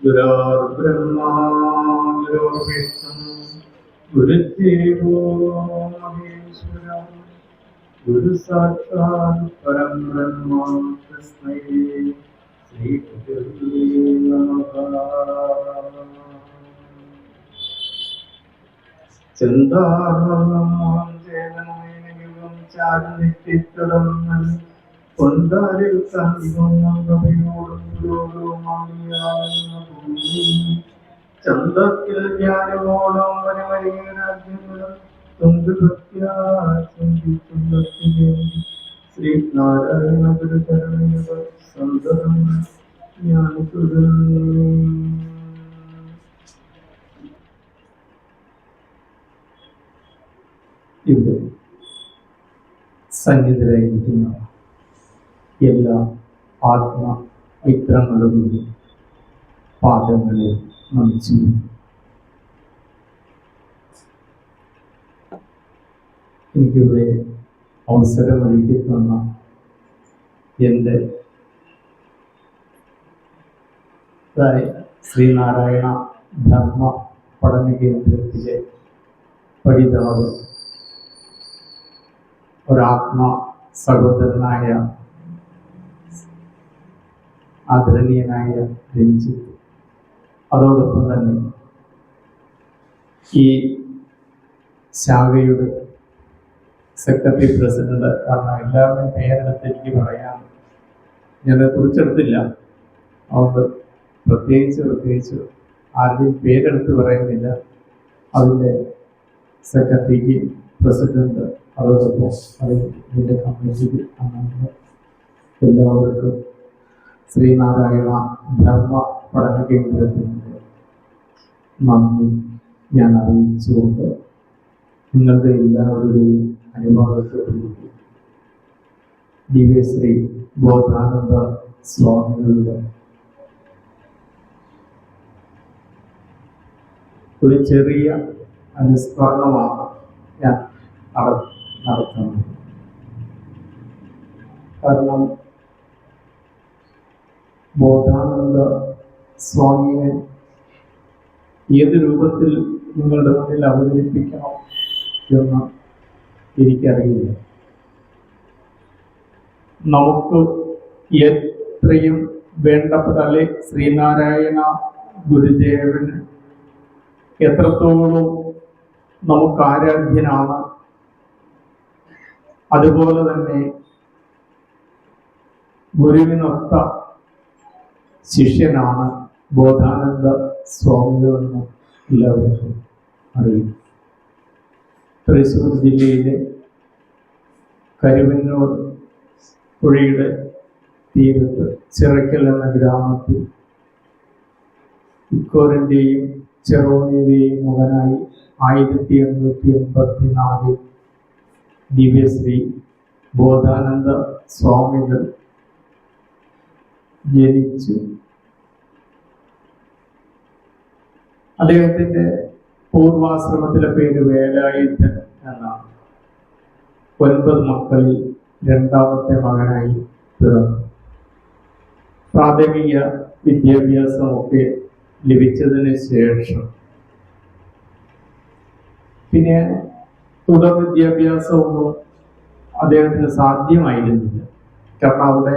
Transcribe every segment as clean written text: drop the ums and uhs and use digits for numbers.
ഗുരുർബ്രഹ്മാ ഗുരുർവിഷ്ണു ഗുരുദേവോ മഹേശ്വര ഗുരു സാക്ഷാൽ പരം ബ്രഹ്മ തസ്മൈ ശ്രീ ഗുരുവേ നമഃ. ചിന്താമൃതം ചേതനമേനയുഗം ചാരുനിത്യതരം കൊണ്ടാരിൽ കണ്ടിയോടും ചന്തത്തിൽ ജ്ഞാനമോളം വനവരിയ രാജ്യങ്ങളും ശ്രീനാരായണ ഗുരുചരണ സന്തതം ഇവിടെ സന്നിധരായിരിക്കുന്ന എല്ലാ ആത്മമിത്രങ്ങളും പാദങ്ങളെ നമിച്ചു. എനിക്കിവിടെ അവസരമൊരുക്കി തന്ന എൻ്റെ ശ്രീനാരായണ ധർമ്മ പഠന കേന്ദ്രത്തിലെ പഠിതാവ്, ഒരാത്മ സഹോദരനായ ആദരണീയനായ രഞ്ജിത്ത്, അതോടൊപ്പം തന്നെ ഈ ശാഖയുടെ സെക്രട്ടറി പ്രസിഡന്റ്, കാരണം എല്ലാവരുടെയും പേരെടുത്ത് എനിക്ക് പറയാം, ഞാനത് കുറിച്ചെടുത്തില്ല, അതുകൊണ്ട് പ്രത്യേകിച്ച് ആരുടെയും പേരെടുത്ത് പറയുന്നില്ല. അതിൻ്റെ സെക്രട്ടറിക്ക്, പ്രസിഡന്റ്, അതോടൊപ്പം അതിൻ്റെ കമ്മിറ്റിക്ക് അംഗങ്ങൾ എല്ലാവർക്കും ശ്രീനാരായണ ധർമ്മ പഠന കേന്ദ്രത്തിൻ്റെ നന്ദി ഞാൻ അറിയിച്ചുകൊണ്ട് നിങ്ങളുടെ എല്ലാവരുടെയും അനുഭവത്തോടുകൂടി ദിവ്യശ്രീ ബോധാനന്ദ സ്വാമികളുടെ ഒരു ചെറിയ അനുസ്മരണമാണ് ഞാൻ നടത്തുന്നത്. കാരണം ബോധാനന്ദ സ്വാമിയെ ഏത് രൂപത്തിൽ നിങ്ങളുടെ മുന്നിൽ അവതരിപ്പിക്കണം എന്ന് എനിക്കറിയില്ല. നമുക്ക് എത്രയും വേണ്ടപ്പെട്ട ശ്രീനാരായണ ഗുരുദേവന് എത്രത്തോളം നമുക്ക് ആരാധ്യനാണ്, അതുപോലെ തന്നെ ഗുരുവിനൊത്ത ശിഷ്യനാണ് ബോധാനന്ദ സ്വാമികളെന്ന് എല്ലാവർക്കും അറിയും. തൃശ്ശൂർ ജില്ലയിലെ കരുവന്നൂർ പുഴയുടെ തീരത്ത് ചിറക്കൽ എന്ന ഗ്രാമത്തിൽ ഇക്കോറിൻ്റെയും ചെറോണിയുടെയും മകനായി 1884 ദിവ്യശ്രീ ബോധാനന്ദ സ്വാമികൾ ജനിച്ചു. അദ്ദേഹത്തിൻ്റെ പൂർവാശ്രമത്തിലെ പേര് വേലായുധൻ എന്നാണ്. 9 മക്കളിൽ രണ്ടാമത്തെ മകനായി പിറന്നു. പ്രാഥമിക വിദ്യാഭ്യാസമൊക്കെ ലഭിച്ചതിന് ശേഷം പിന്നെ തുടർ വിദ്യാഭ്യാസമൊന്നും അദ്ദേഹത്തിന് സാധ്യമായിരുന്നില്ല. കാരണം അവിടെ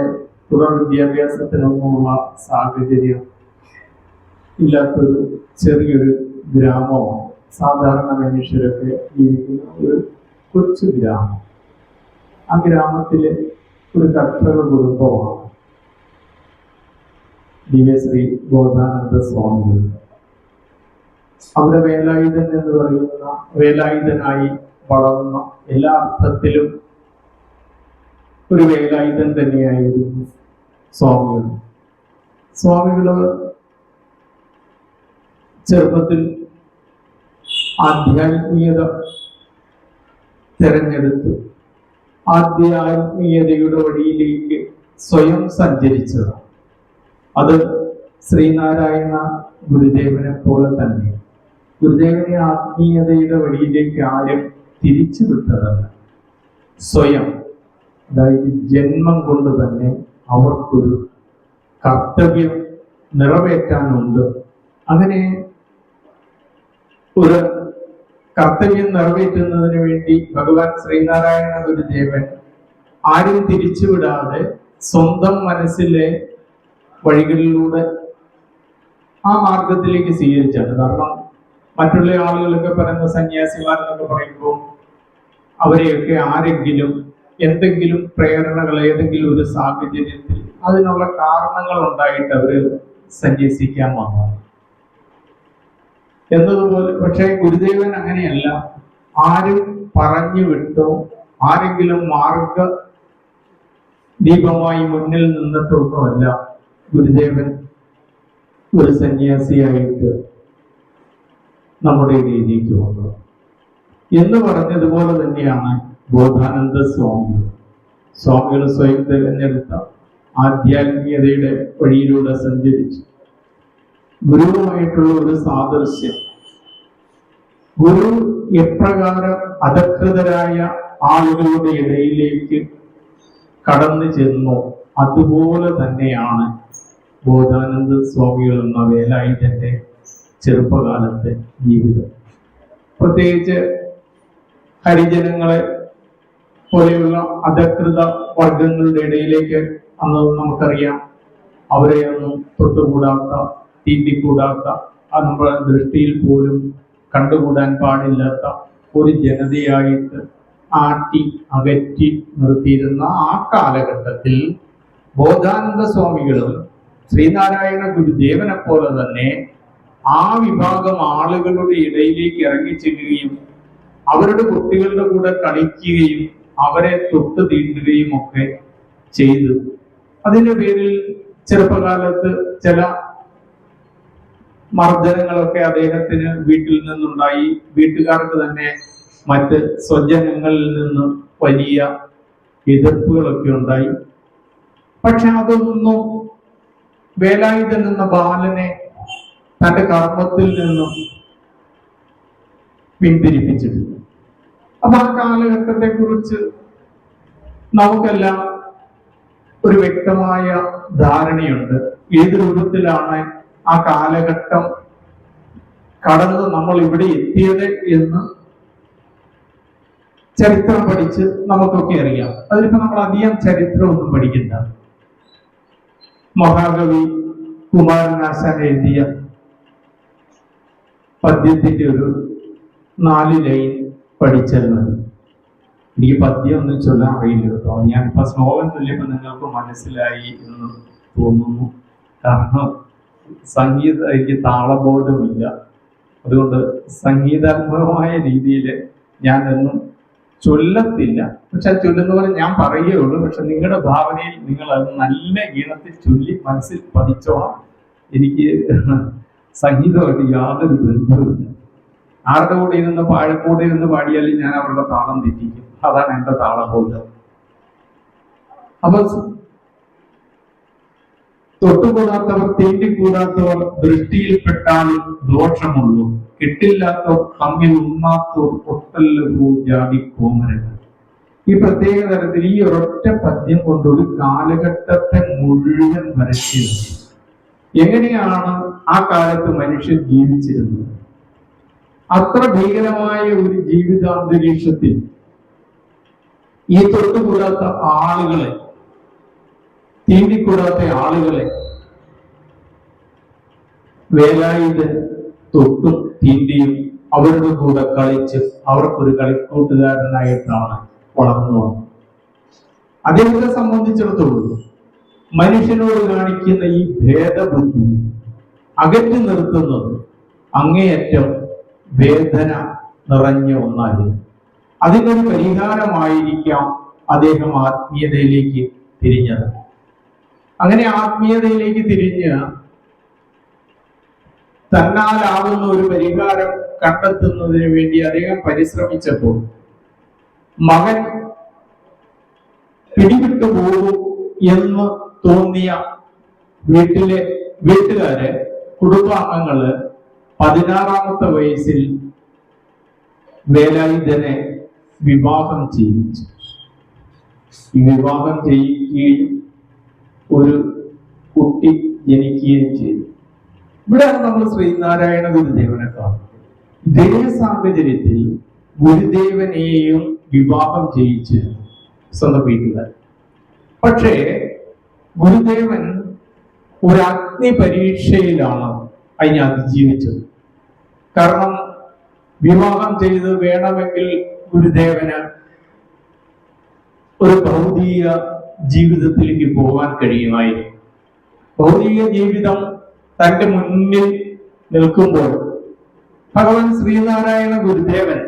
തുടർ വിദ്യാഭ്യാസത്തിനൊന്നുമുള്ള സാഹചര്യം ഇല്ലാത്തൊരു ചെറിയൊരു ഗ്രാമമാണ്. സാധാരണ മനുഷ്യരൊക്കെ ജീവിക്കുന്ന ഒരു കൊച്ചു ഗ്രാമം. ആ ഗ്രാമത്തിലെ ഒരു കർഷക കുടുംബമാണ് ദിവ്യശ്രീ ബോധാനന്ദ സ്വാമികൾ. അവിടെ വേലായുധൻ എന്ന് പറയുന്ന, വേലായുധനായി വളർന്ന, എല്ലാ അർത്ഥത്തിലും ഒരു വേലായുധൻ തന്നെയായിരുന്നു സ്വാമികൾ. സ്വാമികള് ചെറുപ്പത്തിൽ ആധ്യാത്മീയത തിരഞ്ഞെടുത്ത് ആധ്യാത്മീയതയുടെ വഴിയിലേക്ക് സ്വയം സഞ്ചരിച്ചതാണ്. അത് ശ്രീനാരായണ ഗുരുദേവനെ പോലെ തന്നെ. ഗുരുദേവനെ ആത്മീയതയുടെ വഴിയിലേക്ക് ആരും തിരിച്ചു വിട്ടതല്ല. സ്വയം, അതായത് ജന്മം കൊണ്ട് തന്നെ അവർക്കൊരു കർത്തവ്യം നിറവേറ്റാനുണ്ട്. അങ്ങനെ ഒരു കർത്തവ്യം നിറവേറ്റുന്നതിന് വേണ്ടി ഭഗവാൻ ശ്രീനാരായണ ഗുരുദേവൻ ആരും തിരിച്ചുവിടാതെ സ്വന്തം മനസ്സിലെ വഴികളിലൂടെ ആ മാർഗത്തിലേക്ക് സ്വീകരിച്ചാണ്. കാരണം മറ്റുള്ള ആളുകളൊക്കെ പറയുന്ന സന്യാസിമാരെന്നൊക്കെ പറയുമ്പോൾ അവരെയൊക്കെ ആരെങ്കിലും എന്തെങ്കിലും പ്രേരണകൾ ഏതെങ്കിലും ഒരു സാഹചര്യത്തിൽ അതിനുള്ള കാരണങ്ങൾ ഉണ്ടായിട്ട് അവര് സന്യസിക്കാൻ വന്നു എന്നതുപോലെ. പക്ഷെ ഗുരുദേവൻ അങ്ങനെയല്ല. ആരും പറഞ്ഞു വിട്ടോ ആരെങ്കിലും മാർഗ ദീപമായി മുന്നിൽ നിന്നിട്ടൊന്നുമല്ല ഗുരുദേവൻ ഒരു സന്യാസിയായിട്ട് നമ്മുടെ ഇടയിലേക്ക് വന്നത് എന്ന് പറഞ്ഞതുപോലെ തന്നെയാണ് ബോധാനന്ദ സ്വാമികൾ സ്വയം തിരഞ്ഞെടുത്ത ആധ്യാത്മികതയുടെ വഴിയിലൂടെ സഞ്ചരിച്ചു. ഗുരുവുമായിട്ടുള്ള ഒരു സാദൃശ്യം, ഗുരു എപ്രകാരം അധകൃതരായ ആളുകളുടെ ഇടയിലേക്ക് കടന്നു ചെന്നു അതുപോലെ തന്നെയാണ് ബോധാനന്ദ സ്വാമികൾ എന്ന വേലായുധന്റെ ചെറുപ്പകാലത്തെ ജീവിതം. പ്രത്യേകിച്ച് ഹരിജനങ്ങളെ പോലെയുള്ള അധകൃത വർഗങ്ങളുടെ ഇടയിലേക്ക് അന്ന് നമുക്കറിയാം അവരെ ഒന്നും തൊട്ടുകൂടാത്ത, തീണ്ടിക്കൂടാത്ത, നമ്മുടെ ദൃഷ്ടിയിൽ പോലും കണ്ടുകൂടാൻ പാടില്ലാത്ത ഒരു ജനതയായിട്ട് ആട്ടി അകറ്റി നിർത്തിയിരുന്ന ആ കാലഘട്ടത്തിൽ ബോധാനന്ദ സ്വാമികളും ശ്രീനാരായണ ഗുരുദേവനെ പോലെ തന്നെ ആ വിഭാഗം ആളുകളുടെ ഇടയിലേക്ക് ഇറങ്ങിച്ചെല്ലുകയും അവരുടെ കുട്ടികളുടെ കൂടെ കളിക്കുകയും അവരെ തൊട്ട് തീണ്ടുകയും ഒക്കെ ചെയ്തു. അതിന്റെ പേരിൽ ചെറുപ്പകാലത്ത് ചില മർദ്ദനങ്ങളൊക്കെ അദ്ദേഹത്തിന് വീട്ടിൽ നിന്നുണ്ടായി. വീട്ടുകാർക്ക് തന്നെ മറ്റ് സ്വജനങ്ങളിൽ നിന്ന് വലിയ എതിർപ്പുകളൊക്കെ ഉണ്ടായി. പക്ഷെ അതൊന്നും വേലായുധൻ എന്ന ബാലനെ തന്റെ കർമ്മത്തിൽ നിന്നും പിന്തിരിപ്പിച്ചിട്ടില്ല. അപ്പൊ ആ കാലഘട്ടത്തെ കുറിച്ച് നമുക്കെല്ലാം ഒരു വ്യക്തമായ ധാരണയുണ്ട്. ഏത് രൂപത്തിലാണ് ആ കാലഘട്ടം കടന്ന് നമ്മൾ ഇവിടെ എത്തിയത് എന്ന് ചരിത്രം പഠിച്ച് നമുക്കൊക്കെ അറിയാം. അതിലിപ്പോ നമ്മൾ അധികം ചരിത്രമൊന്നും പഠിക്കണ്ട. മഹാകവി കുമാരനാശാൻ എഴുതിയ പദ്യത്തിന്റെ ഒരു 4 ലൈൻ പഠിച്ചാൽ മതി. എനിക്ക് പദ്യം ഒന്നും ചൊല്ലാൻ അറിയില്ല കേട്ടോ. ഞാനിപ്പോ ശ്ലോകം ചൊല്ലിയപ്പോ നിങ്ങൾക്ക് മനസ്സിലായി എന്ന് തോന്നുന്നു. കാരണം എനിക്ക് താളബോധമില്ല. അതുകൊണ്ട് സംഗീതാത്മകമായ രീതിയിൽ ഞാൻ ഒന്നും ചൊല്ലത്തില്ല. പക്ഷെ അത് ചൊല്ലുന്ന പോലെ ഞാൻ പറയുകയുള്ളൂ. പക്ഷെ നിങ്ങളുടെ ഭാവനയിൽ നിങ്ങൾ അത് നല്ല ഈണത്തിൽ ചൊല്ലി മനസ്സിൽ പതിച്ചോണം. എനിക്ക് സംഗീതമായിട്ട് യാതൊരു ബന്ധവുമില്ല. ആരുടെ കൂടെ ഇരുന്ന് പാടിയാലും ഞാൻ അവരുടെ താളം തെറ്റിക്കും. അതാണ് എന്റെ താളബോധം. അപ്പൊ തൊട്ടുകൂടാത്തവർ തീണ്ടിക്കൂടാത്തവർ ദൃഷ്ടിയിൽപ്പെട്ടാലും ദോഷമുള്ളൂ, കിട്ടില്ലാത്തവർ തമ്മിൽ ഉണ്ണാത്തവർ ഒട്ടല്ലൂ ജാതി കോമരങ്ങൾ. ഈ പ്രത്യേക തരത്തിൽ ഈ ഒരൊറ്റ പദ്യം കൊണ്ടൊരു കാലഘട്ടത്തെ മുഴുവൻ വരച്ചിരുന്നു. എങ്ങനെയാണ് ആ കാലത്ത് മനുഷ്യൻ ജീവിച്ചിരുന്നത്? അത്ര ഭീകരമായ ഒരു ജീവിതാന്തരീക്ഷത്തിൽ ഈ തൊട്ടുകൂടാത്ത ആളുകളെ, തീണ്ടിക്കൂടാത്ത ആളുകളെ വേലായുധൻ തൊട്ടും തീണ്ടിയും അവരുടെ കൂടെ കളിച്ച് അവർക്കൊരു കളിക്കൂട്ടുകാരനായിട്ടാണ് വളർന്നു വന്നത്. അദ്ദേഹത്തെ സംബന്ധിച്ചിടത്തോളം മനുഷ്യനോട് കാണിക്കുന്ന ഈ ഭേദബുദ്ധി അകറ്റി നിർത്തുന്നത് അങ്ങേയറ്റം വേദന നിറഞ്ഞ ഒന്നായിരുന്നു. അതിനൊരു പരിഹാരമായിരിക്കാം അദ്ദേഹം ആത്മീയതയിലേക്ക് തിരിഞ്ഞത്. അങ്ങനെ ആത്മീയതയിലേക്ക് തിരിഞ്ഞ് തന്നാലാവുന്ന ഒരു പരിഹാരം കണ്ടെത്തുന്നതിന് വേണ്ടി അദ്ദേഹം പരിശ്രമിച്ചപ്പോൾ മകൻ പിടിവിട്ടു പോകും എന്ന് തോന്നിയ വീട്ടുകാരെ, കുടുംബാംഗങ്ങള് 16-ാമത്തെ വയസ്സിൽ വേലായുധനെ വിവാഹം ചെയ്യിച്ചു. ഈ വിവാഹം ചെയ്യിക്കുകയും ഒരു കുട്ടി ജനിക്കുകയും ചെയ്തു. ഇവിടെയാണ് നമ്മൾ ശ്രീനാരായണ ഗുരുദേവനെ കാണുന്നത്. ഇതേ സാഹചര്യത്തിൽ ഗുരുദേവനെയും വിവാഹം ചെയ്യിച്ചിരുന്നു സ്വന്തം വീട്ടുകാർ. പക്ഷേ ഗുരുദേവൻ ഒരു അഗ്നി പരീക്ഷയിലാണ് അതിനെ അതിജീവിച്ചത്. കാരണം വിവാഹം ചെയ്ത് വേണമെങ്കിൽ ഗുരുദേവന് ഒരു ഭൗതിക ജീവിതത്തിലേക്ക് പോകാൻ കഴിയുമായിരുന്നു. ഭൗതിക ജീവിതം തന്റെ മുന്നിൽ നിൽക്കുമ്പോൾ ഭഗവാൻ ശ്രീനാരായണ ഗുരുദേവൻ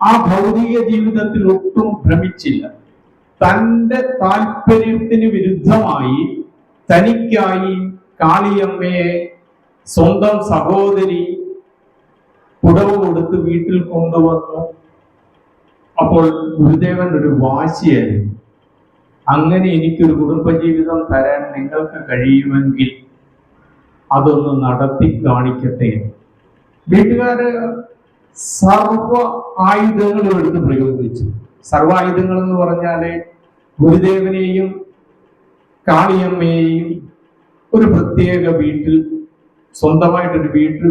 ആ ഭൗതിക ജീവിതത്തിൽ ഒട്ടും ഭ്രമിച്ചില്ല. തന്റെ താല്പര്യത്തിന് വിരുദ്ധമായി തനിക്കായി കാളിയമ്മയെ സ്വന്തം സഹോദരി പുടവ് കൊടുത്ത് വീട്ടിൽ കൊണ്ടുവന്നു. അപ്പോൾ ഗുരുദേവൻ ഒരു വാശിയായിരുന്നു, അങ്ങനെ എനിക്കൊരു കുടുംബജീവിതം തരാൻ നിങ്ങൾക്ക് കഴിയുമെങ്കിൽ അതൊന്ന് നടത്തി കാണിക്കട്ടെ. വീട്ടുകാര് സർവ ആയുധങ്ങളും എടുത്ത് പ്രയോഗിച്ചു. സർവ ആയുധങ്ങൾ എന്ന് പറഞ്ഞാല് ഗുരുദേവനെയും കാളിയമ്മയെയും ഒരു പ്രത്യേക വീട്ടിൽ, സ്വന്തമായിട്ടൊരു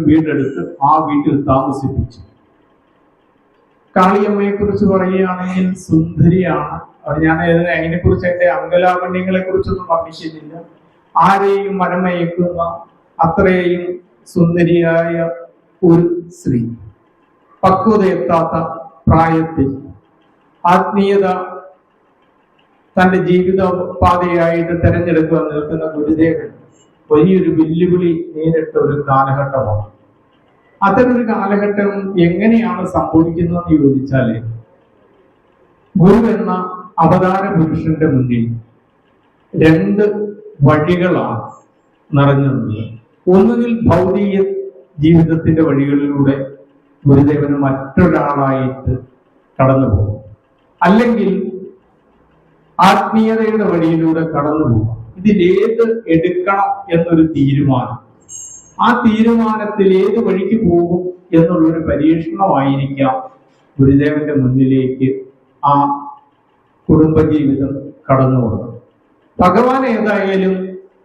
വീടെടുത്ത് ആ വീട്ടിൽ താമസിപ്പിച്ചു. കാളിയമ്മയെ കുറിച്ച് പറയുകയാണെങ്കിൽ സുന്ദരിയാണ്. ഞാൻ അതിനെക്കുറിച്ച് എന്റെ അങ്കലാവണ്യങ്ങളെ കുറിച്ചൊന്നും വർണ്ണിക്കുന്നില്ല. ആരെയും മനമയക്കുന്ന അത്രയും സുന്ദരിയായ ഒരു സ്ത്രീ, പക്വതയെത്താത്ത പ്രായത്തിൽ ആത്മീയത തന്റെ ജീവിത പാതയായിട്ട് തെരഞ്ഞെടുക്കുവാൻ നിൽക്കുന്ന ഗുരുദേവൻ വലിയൊരു വെല്ലുവിളി നേരിട്ട ഒരു കാലഘട്ടമാണ്. അത്തരമൊരു കാലഘട്ടം എങ്ങനെയാണ് സംഭവിക്കുന്നതെന്ന് ചോദിച്ചാല്, ഗുരു എന്ന അവതാര പുരുഷന്റെ മുന്നിൽ രണ്ട് വഴികളാണ് നിറഞ്ഞിരുന്നത്. ഒന്നുകിൽ ഭൗതിക ജീവിതത്തിന്റെ വഴികളിലൂടെ ഗുരുദേവന് മറ്റൊരാളായിട്ട് കടന്നു പോകും, അല്ലെങ്കിൽ ആത്മീയതയുടെ വഴിയിലൂടെ കടന്നു പോകും. ഇതിലേത് എടുക്കണം എന്നൊരു തീരുമാനം, ആ തീരുമാനത്തിൽ ഏത് വഴിക്ക് പോകും എന്നുള്ളൊരു പരീക്ഷണമായിരിക്കാം ഗുരുദേവന്റെ മുന്നിലേക്ക് ആ കുടുംബജീവിതം കടന്നു വന്നത്. ഭഗവാൻ ഏതായാലും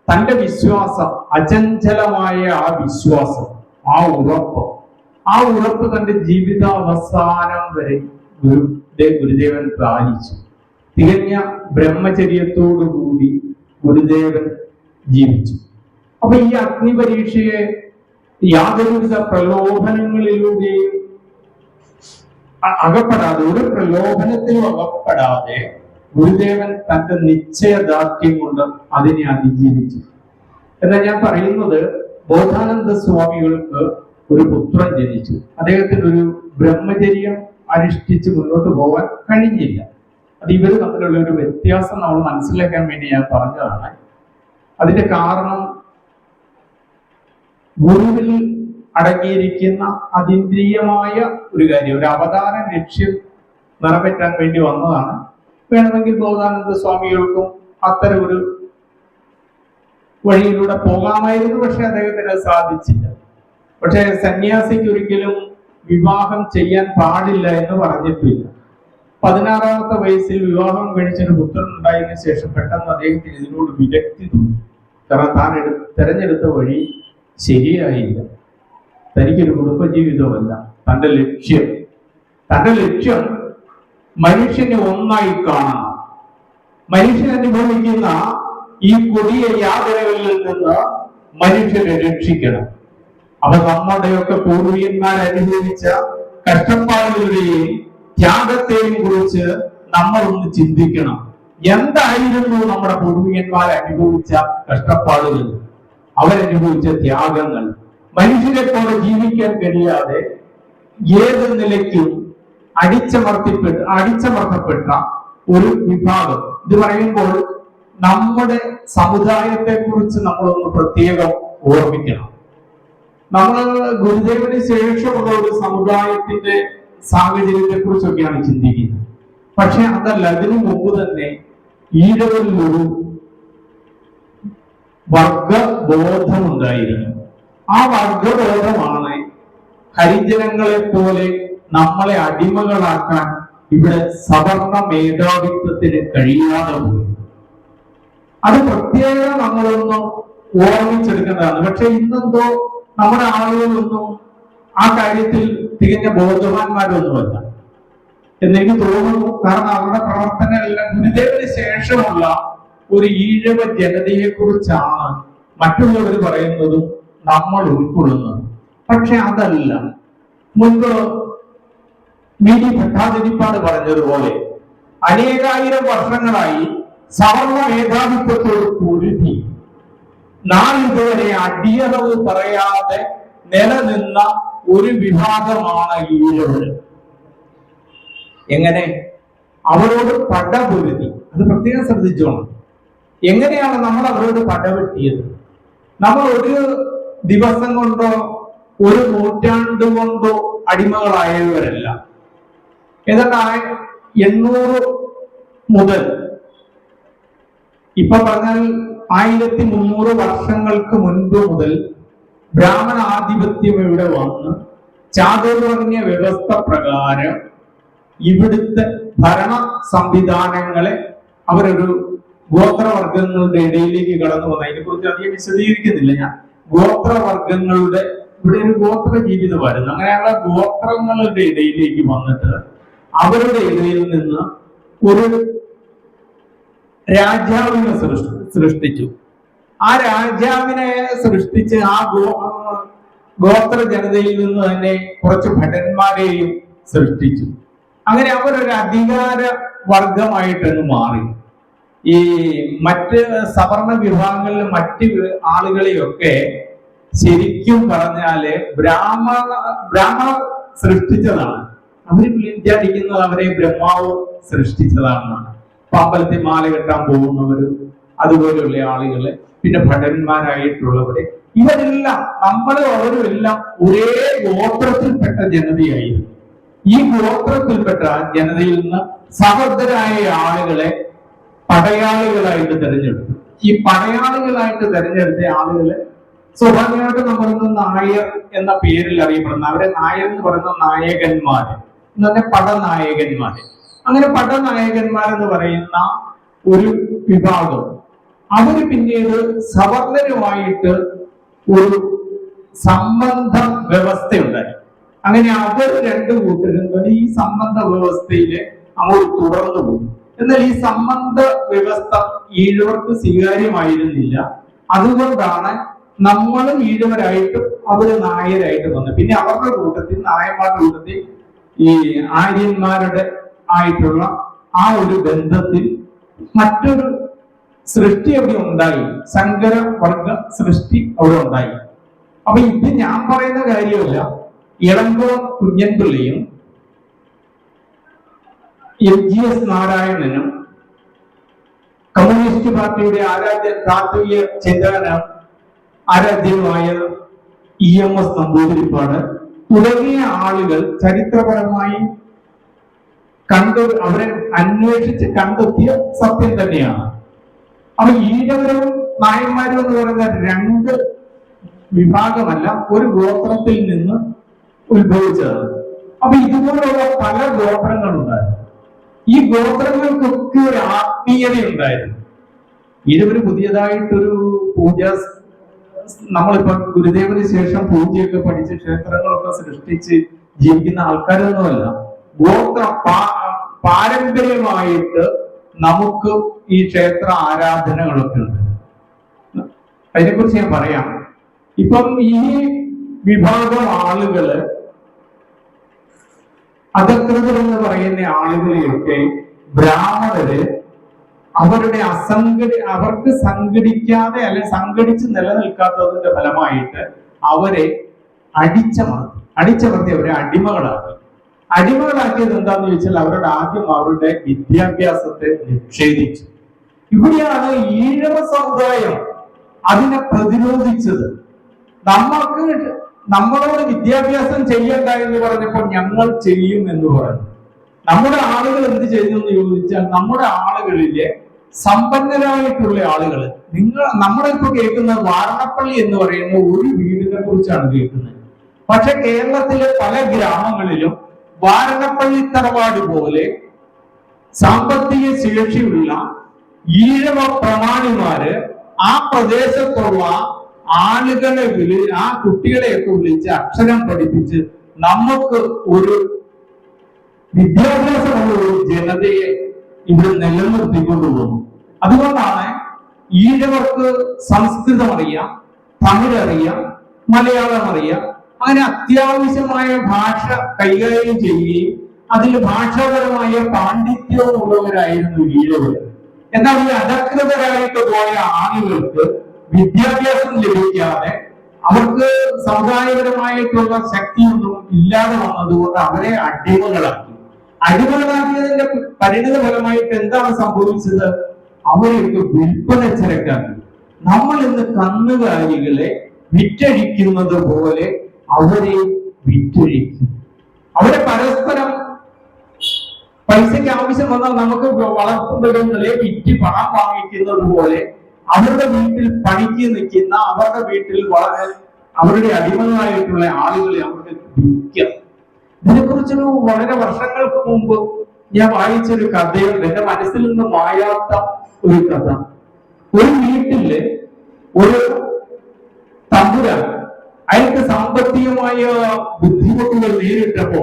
തന്റെ വിശ്വാസം, അചഞ്ചലമായ ആ വിശ്വാസം, ആ ഉറപ്പ് തന്റെ ജീവിതാവസാനം വരെ ഗുരുദേവൻ പാലിച്ചു. തികഞ്ഞ ബ്രഹ്മചര്യത്തോടുകൂടി ഗുരുദേവൻ ജീവിച്ചു. അപ്പൊ ഈ അഗ്നി പരീക്ഷയെ യാതൊരുവിധ പ്രലോഭനങ്ങളിലൂടെയും അകപ്പെടാതെ, ഒരു പ്രലോഭനത്തിലും അകപ്പെടാതെ ഗുരുദേവൻ തന്റെ നിശ്ചയദാർഢ്യം കൊണ്ട് അതിനെ അതിജീവിച്ചു. എന്നാൽ ഞാൻ പറയുന്നത്, ബോധാനന്ദ സ്വാമികൾക്ക് ഒരു പുത്രൻ ജനിച്ചു. അദ്ദേഹത്തിന് ഒരു ബ്രഹ്മചര്യം അനുഷ്ഠിച്ച് മുന്നോട്ട് പോകാൻ കഴിഞ്ഞില്ല. അത് ഇവർ തമ്മിലുള്ള ഒരു വ്യത്യാസം നമ്മൾ മനസ്സിലാക്കാൻ വേണ്ടി ഞാൻ പറഞ്ഞതാണ്. അതിന്റെ കാരണം ഗുരുവിൽ അടങ്ങിയിരിക്കുന്ന അതീന്ദ്രിയമായ ഒരു കാര്യം, ഒരു അവതാര ലക്ഷ്യം നിറവേറ്റാൻ വേണ്ടി വന്നതാണ്. വേണമെങ്കിൽ ബോധാനന്ദ സ്വാമികൾക്കും അത്തരം ഒരു വഴിയിലൂടെ പോകാമായിരുന്നു, പക്ഷെ അദ്ദേഹത്തിന് അത് സാധിച്ചില്ല. പക്ഷെ സന്യാസിക്ക് ഒരിക്കലും വിവാഹം ചെയ്യാൻ പാടില്ല എന്ന് പറഞ്ഞിട്ടില്ല. 16-ാമത്തെ വയസ്സിൽ വിവാഹം കഴിച്ചൊരു പുത്രൻ ഉണ്ടായതിനു ശേഷം പെട്ടെന്ന് അദ്ദേഹത്തിന് ഇതിനോട് വിരക്തി തോന്നി. കാരണം താൻ തെരഞ്ഞെടുത്ത വഴി ശരിയായില്ല. തനിക്കൊരു കുടുംബജീവിതമല്ല തന്റെ ലക്ഷ്യം മനുഷ്യനെ ഒന്നായി കാണണം. മനുഷ്യൻ അനുഭവിക്കുന്ന ഈ കൊടിയ യാതനകളിൽ നിന്ന് മനുഷ്യനെ രക്ഷിക്കണം. അപ്പൊ നമ്മുടെയൊക്കെ പൂർവികന്മാർ അനുഭവിച്ച കഷ്ടപ്പാടുകളുടെയും ത്യാഗത്തെയും കുറിച്ച് നമ്മൾ ഒന്ന് ചിന്തിക്കണം. എന്തായിരുന്നു നമ്മുടെ പൂർവികന്മാർ അനുഭവിച്ച കഷ്ടപ്പാടുകൾ, അവരനുഭവിച്ച ത്യാഗങ്ങൾ? മനുഷ്യരെ പോലെ ജീവിക്കാൻ കഴിയാതെ ഏത് നിലയ്ക്കും അടിച്ചമർത്തപ്പെട്ട ഒരു വിഭാഗം. ഇത് പറയുമ്പോൾ നമ്മുടെ സമുദായത്തെ കുറിച്ച് നമ്മളൊന്ന് പ്രത്യേകം ഓർമ്മിക്കണം. നമ്മൾ ഗുരുദേവന് ശേഷമുള്ള ഒരു സമുദായത്തിന്റെ സാഹചര്യത്തെ കുറിച്ചൊക്കെയാണ് ചിന്തിക്കുന്നത്. പക്ഷെ അതല്ല, അതിനു മുമ്പ് തന്നെ ഈഴവരിലൊരു വർഗബോധമുണ്ടായിരുന്നു. ആ വർഗബോധമാണ് ഹരിജനങ്ങളെ പോലെ നമ്മളെ അടിമകളാക്കാൻ ഇവിടെ സവർണ മേധാവിത്വത്തിന് കഴിയാതെ പോയി. അത് പ്രത്യേകം നമ്മളൊന്ന് ഓർമ്മിച്ചെടുക്കേണ്ടതാണ്. പക്ഷെ ഇന്നെന്തോ നമ്മുടെ ആളുകളൊന്നും ആ കാര്യത്തിൽ തികഞ്ഞ ബോധവാന്മാരൊന്നുമല്ല എന്നെനിക്ക് തോന്നുന്നു. കാരണം അവരുടെ പ്രവർത്തനമെല്ലാം ഗുരുദേവന് ശേഷമുള്ള ഒരു ഈഴവ ജനതയെ കുറിച്ചാണ് മറ്റുള്ളവർ പറയുന്നതും നമ്മൾ ഉൾക്കൊള്ളുന്നതും. പക്ഷെ അതല്ല. മുൻപ് വി.ഡി. ഭട്ടാതിരിപ്പാട് പറഞ്ഞതുപോലെ അനേകായിരം വർഷങ്ങളായി സവർണ മേധാവിത്വത്തോട് പൊരുതി നാളിതുവരെ അടിയറവ് പറയാതെ നിലനിന്ന ഒരു വിഭാഗമാണ് ഈഴവര്. എങ്ങനെ? അവരോട് പടപൊരുതി. അത് പ്രത്യേകം ശ്രദ്ധിച്ചോണം. എങ്ങനെയാണ് നമ്മൾ അവരോട് പടവെട്ടിയത്? നമ്മൾ ഒരു ദിവസം കൊണ്ടോ ഒരു നൂറ്റാണ്ട് കൊണ്ടോ അടിമകളായവരല്ല. ഏതാണ്ട് 800 മുതൽ ഇപ്പൊ പറഞ്ഞാൽ 1300 വർഷങ്ങൾക്ക് മുൻപ് മുതൽ ബ്രാഹ്മണ ആധിപത്യം ഇവിടെ വന്ന് ചാതുർവർണ്ണ്യ വ്യവസ്ഥ പ്രകാരം ഇവിടുത്തെ ഭരണ സംവിധാനങ്ങളെ അവരൊരു ഗോത്രവർഗങ്ങളുടെ ഇടയിലേക്ക് കടന്നു വന്ന, അതിനെക്കുറിച്ച് അധികം വിശദീകരിക്കുന്നില്ല ഞാൻ. ഗോത്രവർഗങ്ങളുടെ ഇവിടെ ഒരു ഗോത്ര ജീവിതമായിരുന്നു. അങ്ങനെയുള്ള ഗോത്രങ്ങളുടെ ഇടയിലേക്ക് വന്നിട്ട് അവരുടെ ഇടയിൽ നിന്ന് ഒരു രാജാവിനെ സൃഷ്ടിച്ചു. ആ രാജാവിനെ സൃഷ്ടിച്ച് ആ ഗോത്ര ജനതയിൽ നിന്ന് തന്നെ കുറച്ച് ഭടന്മാരെയും സൃഷ്ടിച്ചു. അങ്ങനെ അവരൊരു അധികാര വർഗമായിട്ടങ്ങ് മാറി. ഈ മറ്റ് സവർണ വിഭാഗങ്ങളിലെ മറ്റ് ആളുകളെയൊക്കെ ശരിക്കും പറഞ്ഞാല് ബ്രാഹ്മണർ സൃഷ്ടിച്ചതാണ്. അവര് വിചാരിക്കുന്നത് അവരെ ബ്രഹ്മാവ് സൃഷ്ടിച്ചതാണെന്നാണ്. അമ്പലത്തിൽ മാല കെട്ടാൻ പോകുന്നവരും അതുപോലെയുള്ള ആളുകള്, പിന്നെ ഭടന്മാരായിട്ടുള്ളവരെ, ഇവരെല്ലാം നമ്മളും അവരും എല്ലാം ഒരേ ഗോത്രത്തിൽപ്പെട്ട ജനതയായിരുന്നു. ഈ ഗോത്രത്തിൽപ്പെട്ട ജനതയിൽ നിന്ന് സഹോദരായ ആളുകളെ പടയാളികളായിട്ട് തെരഞ്ഞെടുത്തു. ഈ പടയാളികളായിട്ട് തെരഞ്ഞെടുത്ത ആളുകളെ സ്വാഭാവികമായിട്ട് നമ്മൾ നായർ എന്ന പേരിൽ അറിയപ്പെടുന്ന, അവരെ നായർ എന്ന് പറയുന്ന നായകന്മാര് എന്ന് പറഞ്ഞാൽ പടനായകന്മാര്. അങ്ങനെ പടനായകന്മാരെന്ന് പറയുന്ന ഒരു വിഭാഗം അവര് പിന്നീട് സവർണരുമായിട്ട് ഒരു സംബന്ധ വ്യവസ്ഥയുണ്ടായി. അങ്ങനെ അവർ രണ്ടു കൂട്ടരും ഈ സംബന്ധ വ്യവസ്ഥയില് അങ്ങോട്ട് തുടർന്നു പോകും. എന്നാൽ ഈ സംബന്ധ വ്യവസ്ഥ ഈഴവർക്ക് സ്വീകാര്യമായിരുന്നില്ല. അതുകൊണ്ടാണ് നമ്മളും ഈഴവരായിട്ടും അവര് നായരായിട്ട് വന്നത്. പിന്നെ അവരുടെ കൂട്ടത്തിൽ, നായന്മാരുടെ കൂട്ടത്തിൽ ഈ ആര്യന്മാരുടെ ആയിട്ടുള്ള ആ ഒരു ബന്ധത്തിൽ മറ്റൊരു സൃഷ്ടി അവിടെ ഉണ്ടായി. സങ്കര വർഗ സൃഷ്ടി അവിടെ ഉണ്ടായി. അപ്പൊ ഇത് ഞാൻ പറയുന്ന കാര്യമല്ല. ഇളങ്കോവൻ കുഞ്ഞൻപിള്ളയും എം.ജി.എസ്. നാരായണനും കമ്മ്യൂണിസ്റ്റ് പാർട്ടിയുടെ താത്വിക ചിന്തകന ആരാധ്യമായ ഇ.എം.എസ്. നമ്പൂതിരിപ്പാട് തുടങ്ങിയ ആളുകൾ ചരിത്രപരമായി അവരെ അന്വേഷിച്ച് കണ്ടെത്തിയ സത്യം തന്നെയാണ്. അപ്പൊ ഈഴവരും നായന്മാരും എന്ന് പറയുന്ന രണ്ട് വിഭാഗമല്ല, ഒരു ഗോത്രത്തിൽ നിന്ന് ഉത്ഭവിച്ചതാണ്. അപ്പൊ ഇതുപോലുള്ള പല ഗോത്രങ്ങളുണ്ടായിരുന്നു. ഈ ഗോത്രങ്ങൾക്കൊക്കെ ഒരു ആത്മീയതയുണ്ടായിരുന്നു. ഈഴവര് പുതിയതായിട്ടൊരു പൂജ, നമ്മളിപ്പോ ഗുരുദേവന് ശേഷം പൂജയൊക്കെ പഠിച്ച് ക്ഷേത്രങ്ങളൊക്കെ സൃഷ്ടിച്ച് ജീവിക്കുന്ന ആൾക്കാരൊന്നുമല്ല. പാരമ്പര്യമായിട്ട് നമുക്ക് ഈ ക്ഷേത്ര ആരാധനകളൊക്കെ ഉണ്ട്. അതിനെക്കുറിച്ച് ഞാൻ പറയാം. ഇപ്പം ഈ വിഭാഗം ആളുകള്, അധകൃതർ എന്ന് പറയുന്ന ആളുകളെയൊക്കെ ബ്രാഹ്മണര് അവരുടെ അവർക്ക് സംഘടിക്കാതെ അല്ലെ സംഘടിച്ച് നിലനിൽക്കാത്തതിന്റെ ഫലമായിട്ട് അവരെ അടിച്ചമർത്തി അവരെ അടിമകളാക്കിയത് എന്താന്ന് ചോദിച്ചാൽ അവരുടെ ആദ്യം അവരുടെ വിദ്യാഭ്യാസത്തെ നിഷേധിച്ചു. ഇവിടെയാണ് ഈഴവ സമുദായം അതിനെ പ്രതിരോധിച്ചത്. നമ്മളോട് വിദ്യാഭ്യാസം ചെയ്യണ്ട എന്ന് പറഞ്ഞപ്പോൾ ഞങ്ങൾ ചെയ്യും എന്ന് പറഞ്ഞു. നമ്മുടെ ആളുകൾ എന്ത് ചെയ്യുന്നു എന്ന് ചോദിച്ചാൽ, നമ്മുടെ ആളുകളിലെ സമ്പന്നരായിട്ടുള്ള ആളുകൾ, നമ്മളിപ്പോ കേൾക്കുന്നത് വാരണപ്പള്ളി എന്ന് പറയുന്ന ഒരു വീടിനെ കുറിച്ചാണ് കേൾക്കുന്നത്. പക്ഷെ കേരളത്തിലെ പല ഗ്രാമങ്ങളിലും വാരണപ്പള്ളി തറവാട് പോലെ സാമ്പത്തിക ശേഷിയുള്ള ഈഴവ പ്രമാണിമാര് ആ പ്രദേശത്തുള്ള ആളുകളെ ആ കുട്ടികളെയൊക്കെ വിളിച്ച് അക്ഷരം പഠിപ്പിച്ച് നമുക്ക് ഒരു വിദ്യാഭ്യാസമുള്ള ഒരു ജനതയെ ഇവിടെ നിലനിർത്തിക്കൊണ്ടു പോകുന്നു. അതുകൊണ്ടാണ് ഈഴവർക്ക് സംസ്കൃതം അറിയാം, തമിഴ് അറിയാം, മലയാളം അറിയാം. അങ്ങനെ അത്യാവശ്യമായ ഭാഷ കൈകാര്യം ചെയ്യുകയും അതിൽ ഭാഷാപരമായ പാണ്ഡിത്യവും ഉള്ളവരായിരുന്നു ഈഴവർ. എന്നാൽ ഈ അധകൃതരായിട്ട് പോയ ആളുകൾക്ക് വിദ്യാഭ്യാസം ലഭിക്കാതെ അവർക്ക് സമുദായപരമായിട്ടുള്ള ശക്തിയൊന്നും ഇല്ലാതെ വന്നതുകൊണ്ട് അവരെ അടിമകളാക്കി. അടിമകളാക്കിയതിന്റെ പരിണിത ഫലമായിട്ട് എന്താണ് സംഭവിച്ചത്? അവരെയൊക്കെ വിൽപ്പന ചരക്കാക്കി. നമ്മൾ ഇന്ന് കന്നുകാലികളെ വിറ്റഴിക്കുന്നത് പോലെ അവരെ വിറ്റഴിക്കും. അവരെ പരസ്പരം പൈസയ്ക്ക് ആവശ്യം വന്നാൽ നമുക്ക് വളർത്തുമൃഗങ്ങളെ വിറ്റ് പണം വാങ്ങിക്കുന്നത് പോലെ അവരുടെ വീട്ടിൽ പണിക്ക് നിൽക്കുന്ന, അവരുടെ വീട്ടിൽ അവരുടെ അടിമകളായിട്ടുള്ള ആളുകളെ അവർക്ക് വിൽക്കാം. ഇതിനെക്കുറിച്ചൊരു വളരെ വർഷങ്ങൾക്ക് മുമ്പ് ഞാൻ വായിച്ചൊരു കഥയുണ്ട്. എന്റെ മനസ്സിൽ നിന്ന് മായാത്ത ഒരു കഥ. ഒരു വീട്ടില് ഒരു തമ്പുരാൻ അയാൾക്ക് സാമ്പത്തികമായ ബുദ്ധിമുട്ടുകൾ നേരിട്ടപ്പോ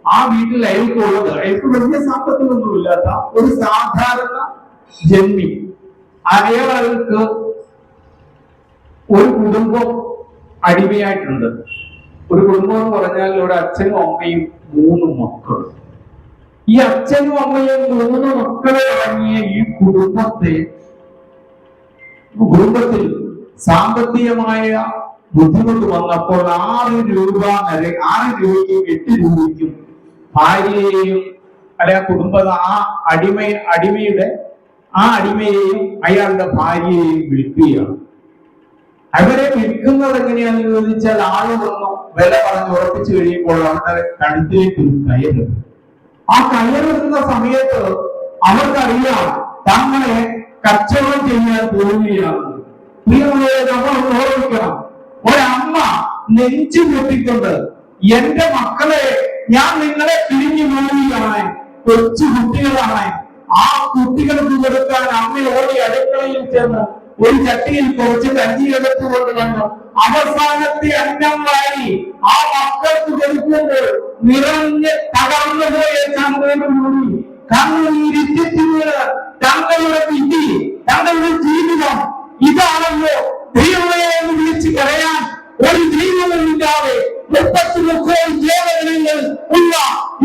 ആ വീട്ടിൽ അയാൾക്കുള്ളത്, അയാൾക്ക് വലിയ സാമ്പത്തികമൊന്നുമില്ലാത്ത ഒരു സാധാരണ ജന്മി, അയാൾക്ക് ഒരു കുടുംബം അടിമയായിട്ടുണ്ട്. ഒരു കുടുംബം എന്ന് പറഞ്ഞാൽ ഒരു അച്ഛനും അമ്മയും 3 മക്കളും. ഈ അച്ഛനും അമ്മയും 3 മക്കളെ അടങ്ങിയ ഈ കുടുംബത്തിൽ സാമ്പത്തികമായ ബുദ്ധിമുട്ട് വന്നപ്പോൾ 6 രൂപയ്ക്കും 8 രൂപയ്ക്കും ഭാര്യയെയും അല്ലെ ആ അടിമയെയും അയാളുടെ ഭാര്യയെയും വിൽക്കുകയാണ്. അവരെ വിൽക്കുന്നത് എങ്ങനെയാന്ന് ചോദിച്ചാൽ, ആള് വന്നു വില പറഞ്ഞ് ഉറപ്പിച്ചു കഴിയുമ്പോൾ അവരുടെ കഴുത്തിലേക്ക് ഒരു കയറ്. ആ കയറുന്ന സമയത്ത് അവർക്കറിയാം തങ്ങളെ കച്ചവടം ചെയ്യാൻ പോവുകയാണെന്ന്. പ്രിയമുള്ളവരെ, നമ്മൾ ഓർമ്മിക്കണം, ഒരമ്മ നെഞ്ചു പൊട്ടിക്കൊണ്ട് എന്റെ മക്കളെ ഞാൻ നിങ്ങളെ പിരിഞ്ഞു പോവുകയാണ്, കൊച്ചു കുട്ടികളാണ്, ആ കുട്ടികൾക്ക് കൊടുക്കാൻ അമ്മയോടെ അടുക്കളയിൽ ചെന്ന് ഒരു ചട്ടിയിൽ കുറച്ച് കഞ്ഞി എടുത്തുകൊണ്ട് വന്നു അവസാനത്തെ അന്നം വാരി ആ മക്കൾക്ക് കൊടുക്കുമ്പോൾ നിറഞ്ഞ് തകർന്നു പോയ ചന്തയോടുകൂടി കണ്ണുനീരിറ്റിട്ട് തങ്ങളുടെ വിധി, തങ്ങളുടെ ജീവിതം ഇതാണല്ലോ ദൈവമേ എന്ന് വിളിച്ച് കരയാൻ ഒരു ദൈവമില്ലാതെ 33 ദേവതകൾ ഉള്ള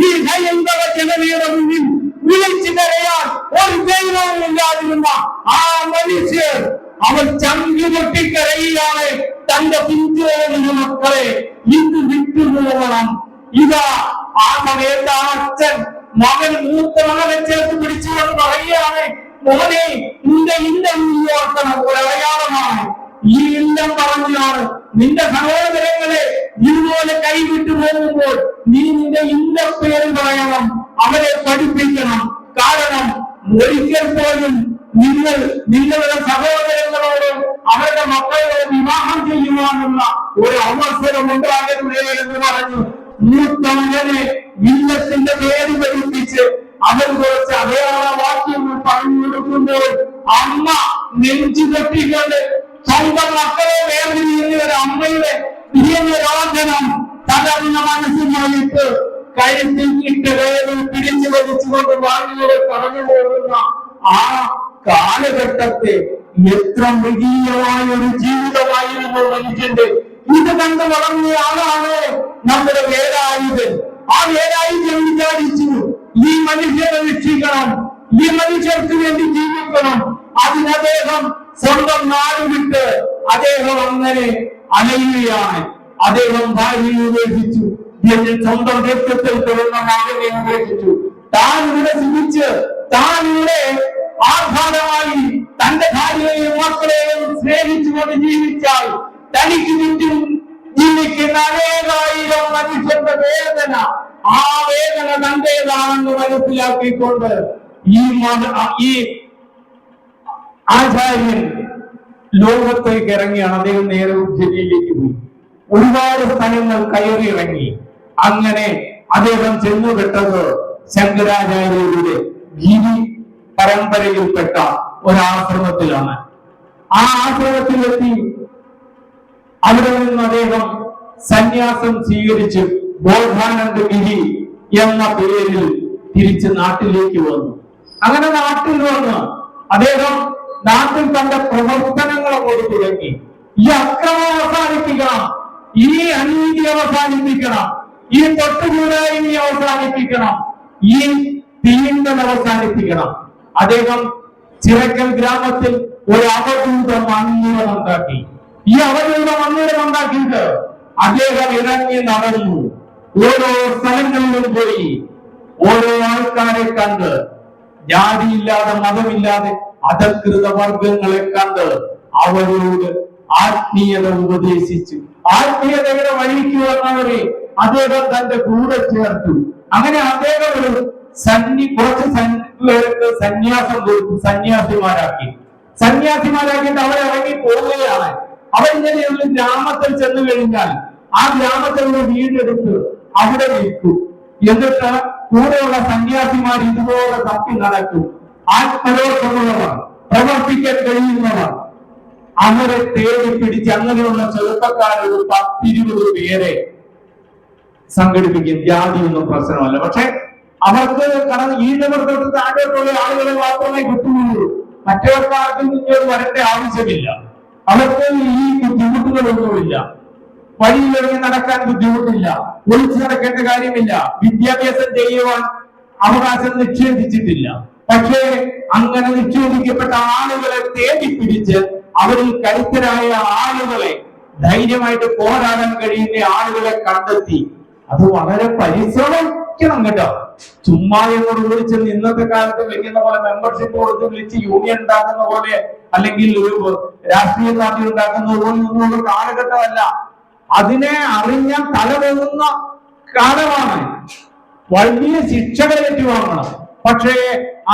ഈ ഹൈന്ദവ ജനതയുടെ മുന്നിൽ വിളിച്ചു കരയാൻ ഒരു ദൈവവും ഇല്ലാതിരുന്ന ആ മനുഷ്യർ അവർ ചങ്കി പൊട്ടിക്കരയുകയാണ്. തന്റെ പിഞ്ചോളുന്ന മക്കളെ ഇന്ന് വിട്ടുപോകണം. ഇതാ ആ സമയത്ത് ആ അച്ഛൻ മൂത്ത മകനെ ചേർത്ത് പിടിച്ചുകൊണ്ട് പറയുകയാണ്, മോനെ നിന്റെ ഇല്ലം ഓർക്കണം, ഒരു അടയാളമാണ്. ഈ ഇല്ലം പറഞ്ഞാണ് നിന്റെ സഹോദരങ്ങളെ ഇതുപോലെ കൈവിട്ടു പോകുമ്പോൾ നീ നിന്റെ ഇല്ല പേര് പറയണം, അവരെ പഠിപ്പിക്കണം. കാരണം ഒരിക്കൽ പോലും നിങ്ങളുടെ സഹോദരങ്ങളോടും അവരുടെ മക്കളോട് വിവാഹം ചെയ്യുവാനുള്ള ഒരു അവസരം ഉണ്ടാകരുതേ എന്ന് പറഞ്ഞു മൂത്ത മകനെ ഇല്ലത്തിന്റെ പേര് പഠിപ്പിച്ച് അവർ കുറച്ച് അടയാള വാക്യങ്ങൾ പറഞ്ഞു കൊടുക്കുമ്പോൾ അമ്മ നെഞ്ചു കെട്ടിക്കൊണ്ട് സ്വന്തം മക്കളെ വേർതിരിഞ്ഞ ഒരു അമ്മയുടെ പ്രിയരോധനം തകർന്ന മനസ്സുമായിട്ട് കഴുത്തിൽ ഇട്ട് വേദന പിടിച്ചു വലിച്ചുകൊണ്ട് വാങ്ങിയത് പറഞ്ഞു പോകുന്ന ആ കാലഘട്ടത്തെ എത്ര മൃഗീയമായ ഒരു ജീവിതമായിരുന്നു മനുഷ്യന്റെ. ഇത് കണ്ട് വളർന്ന ആളാണ് നമ്മുടെ വേലായുധൻ. ആ വേലായുധൻ വിചാരിച്ചു ഈ മനുഷ്യരെ രക്ഷിക്കണം, ഈ മനുഷ്യർക്ക് വേണ്ടി ജീവിക്കണം. അതിന് അദ്ദേഹം സ്വന്തം നാട് വിട്ട് അദ്ദേഹം അങ്ങനെ അലയുകയാണ്. അദ്ദേഹം ഭാര്യയെ ഉപേക്ഷിച്ചു, സ്വന്തം രക്തത്തിൽ പിറന്ന മകനെ ഉപേക്ഷിച്ചു. താൻ ഇവിടെ സുഖിച്ച് താൻ ഇവിടെ ആർഭാടമായി തന്റെ ഭാര്യയെയും മക്കളെയും സ്നേഹിച്ചുകൊണ്ട് ജീവിച്ചാൽ തനിക്ക് ചുറ്റും ജീവിക്കുന്ന അനേകായിരം മനുഷ്യന്റെ വേദന, ആ വേദന തന്റേതാണെന്ന് മനസ്സിലാക്കിക്കൊണ്ട് ഈ ആചാര്യൻ ലോകത്തേക്ക് ഇറങ്ങിയാണ്. അദ്ദേഹം നേരെ ഉജ്ജയിലേക്ക് പോയി ഒരുപാട് സ്ഥലങ്ങൾ കയറി ഇറങ്ങി. അങ്ങനെ അദ്ദേഹം ചെന്നുപെട്ടത് ശങ്കരാചാര്യരുടെ പരമ്പരയിൽപ്പെട്ട ഒരാശ്രമത്തിലാണ്. ആ ആശ്രമത്തിലെത്തി അവിടെ നിന്ന് അദ്ദേഹം സന്യാസം സ്വീകരിച്ച് ബോധാനന്ദഗിരി എന്ന പേരിൽ തിരിച്ച് നാട്ടിലേക്ക് വന്നു. അങ്ങനെ നാട്ടിൽ വന്ന് അദ്ദേഹം നാട്ടിൽ തന്റെ പ്രവർത്തനങ്ങൾ അങ്ങോട്ട് തുടങ്ങി. ഈ അക്രമം അവസാനിപ്പിക്കണം, ഈ അനീതി അവസാനിപ്പിക്കണം, ഈ തൊട്ടുകൂടായ്മ അവസാനിപ്പിക്കണം, ഈ തീണ്ടൽ അവസാനിപ്പിക്കണം. അദ്ദേഹം ചിറക്കൽ ഗ്രാമത്തിൽ ഒരു അവധൂത മന്ദിരം ഉണ്ടാക്കി. ഈ അവധൂത മന്ദിരം ഉണ്ടാക്കിയിട്ട് അദ്ദേഹം ഇറങ്ങി നടന്നു. ഓരോ സ്ഥലങ്ങളിലും പോയി ഓരോ ആൾക്കാരെ കണ്ട്, ജാതിയില്ലാതെ മതമില്ലാതെ അധകൃത വർഗങ്ങളെ കണ്ട് അവരോട് ആത്മീയത ഉപദേശിച്ചു. ആത്മീയതയുടെ വഴിക്ക് വന്നവരെ അദ്ദേഹം തന്റെ കൂടെ ചേർത്തു. അങ്ങനെ അദ്ദേഹം ഒരു കുറച്ച് പേർക്ക് സന്യാസം കൊടുത്തു, സന്യാസിമാരാക്കിയിട്ട് അവരിറങ്ങി പോവുകയാണ്. അവരിങ്ങനെ ഒരു ഗ്രാമത്തിൽ ചെന്ന് കഴിഞ്ഞാൽ ആ ഗ്രാമത്തിൽ ഒരു വീടെടുത്ത് അവിടെ നിൽക്കും. എന്നിട്ട് കൂടെയുള്ള സന്യാസിമാർ ഇതുപോലെ തപ്പി നടക്കും. ആത്മരോഷമുള്ളവർ, പ്രവർത്തിക്കാൻ കഴിയുന്നവർ അവരെ തേടി പിടിച്ച് അങ്ങനെയുള്ള ചെറുപ്പക്കാരൊരു 10-20 പേരെ സംഘടിപ്പിക്കും. ജാതിയൊന്നും പ്രശ്നമല്ല. പക്ഷെ അവർക്ക് ഈഴവർക്ക് താഴോട്ടുള്ള ആളുകളെ മാത്രമേ കിട്ടുകയുള്ളൂ. മറ്റവർക്ക് ആർക്കും ഇങ്ങോട്ട് വരേണ്ട ആവശ്യമില്ല. അവർക്ക് ഈ ബുദ്ധിമുട്ടുകളൊന്നുമില്ല. വഴിയിലിറങ്ങി നടക്കാൻ ബുദ്ധിമുട്ടില്ല, ഒളിച്ചു നടക്കേണ്ട കാര്യമില്ല, വിദ്യാഭ്യാസം ചെയ്യുവാൻ അവകാശം നിഷേധിച്ചിട്ടില്ല. പക്ഷേ അങ്ങനെ നിഷേധിക്കപ്പെട്ട ആളുകളെ തേടി പിടിച്ച് അവരിൽ കരുത്തരായ ആളുകളെ, ധൈര്യമായിട്ട് പോരാടാൻ കഴിയുന്ന ആളുകളെ കണ്ടെത്തി. അത് വളരെ പരിശ്രമിക്കണം കേട്ടോ. ചുമ്മാ എന്നോട് വിളിച്ച് ഇന്നത്തെ കാലത്ത് വെക്കുന്ന പോലെ മെമ്പർഷിപ്പ് കൊടുത്ത് വിളിച്ച് യൂണിയൻ ഉണ്ടാക്കുന്ന പോലെ, അല്ലെങ്കിൽ ഒരു രാഷ്ട്രീയ പാർട്ടി ഉണ്ടാക്കുന്ന പോലുള്ള കാലഘട്ടമല്ല. അതിനെ അറിഞ്ഞ തലവെങ്ങുന്ന കാലമാണ്. വലിയ ശിക്ഷകൾ ഏറ്റുവാങ്ങണം. പക്ഷേ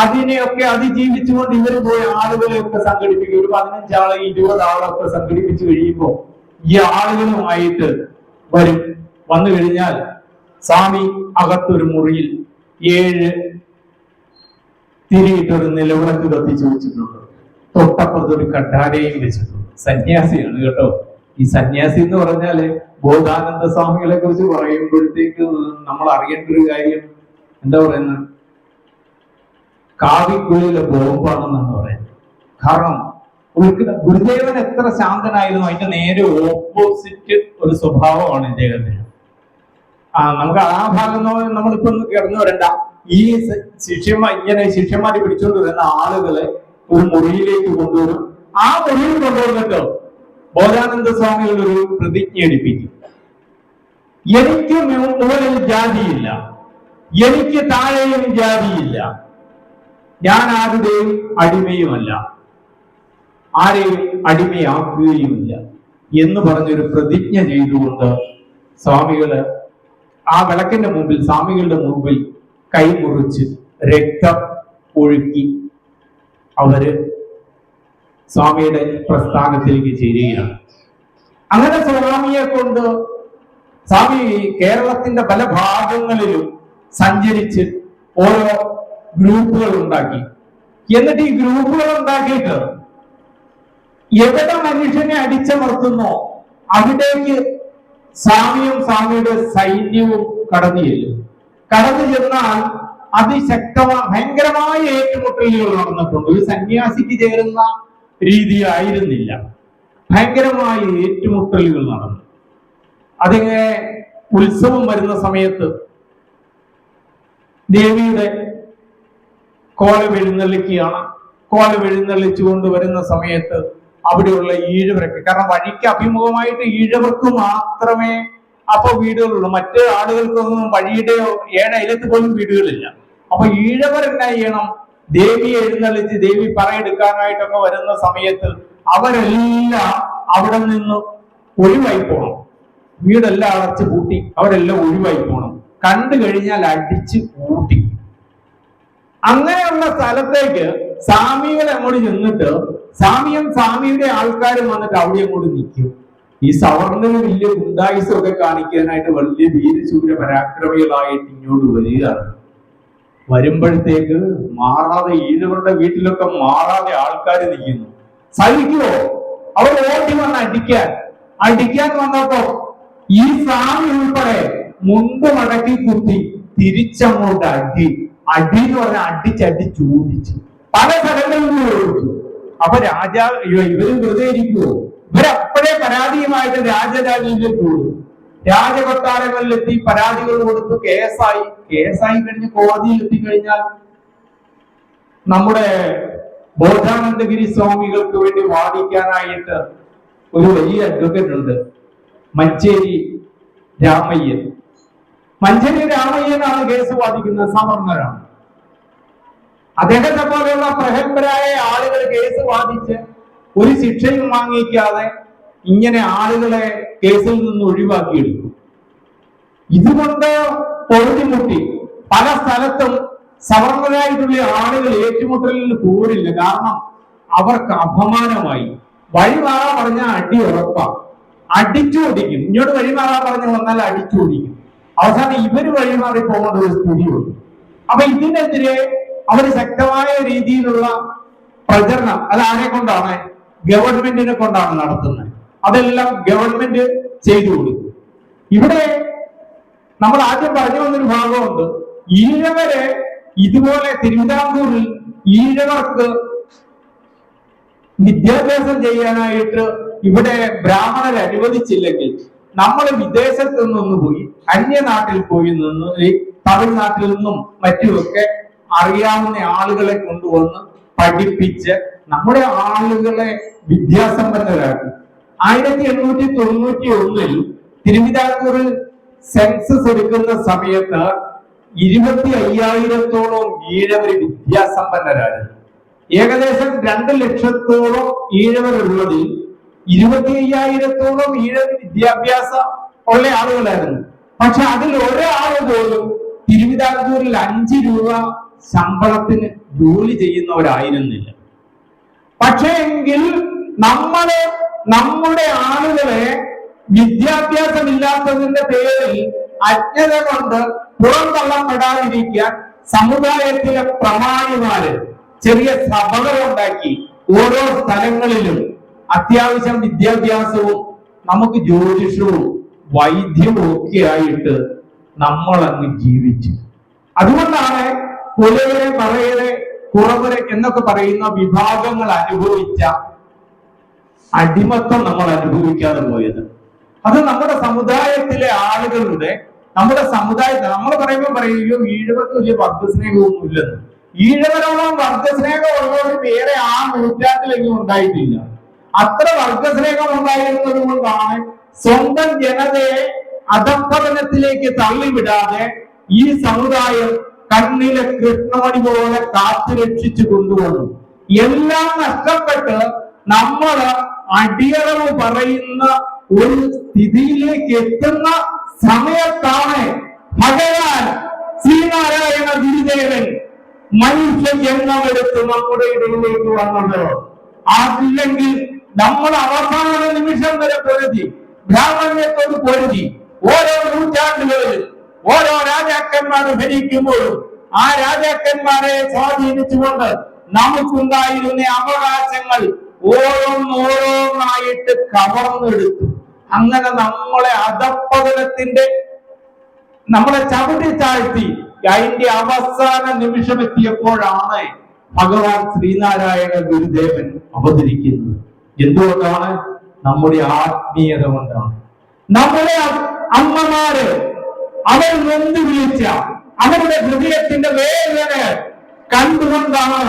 അതിനെയൊക്കെ അതിജീവിച്ചുകൊണ്ട് ഇവർ പോയി ആളുകളെയൊക്കെ സംഘടിപ്പിക്കും. ഒരു 15 ആളെ 20 ആളൊക്കെ സംഘടിപ്പിച്ചു കഴിയുമ്പോൾ ഈ ആളുകളുമായിട്ട് വന്നു കഴിഞ്ഞാൽ സ്വാമി അകത്തൊരു മുറിയിൽ 7 തിരിയിട്ടൊരു നിലവിളക്ക് കത്തിച്ചു വെച്ചിട്ടുണ്ട്. തൊട്ടപ്പുറത്ത് ഒരു കഠാരയും വെച്ചിട്ടുണ്ട്. സന്യാസിയാണ് കേട്ടോ. ഈ സന്യാസി എന്ന് പറഞ്ഞാല് ബോധാനന്ദ സ്വാമികളെ കുറിച്ച് പറയുമ്പോഴത്തേക്ക് നമ്മൾ അറിയേണ്ട ഒരു കാര്യം എന്താ പറയുന്നത്, കാവിക്കുള്ളിലെ ബോംബാണെന്നാണ് പറയുന്നത്. കാരണം ഗുരുദേവൻ എത്ര ശാന്തനായിരുന്നു, അതിന്റെ നേരെ ഓപ്പോസിറ്റ് ഒരു സ്വഭാവമാണ് ഇദ്ദേഹത്തിന്. നമുക്ക് ആ ഭാഗം നമ്മളിപ്പോ കിടന്നു വരണ്ട. ഈ ശിഷ്യന്മാരെ പിടിച്ചുകൊണ്ട് വരുന്ന ആളുകളെ ഒരു മുറിയിലേക്ക് കൊണ്ടുവരും. ആ മുറിയിൽ കൊണ്ടുവന്നിട്ട് ബോധാനന്ദ സ്വാമികൾ ഒരു പ്രതിജ്ഞ എടുപ്പിക്കും. എനിക്ക് മുകളിൽ ജാതിയില്ല, എനിക്ക് താഴെയും ജാതിയില്ല, ഞാൻ ആരുടെയും അടിമയുമല്ല, ആരെയും അടിമയാക്കുകയുമില്ല എന്ന് പറഞ്ഞൊരു പ്രതിജ്ഞ ചെയ്തുകൊണ്ട് സ്വാമികള് ആ വിളക്കിന്റെ മുമ്പിൽ, സ്വാമികളുടെ മുമ്പിൽ കൈമുറിച്ച് രക്തം ഒഴുക്കി അവര് സ്വാമിയുടെ പ്രസ്ഥാനത്തിലേക്ക് ചേരുകയാണ്. അങ്ങനെ സ്വാമിയെ കൊണ്ട് സ്വാമി കേരളത്തിന്റെ പല ഭാഗങ്ങളിലും സഞ്ചരിച്ച് ഓരോ ഗ്രൂപ്പുകൾ ഉണ്ടാക്കി. എന്നിട്ട് ഈ ഗ്രൂപ്പുകൾ ഉണ്ടാക്കിയിട്ട് എവിടെ മനുഷ്യനെ അടിച്ചമർത്തുന്നോ അവിടേക്ക് സ്വാമിയും സ്വാമിയുടെ സൈന്യവും കടന്നു ചെല്ലും. കടന്നു ചെന്നാൽ അതിശക്തമായ ഭയങ്കരമായ ഏറ്റുമുട്ടലുകൾ നടന്നിട്ടുണ്ട്. ഒരു സന്യാസിക്ക് ചേരുന്ന രീതിയായിരുന്നില്ല. ഭയങ്കരമായ ഏറ്റുമുട്ടലുകൾ നടന്നു. അതിങ്ങനെ ഉത്സവം വരുന്ന സമയത്ത് ദേവിയുടെ കോലം എഴുന്നള്ളിക്കുകയാണ്. കോലം എഴുന്നള്ളിച്ചുകൊണ്ട് വരുന്ന സമയത്ത് അവിടെയുള്ള ഈഴവരൊക്കെ, കാരണം വഴിക്ക് അഭിമുഖമായിട്ട് ഈഴവർക്ക് മാത്രമേ അപ്പൊ വീടുകളുള്ളൂ, മറ്റ് ആളുകൾക്കൊന്നും വഴിയുടെയോ ഏഴയലത്ത് പോലും വീടുകളില്ല. അപ്പൊ ഈഴവർ എന്നാ ചെയ്യണം, ദേവിയെ എഴുന്നള്ളിച്ച് ദേവി പറയെടുക്കാനായിട്ടൊക്കെ വരുന്ന സമയത്ത് അവരെല്ലാം അവിടെ നിന്ന് ഒഴിവായി പോകണം. വീടെല്ലാം അടച്ചു പൂട്ടി അവരെല്ലാം ഒഴിവായി പോകണം. കണ്ടു കഴിഞ്ഞാൽ അടിച്ച് കൂട്ടി. അങ്ങനെയുള്ള സ്ഥലത്തേക്ക് സ്വാമികൾ അങ്ങോട്ട് ചെന്നിട്ട് സ്വാമിയും സ്വാമിയുടെ ആൾക്കാരും വന്നിട്ട് അവിടെ അങ്ങോട്ട് നിൽക്കും. ഈ സവർണന് വലിയ ഗുണ്ടായുസമൊക്കെ കാണിക്കാനായിട്ട് വലിയ വീരശൂര പരാക്രമികളായിട്ട് ഇങ്ങോട്ട് വരികയാണ്. വരുമ്പോഴത്തേക്ക് മാറാതെ ഈഴവരുടെ വീട്ടിലൊക്കെ മാറാതെ ആൾക്കാർ നിൽക്കുന്നു. സഹിക്കുവോ? അവർ ഓടി വന്ന് അടിക്കാൻ വന്നപ്പോ ഈ സ്വാമി ഉൾപ്പെടെ മുണ്ട് മടക്കി കുത്തി തിരിച്ചങ്ങോട്ട് അടി എന്ന് പറഞ്ഞാൽ അടിച്ചോടിച്ചു പല സ്ഥലങ്ങളിൽ ഓടിച്ചു. അപ്പൊ ഇവര് വെറുതെ ഇരിക്കുവോ? ഇവരപ്പോഴേ പരാതിയുമായിട്ട് രാജധാനിയിലേക്ക് കൂടും. രാജകൊട്ടാരങ്ങളിലെത്തി പരാതികൾ കൊടുത്തു. കേസായി കഴിഞ്ഞ് കോടതിയിൽ എത്തിക്കഴിഞ്ഞാൽ നമ്മുടെ ബോധാനന്ദഗിരി സ്വാമികൾക്ക് വേണ്ടി വാദിക്കാനായിട്ട് ഒരു വലിയ അഡ്വക്കേറ്റ് ഉണ്ട്, മഞ്ചേരി രാമയ്യൻ. മഞ്ചേരി രാമയ്യനാണ് കേസ് വാദിക്കുന്നത്, സവർണരാണ്. അദ്ദേഹത്തെ പോലെയുള്ള പ്രഗത്ഭരായ ആളുകൾ കേസ് വാദിച്ച് ഒരു ശിക്ഷയും വാങ്ങിക്കാതെ ഇങ്ങനെ ആളുകളെ കേസിൽ നിന്ന് ഒഴിവാക്കിയെടുക്കും. ഇതുകൊണ്ട് പൊറുതിമുട്ടി പല സ്ഥലത്തും സവർണരായിട്ടുള്ള ആളുകൾ ഏറ്റുമുട്ടലിൽ പോരില്ല. കാരണം അവർക്ക് അപമാനമായി. വഴിമാറാ പറഞ്ഞാൽ അടി ഉറപ്പാ, അടിച്ചോടിക്കും. ഇങ്ങോട്ട് വഴിമാറാ പറഞ്ഞു വന്നാൽ അടിച്ചോടിക്കും. അവസാനം ഇവര് വഴിമാറി പോകേണ്ട ഒരു സ്ഥിതിയുണ്ട്. അപ്പൊ ഇതിനെതിരെ അവർ ശക്തമായ രീതിയിലുള്ള പ്രചരണം അത് ആരെ കൊണ്ടാണ്? ഗവൺമെന്റിനെ കൊണ്ടാണ് നടത്തുന്നത്. അതെല്ലാം ഗവൺമെന്റ് ചെയ്തു കൊടുക്കും. ഇവിടെ നമ്മൾ ആദ്യം പറഞ്ഞു വന്നൊരു ഭാഗമുണ്ട്. ഈഴവരെ ഇതുപോലെ തിരുവിതാംകൂറിൽ ഈഴവർക്ക് വിദ്യാഭ്യാസം ചെയ്യാനായിട്ട് ഇവിടെ ബ്രാഹ്മണർ അനുവദിച്ചില്ലെങ്കിൽ നമ്മൾ വിദേശത്ത് നിന്ന് പോയി അന്യനാട്ടിൽ പോയി നിന്ന് ഈ തമിഴ്നാട്ടിൽ നിന്നും മറ്റുമൊക്കെ അറിയാവുന്ന ആളുകളെ കൊണ്ടുവന്ന് പഠിപ്പിച്ച് നമ്മുടെ ആളുകളെ വിദ്യാസമ്പന്നരാക്കി. 1891 തിരുവിതാംകൂറിൽ സെൻസസ് എടുക്കുന്ന സമയത്ത് 25,000-ഓളം ഈഴവർ വിദ്യാസമ്പന്നരായിരുന്നു. ഏകദേശം 2 ലക്ഷത്തോളം ഈഴവരുള്ളതിൽ 25,000-ഓളം ഈഴവർ വിദ്യാഭ്യാസം ഉള്ള ആളുകളായിരുന്നു. പക്ഷെ അതിൽ ഒരാൾ പോലും തിരുവിതാംകൂറിൽ 5 രൂപ ശമ്പളത്തിന് ജോലി ചെയ്യുന്നവരായിരുന്നില്ല. പക്ഷേ എങ്കിൽ നമ്മുടെ ആളുകളെ വിദ്യാഭ്യാസം ഇല്ലാത്തതിന്റെ പേരിൽ അജ്ഞത കൊണ്ട് പുറന്തള്ളപ്പെടാതിരിക്കാൻ സമുദായത്തിലെ പ്രമാണിമാര് ചെറിയ സഭകൾ ഉണ്ടാക്കി ഓരോ സ്ഥലങ്ങളിലും അത്യാവശ്യം വിദ്യാഭ്യാസവും നമുക്ക് ജ്യോതിഷവും വൈദ്യവും ഒക്കെ ആയിട്ട് നമ്മൾ അങ്ങ് ജീവിച്ചു. അതുകൊണ്ടാണ് പുലവരെ പറയരെ കുറവരെ എന്നൊക്കെ പറയുന്ന വിഭാഗങ്ങൾ അനുഭവിച്ച അടിമത്തം നമ്മൾ അനുഭവിക്കാതെ പോയത്. അത് നമ്മുടെ സമുദായത്തിലെ ആളുകളുടെ നമ്മുടെ സമുദായത്തിൽ നമ്മൾ പറയുകയും ഈഴവർക്ക് വലിയ വർഗസ്നേഹമൊന്നും ഇല്ലെന്ന്. ഈഴവരോളം വർഗസ്നേഹം ഉള്ളവർ വേറെ ആ നൂറ്റാണ്ടിലെങ്കിലും ഉണ്ടായിട്ടില്ല. അത്ര വർഗസ്നേഹം ഉണ്ടായിരുന്നത് കൊണ്ടാണ് സ്വന്തം ജനതയെ അധപ്പതനത്തിലേക്ക് തള്ളിവിടാതെ ഈ സമുദായം കണ്ണിലെ കൃഷ്ണമണി പോലെ കാത്തു രക്ഷിച്ചു കൊണ്ടുവന്നു. എല്ലാം നഷ്ടപ്പെട്ട് നമ്മൾ അടിയറവ് പറയുന്ന ഒരു സ്ഥിതിയിലേക്ക് എത്തുന്ന സമയത്താണ് ഭഗവാൻ ശ്രീനാരായണ ഗുരുദേവൻ മനുഷ്യ ജന്മമെടുത്ത് നമ്മുടെ ഇടയിലേക്ക് വന്നത്. അതില്ലെങ്കിൽ നമ്മൾ അവസാന നിമിഷം വരെ പൊരുതി, ബ്രാഹ്മണ്യത്തോട് പൊരുതി. ഓരോ നൂറ്റാണ്ടുകളിൽ ഓരോ രാജാക്കന്മാർ ഭരിക്കുമ്പോഴും ആ രാജാക്കന്മാരെ സ്വാധീനിച്ചുകൊണ്ട് നമുക്കുണ്ടായിരുന്ന അവകാശങ്ങൾ ഓരോന്നായിട്ട് കവർന്നെടുത്തു. അങ്ങനെ നമ്മളെ അധപ്പതനത്തിന്റെ നമ്മളെ ചവിട്ടി താഴ്ത്തി അതിന്റെ അവസാന നിമിഷം എത്തിയപ്പോഴാണ് ഭഗവാൻ ശ്രീനാരായണ ഗുരുദേവൻ അവതരിക്കുന്നത്. എന്തുകൊണ്ടാണ്? നമ്മുടെ ആത്മീയത കൊണ്ടാണ്. നമ്മുടെ അമ്മമാര് അവർ നൊന്ത് വിളിച്ച അവരുടെ ഹൃദയത്തിന്റെ വേദന കണ്ടുകൊണ്ടാണ്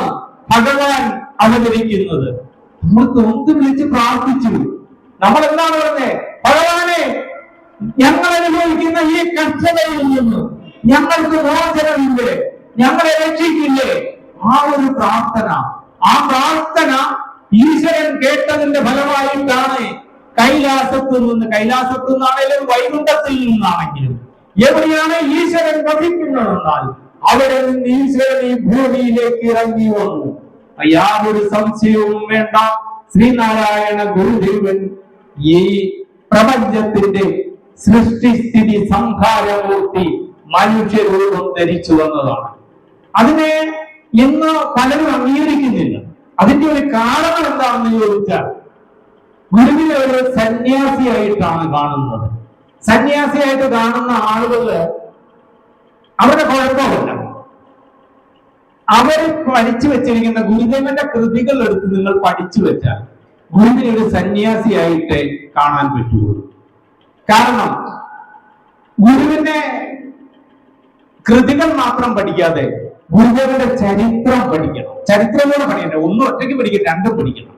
ഭഗവാൻ അവതരിക്കുന്നത്. നമ്മൾ നൊന്ത് വിളിച്ച് പ്രാർത്ഥിച്ചു. നമ്മൾ എന്താണ് പറഞ്ഞേ? ഭഗവാനെ, ഞങ്ങൾ അനുഭവിക്കുന്ന ഈ കഷ്ടതയിൽ നിന്ന് ഞങ്ങൾക്ക് മോചനമില്ലേ, ഞങ്ങളെ രക്ഷിക്കില്ലേ? ആ ഒരു പ്രാർത്ഥന, ആ പ്രാർത്ഥന ഈശ്വരൻ കേട്ടതിന്റെ ഫലമായിട്ടാണ് കൈലാസത്തു നിന്നാണെങ്കിലും വൈകുണ്ഠത്തിൽ നിന്നാണെങ്കിലും എവിടെയാണ് ഈശ്വരൻ വധിക്കുന്നതെന്നാൽ അവിടെ നിന്ന് ഈശ്വരൻ ഈ ഭൂമിയിലേക്ക് ഇറങ്ങി വന്നു. യാതൊരു സംശയവും വേണ്ട, ശ്രീനാരായണ ഗുരുദേവൻ ഈ പ്രപഞ്ചത്തിന്റെ സൃഷ്ടിസ്ഥിതി സംഹാരമൂർത്തി മനുഷ്യരൂപം ധരിച്ചു വന്നതാണ്. അതിനെ ഇന്ന് പലരും അംഗീകരിക്കുന്നില്ല. അതിന്റെ ഒരു കാരണം എന്താണെന്ന് ചോദിച്ചാൽ ഗുരുവിനെ ഒരു സന്യാസിയായിട്ടാണ് കാണുന്നത്. സന്യാസിയായിട്ട് കാണുന്ന ആളുകള് അവരുടെ കുഴപ്പമില്ല. അവർ പഠിച്ചു വെച്ചിരിക്കുന്ന ഗുരുദേവന്റെ കൃതികൾ എടുത്ത് നിങ്ങൾ പഠിച്ചു വെച്ചാൽ ഗുരുവിനെ ഒരു സന്യാസിയായിട്ട് കാണാൻ പറ്റുള്ളൂ. കാരണം ഗുരുവിന്റെ കൃതികൾ മാത്രം പഠിക്കാതെ ഗുരുദേവന്റെ ചരിത്രം പഠിക്കണം. ചരിത്രം കൂടെ പഠിക്കണം. ഒന്നും ഒറ്റയ്ക്ക് പഠിക്കണം, രണ്ടും പഠിക്കണം.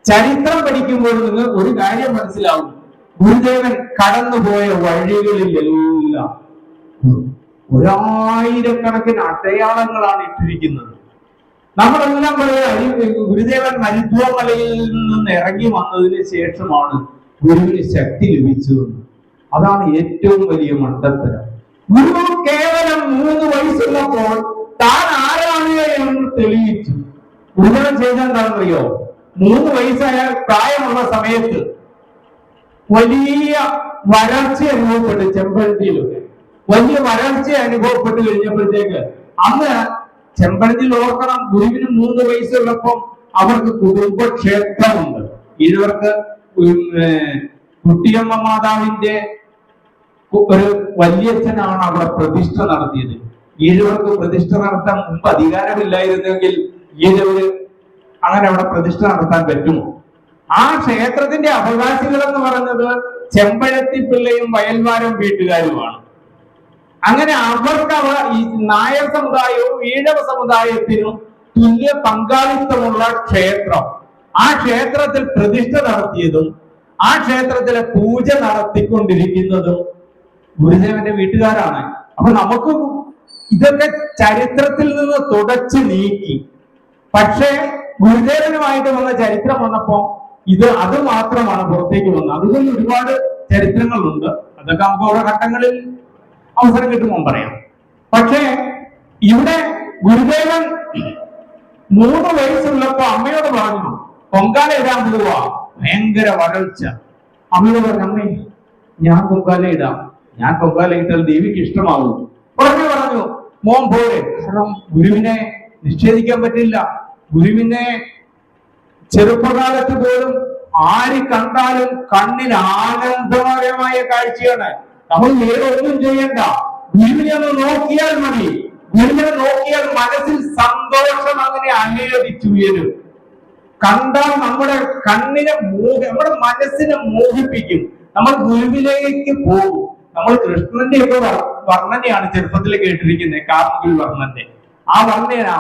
ചരിത്രം പഠിക്കുമ്പോൾ നിങ്ങൾ ഒരു കാര്യം മനസ്സിലാവും. ഗുരുദേവൻ കടന്നുപോയ വഴികളിലെല്ലാം ഒരായിരക്കണക്കിന് അടയാളങ്ങളാണ് ഇട്ടിരിക്കുന്നത്. നമ്മളെല്ലാം പറയുക ഗുരുദേവൻ മരുത്വമലയിൽ നിന്ന് ഇറങ്ങി വന്നതിന് ശേഷമാണ് ഗുരുവിന് ശക്തി ലഭിച്ചത്. അതാണ് ഏറ്റവും വലിയ മണ്ടത്തരം. ഗുരു കേവലം 3 വയസ്സുള്ളപ്പോൾ താൻ ആരാണ് എന്ന് തെളിയിച്ചു. ഗുരുദേവൻ ചെയ്തെന്താണെന്നറിയോ? 3 വയസ്സായ പ്രായമുള്ള സമയത്ത് വലിയ വരൾച്ച അനുഭവപ്പെട്ടു. ചെമ്പഴന്തിയിലൊക്കെ വലിയ വരൾച്ച അനുഭവപ്പെട്ട് കഴിഞ്ഞപ്പോഴത്തേക്ക് അന്ന് ചെമ്പഴന്തിയിൽ ഓർക്കണം, ഗുരുവിന് 3 വയസ്സുള്ളപ്പം അവർക്ക് കുടുംബക്ഷേത്രമുണ്ട്. ഇവർക്ക് കുട്ടിയമ്മ മാതാവിന്റെ ഒരു വലിയച്ഛനാണ് അവിടെ പ്രതിഷ്ഠ നടത്തിയത്. ഈഴവർക്ക് പ്രതിഷ്ഠ നടത്താൻ മുമ്പ് അധികാരമില്ലായിരുന്നെങ്കിൽ ഈഴവര് അങ്ങനെ അവിടെ പ്രതിഷ്ഠ നടത്താൻ പറ്റുമോ? ആ ക്ഷേത്രത്തിന്റെ അവകാശികൾ എന്ന് പറയുന്നത് ചെമ്പഴത്തി പിള്ളയും വയൽവാരം വീട്ടുകാരുമാണ്. അങ്ങനെ അവർക്ക് ഈ നായർ സമുദായവും ഈഴവ സമുദായത്തിനും തുല്യ പങ്കാളിത്തമുള്ള ക്ഷേത്രം, ആ ക്ഷേത്രത്തിൽ പ്രതിഷ്ഠ നടത്തിയതും ആ ക്ഷേത്രത്തിലെ പൂജ നടത്തിക്കൊണ്ടിരിക്കുന്നതും ഗുരുദേവന്റെ വീട്ടുകാരാണ്. അപ്പൊ നമുക്ക് ഇതൊക്കെ ചരിത്രത്തിൽ നിന്ന് തുടച്ചു നീക്കി. പക്ഷേ ഗുരുദേവനുമായിട്ട് വന്ന ചരിത്രം വന്നപ്പോ അത് മാത്രമാണ് പുറത്തേക്ക് വന്നത്. അതുകൊണ്ട് ഒരുപാട് ചരിത്രങ്ങളുണ്ട്. അതൊക്കെ നമുക്ക് ഓരോ ഘട്ടങ്ങളിൽ അവസരം കിട്ടുമ്പോൾ പറയാം. പക്ഷേ ഇവിടെ ഗുരുദേവൻ 3 വയസ്സുള്ളപ്പോ അമ്മയോട് പറഞ്ഞു പൊങ്കാല ഇടാൻ പോവാ, ഭയങ്കര വരൾച്ച. അമ്മയോട് പറഞ്ഞു, അമ്മേ ഞാൻ പൊങ്കാല ഇടാം, ഞാൻ പൊങ്കാല ഇട്ടാൽ ദേവിക്ക് ഇഷ്ടമാവും. പറഞ്ഞു മോൻ പോലെ. കാരണം ഗുരുവിനെ നിഷേധിക്കാൻ പറ്റില്ല. ഗുരുവിനെ ചെറുപ്പകാലത്ത് പോലും ആര് കണ്ടാലും കണ്ണിന് ആനന്ദകരമായ കാഴ്ചയാണ്. നമ്മൾ വേറെ ഒന്നും ചെയ്യണ്ട, ഗുരുവിനെ ഒന്ന് നോക്കിയാൽ മതി. ഗുരുവിനെ നോക്കിയാൽ മനസ്സിൽ സന്തോഷം അങ്ങനെ അലയടിച്ചുയരും. കണ്ടാൽ നമ്മുടെ കണ്ണിനെ നമ്മുടെ മനസ്സിനെ മോഹിപ്പിക്കും. നമ്മൾ ഗുരുവിലേക്ക് പോകും. നമ്മൾ കൃഷ്ണന്റെ ഒക്കെ വർണ്ണനയാണ് ചെറുപ്പത്തിൽ കേട്ടിരിക്കുന്നത്, കാർമുകിൽ വർണ്ണന്റെ ആ വർണ്ണന.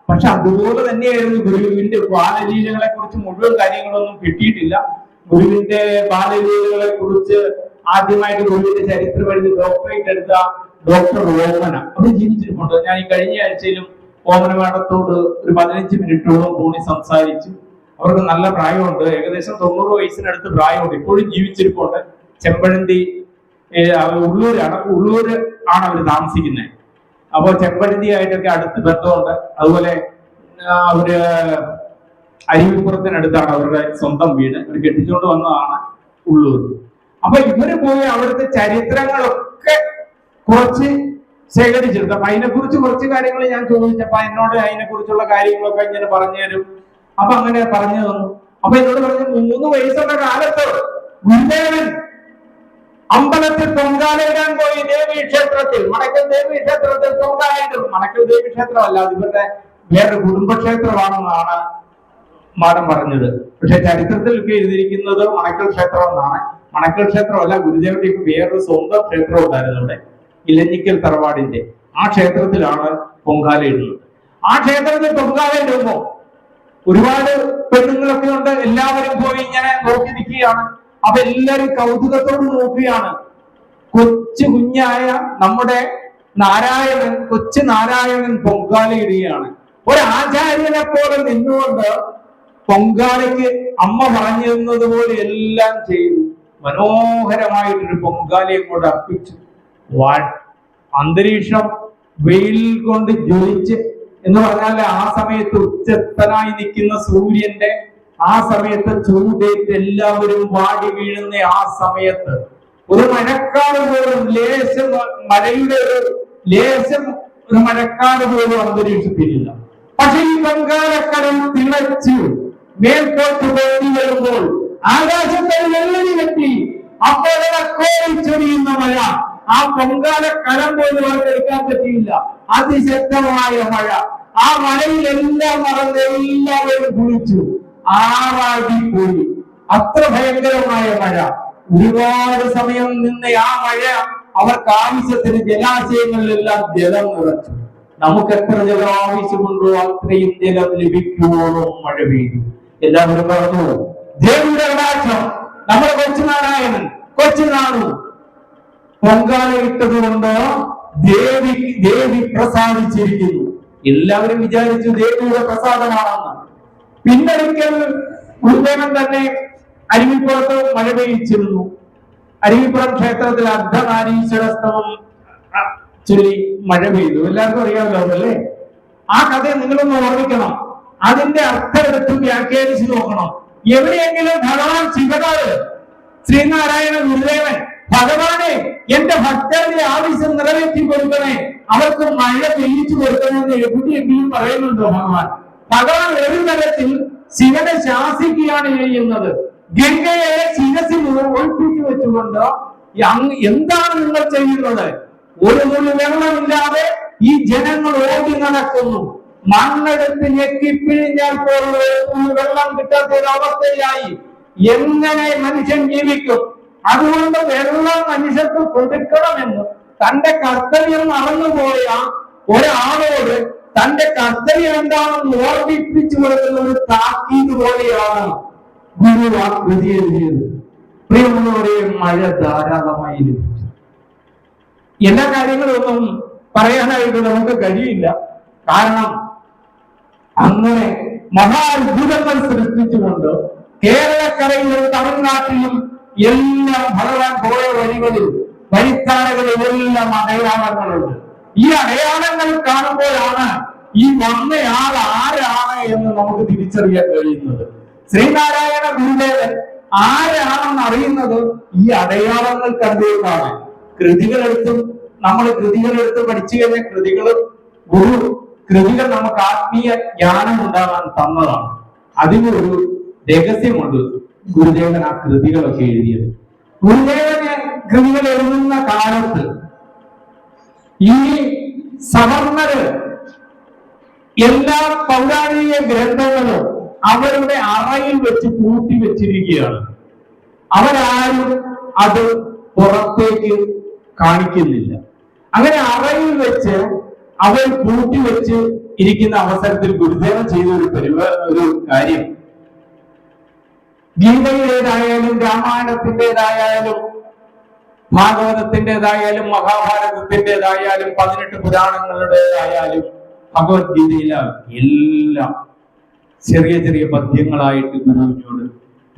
പക്ഷെ അതുപോലെ തന്നെയായിരുന്നു ഗുരുവിന്റെ ബാലലീലകളെ കുറിച്ച് മുഴുവൻ കാര്യങ്ങളൊന്നും കിട്ടിയിട്ടില്ല. ഗുരുവിന്റെ ബാലലീലകളെ കുറിച്ച് ആദ്യമായിട്ട് ഗുരുവിന്റെ ചരിത്രം എഴുതി ഡോക്ടറേറ്റ് എടുത്ത ഡോക്ടർ ഓമന അവർ ജീവിച്ചിരിപ്പുണ്ട്. ഞാൻ ഈ കഴിഞ്ഞ ആഴ്ചയിലും ഓമന മേഡത്തോട് ഒരു 15 മിനിറ്റോളം ഫോണിൽ സംസാരിച്ചു. അവർക്ക് നല്ല പ്രായമുണ്ട്, ഏകദേശം 90 വയസ്സിനടുത്ത് പ്രായമുണ്ട്, ഇപ്പോഴും ജീവിച്ചിരിപ്പുണ്ട്. ചെമ്പഴന്തി ഉള്ളൂര് ആണ് അവർ താമസിക്കുന്നത്. അപ്പൊ ചെമ്പഴന്തി ആയിട്ടൊക്കെ അടുത്ത് ബന്ധമുണ്ട്. അതുപോലെ അവര് അരുവിപ്പുറത്തിനടുത്താണ് അവരുടെ സ്വന്തം വീട്. അവർ കെട്ടിച്ചുകൊണ്ട് വന്നതാണ് ഉള്ളൂർ. അപ്പൊ ഇവര് പോയി അവിടുത്തെ ചരിത്രങ്ങളൊക്കെ കുറച്ച് ശേഖരിച്ചെടുത്തു. അപ്പൊ അതിനെക്കുറിച്ച് കുറച്ച് കാര്യങ്ങൾ ഞാൻ ചോദിച്ചപ്പോ എന്നോട് അതിനെക്കുറിച്ചുള്ള കാര്യങ്ങളൊക്കെ ഇങ്ങനെ പറഞ്ഞു തരും. അപ്പൊ അങ്ങനെ പറഞ്ഞു തന്നു. അപ്പൊ എന്നോട് പറഞ്ഞു 3 വയസ്സുള്ള കാലത്ത് ഗുരുദേവൻ അമ്പലത്തിൽ പൊങ്കാലയിടാൻ പോയി ദേവീക്ഷേത്രത്തിൽ, മണക്കൽ ദേവീക്ഷേത്രത്തിൽ പൊങ്കാലയിടും. മണക്കൽ ദേവീക്ഷേത്രമല്ല, അത് ഇവരുടെ വേറെ കുടുംബക്ഷേത്രമാണെന്നാണ് മാഡം പറഞ്ഞത്. പക്ഷെ ചരിത്രത്തിലൊക്കെ എഴുതിയിരിക്കുന്നത് മണക്കൽ ക്ഷേത്രം എന്നാണ്. മണക്കൽ ക്ഷേത്രമല്ല, ഗുരുദേവന്റെ വേറൊരു സ്വന്തം ക്ഷേത്രം ഉണ്ടായിരുന്നു ഇവിടെ, ഇലഞ്ഞിക്കൽ തറവാടിന്റെ. ആ ക്ഷേത്രത്തിലാണ് പൊങ്കാലയിടുന്നത്. ആ ക്ഷേത്രത്തിൽ പൊങ്കാലയിടുമ്പോ ഒരുപാട് പെണ്ണുങ്ങളൊക്കെ ഉണ്ട്. എല്ലാവരും പോയി ഇങ്ങനെ നോക്കി നിൽക്കുകയാണ്. അപ്പൊ എല്ലാരും കൗതുകത്തോട് നോക്കുകയാണ്. കൊച്ചു കുഞ്ഞായ നമ്മുടെ നാരായണൻ, കൊച്ചു നാരായണൻ പൊങ്കാലയിടുകയാണ്. ഒരാചാര്യനെ പോലെ നിന്നുകൊണ്ട് പൊങ്കാലയ്ക്ക് അമ്മ പറഞ്ഞിരുന്നത് പോലെ എല്ലാം ചെയ്തു. മനോഹരമായിട്ടൊരു പൊങ്കാലയെ കൂടെ അർപ്പിച്ചു. അന്തരീക്ഷം വെയിൽ കൊണ്ട് ജ്വലിച്ച് എന്ന് പറഞ്ഞാൽ ആ സമയത്ത് ഉച്ചത്തനായി നിൽക്കുന്ന സൂര്യന്റെ ആ സമയത്ത് ചൂടേറ്റ് എല്ലാവരും വാടി വീഴുന്ന ആ സമയത്ത് ഒരു മഴക്കാറ് പോലും ലേശം മഴയുടെ ഒരു ലേശം ഒരു മഴക്കാട് പോലും അന്തരീക്ഷത്തിലില്ല. പക്ഷെ ഈ ബംഗാളക്കടൽ തിളച്ച് മേൽപോട്ട് പോയി വരുമ്പോൾ ആകാശത്തെ വെള്ളി കെട്ടി അപ്പോൾ കോരിച്ചൊരിയുന്ന മഴ, ആ ബംഗാളക്കടൽ പോലും അവരെടുക്കാൻ പറ്റിയില്ല. അതിശക്തമായ മഴ. ആ മഴയിലെല്ലാം മറന്ന് എല്ലാവരും കുളിച്ചു ആറാടിപ്പോയി. അത്ര ഭയങ്കരമായ മഴ. ഒരുപാട് സമയം നിന്ന് ആ മഴ അവർക്ക് ആവശ്യത്തിന് ജലാശയങ്ങളിലെല്ലാം ജലം നിറച്ചു. നമുക്ക് എത്ര ജലം ആവശ്യമുണ്ടോ അത്രയും ജലം ലഭിക്കുവോളം മഴ പെയ്തു. എല്ലാവരും പറഞ്ഞു ദേവിയുടെ കടാക്ഷം. നമ്മുടെ കൊച്ചുനാരായണൻ കൊച്ചുനാണു പൊങ്കാല ഇട്ടത് കൊണ്ട് ദേവി പ്രസാദിച്ചിരിക്കുന്നു. എല്ലാവരും വിചാരിച്ചു ദേവിയുടെ പ്രസാദമാണെന്ന്. പിന്നൊരിക്കൽ ഗുരുദേവൻ തന്നെ അരുവിപ്പുറത്ത് മഴ പെയ്യിച്ചിരുന്നു. അരുവിപ്പുറം ക്ഷേത്രത്തിൽ അർദ്ധനാരീശ്വരസ്തവം ചൊല്ലി മഴ പെയ്തു. എല്ലാവർക്കും അറിയാമല്ലോ അതല്ലേ? ആ കഥ നിങ്ങളൊന്ന് ഓർമ്മിക്കണം. അതിന്റെ അർത്ഥം എടുത്ത് വ്യാഖ്യാനിച്ചു നോക്കണം. എവിടെയെങ്കിലും ഭഗവാൻ ശിവനാട് ശ്രീനാരായണ ഗുരുദേവൻ ഭഗവാനെ എന്റെ ഭക്തരുടെ ആവശ്യം നിറവേറ്റി കൊടുക്കണേ, അവർക്ക് മഴ പെയ്യിച്ചു കൊടുക്കണമെന്ന് എവിടെയെങ്കിലും പറയുന്നുണ്ടോ ഭഗവാൻ? ഭഗവാൻ ഒരു തരത്തിൽ ശിവനെ ശാസിക്കുകയാണ് ചെയ്യുന്നത്. ഗംഗയെ ശിരസിൽ ഒഴിപ്പിച്ചു വെച്ചുകൊണ്ട് എന്താണ് നിങ്ങൾ ചെയ്യുന്നത്? ഒരു തുള്ളി വെള്ളമില്ലാതെ ഈ ജനങ്ങൾ ഓടി നടക്കുന്നു. മണ്ണെടുത്ത് ഞെക്കിപ്പിഴിഞ്ഞാൽ പോലും വെള്ളം കിട്ടാത്ത ഒരു അവസ്ഥയായി. എങ്ങനെ മനുഷ്യൻ ജീവിക്കും? അതുകൊണ്ട് വെള്ളം മനുഷ്യർക്ക് കൊടുക്കണമെന്ന് തന്റെ കർത്തവ്യം മറന്നുപോയ ഒരാളോട് തന്റെ കർത്തവ്യം എന്താണെന്ന് ഓർമ്മിപ്പിച്ചു കൊടുക്കുന്ന ഒരു താക്കീത് പോലെയാണ് ഗുരു ആ കൃതി എഴുതിയത്. പ്രിയമുള്ളവരെ, മഴ ധാരാളമായി ലഭിച്ചു. എല്ലാ കാര്യങ്ങളൊന്നും പറയാനായിട്ട് നമുക്ക് കഴിയില്ല. കാരണം അങ്ങനെ മഹാത്ഭുതങ്ങൾ സൃഷ്ടിച്ചുകൊണ്ട് കേരളക്കരയിലും തമിഴ്നാട്ടിലും എല്ലാം ഭഗവാൻ പോയ വഴികളിൽ വഴിത്താരകളിൽ എല്ലാം അടയാളങ്ങളുണ്ട്. ഈ അടയാളങ്ങൾ കാണുമ്പോഴാണ് ഈ വന്നയാൾ ആരാണ് എന്ന് നമുക്ക് തിരിച്ചറിയാൻ കഴിയുന്നത്. ശ്രീനാരായണ ഗുരുദേവൻ ആരാണെന്ന് അറിയുന്നത് ഈ അടയാളങ്ങൾ കണ്ടുകൊണ്ടാണ്. കൃതികളെടുത്ത് പഠിച്ചു കഴിഞ്ഞ കൃതികൾ നമുക്ക് ആത്മീയ ജ്ഞാനം ഉണ്ടാകാൻ തന്നതാണ്. അതിനൊരു രഹസ്യമുണ്ട്. ഗുരുദേവൻ ആ കൃതികളൊക്കെ എഴുതിയത്. ഗുരുദേവന് കൃതികൾ എഴുതുന്ന കാലത്ത് ഈ സവർണര് എല്ലാ പൗരാണിക ഗ്രന്ഥങ്ങളും അവരുടെ അറയിൽ വെച്ച് പൂട്ടി വെച്ചിരിക്കുകയാണ്. അവരാരും അത് പുറത്തേക്ക് കാണിക്കുന്നില്ല. അങ്ങനെ അറയിൽ വെച്ച് അവർ പൂട്ടി വെച്ച് ഇരിക്കുന്ന അവസരത്തിൽ ഗുരുദേവൻ ചെയ്ത ഒരു കാര്യം, ഗീതയുടേതായാലും രാമായണത്തിൻ്റെതായാലും ഭാഗവതത്തിൻ്റെതായാലും മഹാഭാരതത്തിൻ്റെതായാലും 18 പുരാണങ്ങളുടേതായാലും ഭഗവത്ഗീതയില എല്ലാം ചെറിയ ചെറിയ പദ്യങ്ങളായിട്ട് ഗുരുവിനോട്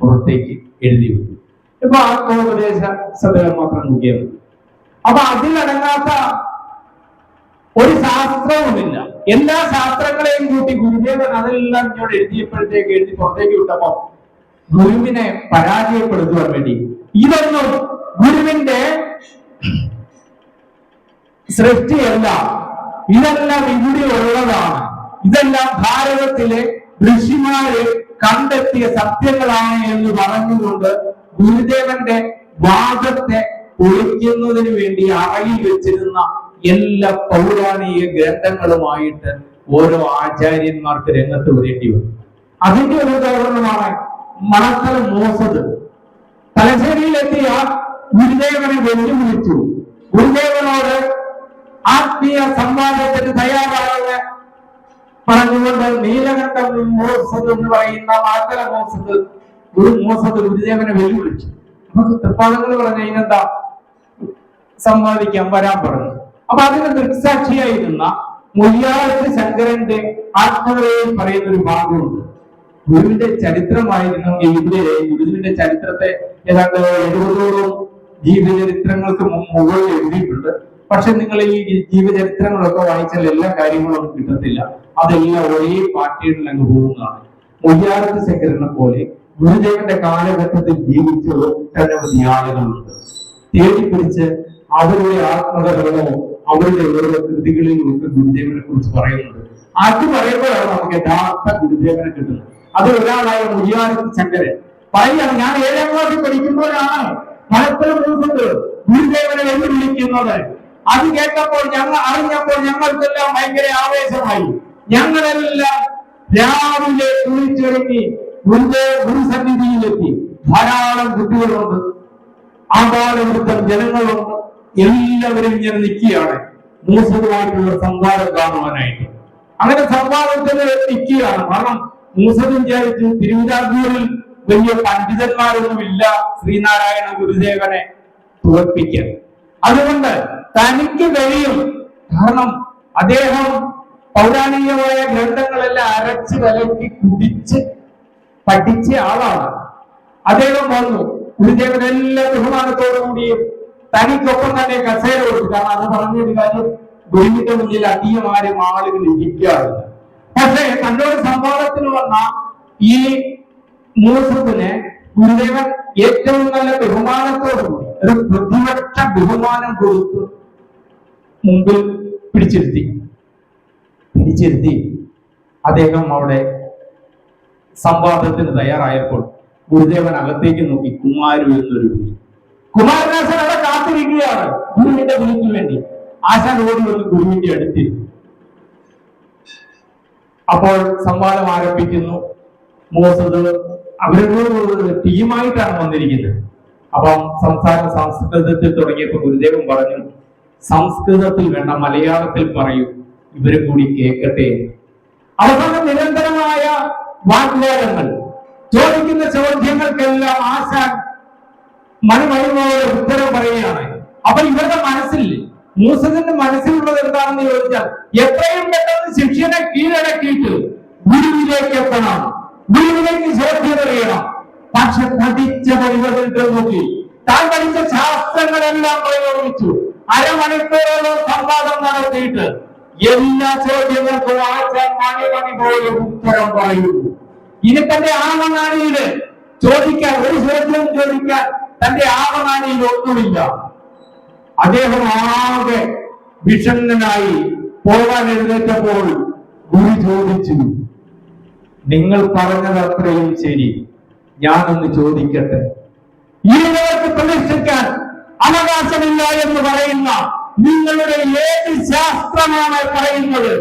പുറത്തേക്ക് എഴുതി വിട്ടു. ഇപ്പൊ ആത്മോപദേശ സഭകൾ മാത്രം നോക്കിയാൽ മതി. അപ്പൊ അതിലടങ്ങാത്ത ഒരു ശാസ്ത്രവുമില്ല. എല്ലാ ശാസ്ത്രങ്ങളെയും കൂട്ടി ഗുരുദേവൻ അതെല്ലാം ഇങ്ങോട്ട് എഴുതി പുറത്തേക്ക് വിട്ടപ്പോ ഗുരുവിനെ പരാജയപ്പെടുത്തുവാൻ വേണ്ടി ഇതൊന്നും ഗുരുവിന്റെ സൃഷ്ടിയല്ല, ഇതെല്ലാം ഇവിടെ ഉള്ളതാണ്, ഇതെല്ലാം ഭാരതത്തിലെ ഋഷിമാര് കണ്ടെത്തിയ സത്യങ്ങളാണ് എന്ന് പറഞ്ഞുകൊണ്ട് ഗുരുദേവന്റെ വാദത്തെ ഒളിക്കുന്നതിന് വേണ്ടി അറയിൽ വെച്ചിരുന്ന എല്ലാ പൗരാണിക ഗ്രന്ഥങ്ങളുമായിട്ട് ഓരോ ആചാര്യന്മാർക്ക് രംഗത്ത് വരേണ്ടി വന്നു. അതിന്റെ ഒരു ഉദാഹരണമാണ് മണത്തല മോസത്. തലശ്ശേരിയിലെത്തിയ ഗുരുദേവനെ വെല്ലുവിളിച്ചു. ഗുരുദേവനോട് ആത്മീയ സംവാദത്തിന് തയ്യാറാണെന്ന് പറഞ്ഞുകൊണ്ട് നീലകണ്ഠം മോസത് എന്ന് പറയുന്ന മണത്തല മോസത് ഗുരുദേവനെ വെല്ലുവിളിച്ചു. നമുക്ക് തൃപ്പാദങ്ങൾ പറഞ്ഞ ഇതിനെന്താ സംവാദിക്കാൻ വരാൻ പറഞ്ഞു. അപ്പൊ അതിന് ദൃക്സാക്ഷിയായിരുന്ന മുയ്യാളത്ത് ശങ്കരന്റെ ആത്മകഥയിൽ പറയുന്ന ഒരു ഭാഗമുണ്ട്. ഗുരുവിന്റെ ചരിത്രമായിരുന്നെങ്കിൽ ഇവിടെ ഗുരുവിന്റെ ചരിത്രത്തെ ഏതാണ്ട് 70ഓളം ജീവചരിത്രങ്ങൾക്ക് മുകളിൽ എഴുതിയിട്ടുണ്ട്. പക്ഷെ നിങ്ങൾ ഈ ജീവചരിത്രങ്ങളൊക്കെ വായിച്ചാൽ എല്ലാ കാര്യങ്ങളും കിട്ടത്തില്ല. അതെല്ലാം ഒരേ പാറ്റേണിൽ അങ്ങ് പോകുന്നതാണ്. മുയ്യാളത്ത് ശങ്കരനെ പോലെ ഗുരുദേവന്റെ കാലഘട്ടത്തിൽ ജീവിച്ച ഒട്ടനവധി ആളുകളുണ്ട്. തേടിപ്പിടിച്ച് അവരുടെ ആത്മകഥകളോ അവരുടെ ഓരോ കൃതികളിലും ഒക്കെ ഗുരുദേവനെ കുറിച്ച് പറയുന്നുണ്ട്. അത് പറയുമ്പോഴാണ് നമുക്ക് യഥാർത്ഥ ഗുരുദേവനെ കിട്ടുന്നത്. അത് ഒരാളായ മുരിയാരി ശങ്കരൻ പറയുകയാണ്, ഞാൻ 7ാം ക്ലാസ്സിൽ പഠിക്കുമ്പോഴാണ് മലപ്പുറം ഗുരുദേവനെ വെല്ലുവിളിക്കുന്നത്. അത് കേട്ടപ്പോൾ അറിഞ്ഞപ്പോൾ ഞങ്ങൾക്കെല്ലാം ഭയങ്കര ആവേശമായി. ഞങ്ങളെല്ലാം രാവിലെ കുളിച്ചൊരുങ്ങി ഗുരുസന്നിധിയിലെത്തി. ധാരാളം കുട്ടികളുണ്ട്, ആബാലവൃദ്ധം ജനങ്ങളുണ്ട്, എല്ലാവരും ഇങ്ങനെ നിൽക്കുകയാണ് മൂസതുമായിട്ടുള്ള സംവാദം കാണുവാനായിട്ട്. അങ്ങനെ സംവാദത്തിന് നിൽക്കുകയാണ്. കാരണം മൂസത് വിചാരിച്ചു തിരുവിതാംകൂറിൽ വലിയ പണ്ഡിതന്മാരൊന്നുമില്ല ശ്രീനാരായണ ഗുരുദേവനെ തോൽപ്പിക്കാൻ. അതുകൊണ്ട് തനിക്ക് കഴിയും. കാരണം അദ്ദേഹം പൗരാണികമായ ഗ്രന്ഥങ്ങളെല്ലാം അരച്ച് കലക്കി കുടിച്ച് പഠിച്ച ആളാണ്. അദ്ദേഹം വന്നു ഗുരുദേവനെല്ലാം ബഹുമാനത്തോടുകൂടിയും തനിക്കൊപ്പം തന്നെ കസേര കൊടുത്തു. കാരണം അത് പറഞ്ഞൊരു കാര്യം, ഗുരുവിന്റെ മുന്നിൽ അധികം ആളുകൾ ഇരിക്കാറില്ല. പക്ഷേ തന്നോട് സംവാദത്തിന് വന്ന ഈ മൂസത്തിന് ഗുരുദേവൻ ഏറ്റവും നല്ല ബഹുമാനത്തോടുകൂടി ഒരു പ്രതിപക്ഷ ബഹുമാനം കൊടുത്ത് മുമ്പിൽ പിടിച്ചിരുത്തി. അദ്ദേഹം അവിടെ സംവാദത്തിന് തയ്യാറായപ്പോൾ ഗുരുദേവൻ അകത്തേക്ക് നോക്കി കുമാരു എന്നൊരു വിളി. കുമാരനാശൻ അവിടെ കാത്തിരിക്കുകയാണ് ഗുരുവിന്റെ വിളിക്ക് വേണ്ടി. ആശാൻ ഓടി വന്ന് ഗുരുവിന്റെ അടുത്തിരുന്നു. അപ്പോൾ സംവാദം ആരംഭിക്കുന്നു. മൂസത് അവരൊരു ടീമായിട്ടാണ് വന്നിരിക്കുന്നത്. അപ്പം സംസാരം സംസ്കൃതത്തിൽ തുടങ്ങിയപ്പോൾ ഗുരുദേവൻ പറഞ്ഞു, സംസ്കൃതത്തിൽ വേണ്ട, മലയാളത്തിൽ പറയൂ, ഇവരെ കൂടി കേൾക്കട്ടെ. അവസാനം നിരന്തരമായ വാഗ്വാദങ്ങൾ, ചോദിക്കുന്ന ചോദ്യങ്ങൾക്കെല്ലാം ആശാൻ മണിമണിപോലെ ഉത്തരം പറയുകയാണ്. അപ്പൊ ഇവരുടെ മനസ്സിൽ, മൂസത്തിന്റെ മനസ്സിലുള്ളത് എന്താണെന്ന് ചോദിച്ചാൽ, എത്രയും പെട്ടെന്ന് ശിഷ്യനെ കീഴടക്കിയിട്ട് ഗുരുവിലേക്ക് എത്തണം, ഗുരുവിലേക്ക് ചോദ്യം അറിയണം. പക്ഷെ പഠിച്ച പരിവർത്തനത്തെ നോക്കി താൻ പഠിച്ച ശാസ്ത്രങ്ങളെല്ലാം പ്രയോഗിച്ചു. അരമണിക്കൂറോളം സംവാദം നടത്തിയിട്ട് എല്ലാ ചോദ്യങ്ങൾക്കും ആശാൻ മണി പോലെ ഉത്തരം പറയുന്നു. ഇനി തന്റെ ആവനാഴിയില് ചോദിക്കാൻ, ഒരു ചോദ്യം ചോദിക്കാൻ തന്റെ ആവനാഴിയിൽ ഒന്നുമില്ല. അദ്ദേഹം ആകെ വിഷണ്ണനായി പോകാൻ എഴുന്നേറ്റപ്പോൾ ഗുരു ചോദിച്ചു, നിങ്ങൾ പറഞ്ഞത് അത്രയും ശരി, ഞാനൊന്ന് ചോദിക്കട്ടെ. ഈഴവർക്ക് പ്രതിഷ്ഠിക്കാൻ അവകാശമില്ല എന്ന് പറയുന്ന നിങ്ങളുടെ ഏത് ശാസ്ത്രമാണ് പറയുന്നത്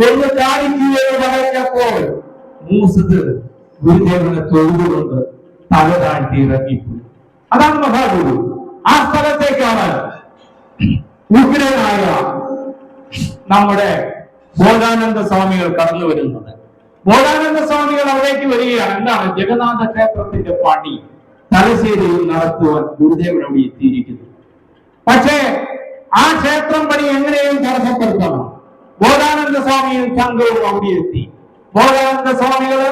എന്ന് കാണിക്കുകയെന്ന് പറഞ്ഞപ്പോൾ മൂസത് ഗുരുദേവനെ തൊഴുതുകൊണ്ട് തല താഴ്ത്തി ഇറങ്ങിപ്പോയി. അതാണ് മഹാഗുരു. ആ സ്ഥലത്തേക്കാണ് ഉഗ്രനായ നമ്മുടെ ബോധാനന്ദ സ്വാമികൾ കടന്നു വരുന്നത്. ബോധാനന്ദ സ്വാമികൾ അവിടേക്ക് വരികയാണ്. എന്താണ്? ജഗന്നാഥ ക്ഷേത്രത്തിന്റെ പണി തലശ്ശേരിയിൽ നടത്തുവാൻ ഗുരുദേവൻ അവിടെ എത്തിയിരിക്കുന്നു. പക്ഷേ ആ ക്ഷേത്രം പണി എങ്ങനെയും തടസ്സപ്പെടുത്തണം. ബോധാനന്ദ സ്വാമിയും സംഘവും അവിടെ എത്തി. ബോധാനന്ദ സ്വാമികള്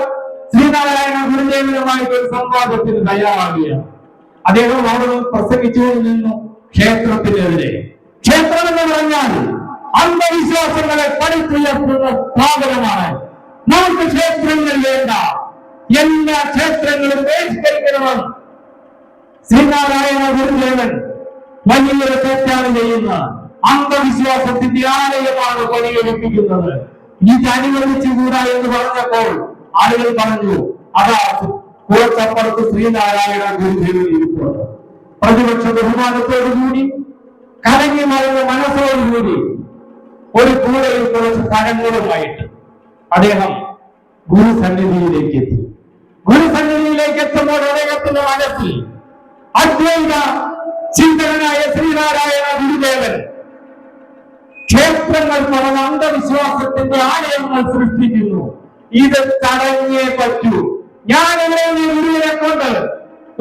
ശ്രീനാരായണ ഗുരുദേവനുമായിട്ട് ഒരു സംവാദത്തിന് തയ്യാറാകുകയാണ്. അദ്ദേഹം അവിടെ പ്രസംഗിച്ചുകൊണ്ടിരുന്നു ക്ഷേത്രത്തിനെതിരെ. ക്ഷേത്രം എന്ന് പറഞ്ഞാൽ അന്ധവിശ്വാസങ്ങളെ പഠിച്ചുയർത്തുന്ന സ്ഥാപനമാണ്. നമുക്ക് ക്ഷേത്രങ്ങൾ വേണ്ട, എല്ലാ ക്ഷേത്രങ്ങളും ബഹിഷ്കരിക്കണമെന്ന് ശ്രീനാരായണ ഗുരുദേവൻ വലിയൊരു തെറ്റാണ് ചെയ്യുന്ന അന്ധവിശ്വാസത്തിന്റെ ആലയമാണ് പണിയെടുപ്പിക്കുന്നത്. ഇത് അനുവദിച്ചുകൂടാ എന്ന് പറഞ്ഞപ്പോൾ ആളുകൾ പറഞ്ഞു, അതാ കുറച്ചപ്പുറത്ത് ശ്രീനാരായണ ഗുരുദേവൻ ഇരിപ്പുണ്ട്. പ്രതിപക്ഷ ബഹുമാനത്തോടുകൂടി കലങ്ങി മറന്ന മനസ്സോടുകൂടി ഒരു കൂടയിൽ കുറച്ച് പഴങ്ങളുമായിട്ട് അദ്ദേഹം ഗുരുസന്നിധിയിലേക്ക് എത്തി. ഗുരുസന്നിധിയിലേക്ക് എത്തുമ്പോൾ അദ്ദേഹത്തിന്റെ മനസ്സിൽ അദ്വൈത ചിന്തകനായ ശ്രീനാരായണ ഗുരുദേവൻ ക്ഷേത്രങ്ങൾ പറഞ്ഞ അന്ധവിശ്വാസത്തിന്റെ ആലയങ്ങൾ സൃഷ്ടിക്കുന്നു. ഇത് തടഞ്ഞേ പറ്റൂ. ഞാൻ ഗുരുവിനെ കൊണ്ട്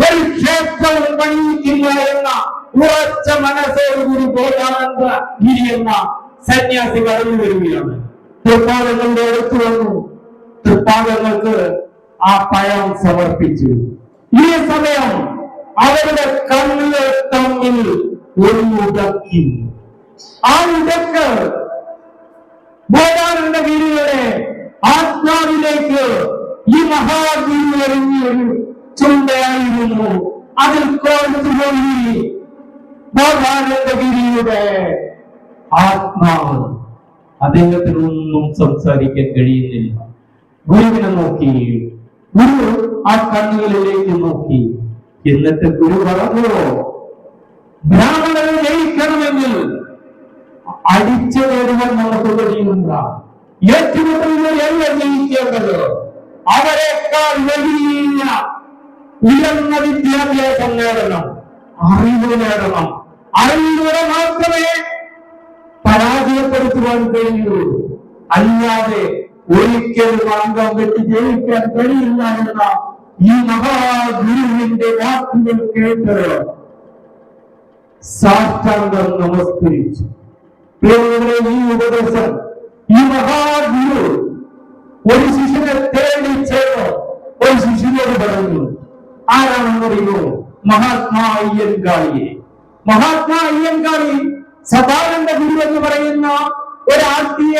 ഒരു ക്ഷേത്രവും പണിയിക്കില്ല എന്ന ഉറച്ച മനസ്സോടുകൂടി ബോധാനന്ദ ഗിരി എന്ന സന്യാസി കടന്നു വരികയാണ്. തൃപ്പാദങ്ങളുടെ അടുത്ത് വന്നു. തൃപ്പാദങ്ങൾക്ക് ആ പഴം സമർപ്പിച്ചു. ഈ സമയം അവരുടെ കണ്ണുകൾ തമ്മിൽ ഒരു ഉടക്കി. ആ ഉടക്ക് ബോധാനന്ദ ഗിരിയുടെ ആത്മാവിലേക്ക് ഈ മഹാഗുരു എറിഞ്ഞൊരു ചുണ്ടയായിരുന്നു. അതിൽ കോർത്തുപോയി ബോധാനന്ദ ഗിരിയുടെ ആത്മാവ്. അദ്ദേഹത്തിനൊന്നും സംസാരിക്കാൻ കഴിയുന്നില്ല. ഗുരുവിനെ നോക്കി, ഗുരു ആ കണ്ണുകളിലേക്ക് നോക്കി. എന്നിട്ട് ഗുരു പറഞ്ഞു, ബ്രാഹ്മണരെ ജയിക്കണമെങ്കിൽ അടിച്ചു നേടുവാൻ നമുക്ക് കഴിയുന്ന ഏറ്റുമുട്ടലുകളല്ല ജയിക്കേണ്ടത്. അവരെക്കാൾ വലിയ ഉയർന്ന വിദ്യാഭ്യാസം നേടണം, അറിവ് നേടണം. അറിവിലൂടെ മാത്രമേ പരാജയപ്പെടുത്തുവാൻ കഴിയൂ. അല്ലാതെ ഒരിക്കലും അംഗം വെട്ടി ജയിക്കാൻ കഴിയില്ല എന്ന ഈ മഹാഗുരുവിന്റെ വാക്കുകൾ കേട്ട് സാഷ്ടാംഗം നമസ്കരിച്ചു. ഈ ഉപദേശം, ഈ മഹാഗുരു ഒരു ശിഷ്യനെ തേടി ചേർന്ന് ഒരു ശിഷ്യനോട് പറഞ്ഞു. ആരാണെന്നറിയോ? മഹാത്മാ അയ്യൻകാളിയെ. മഹാത്മാ അയ്യൻകാളി സദാനന്ദ ഗുരു എന്ന് പറയുന്ന ഒരു ആത്മീയ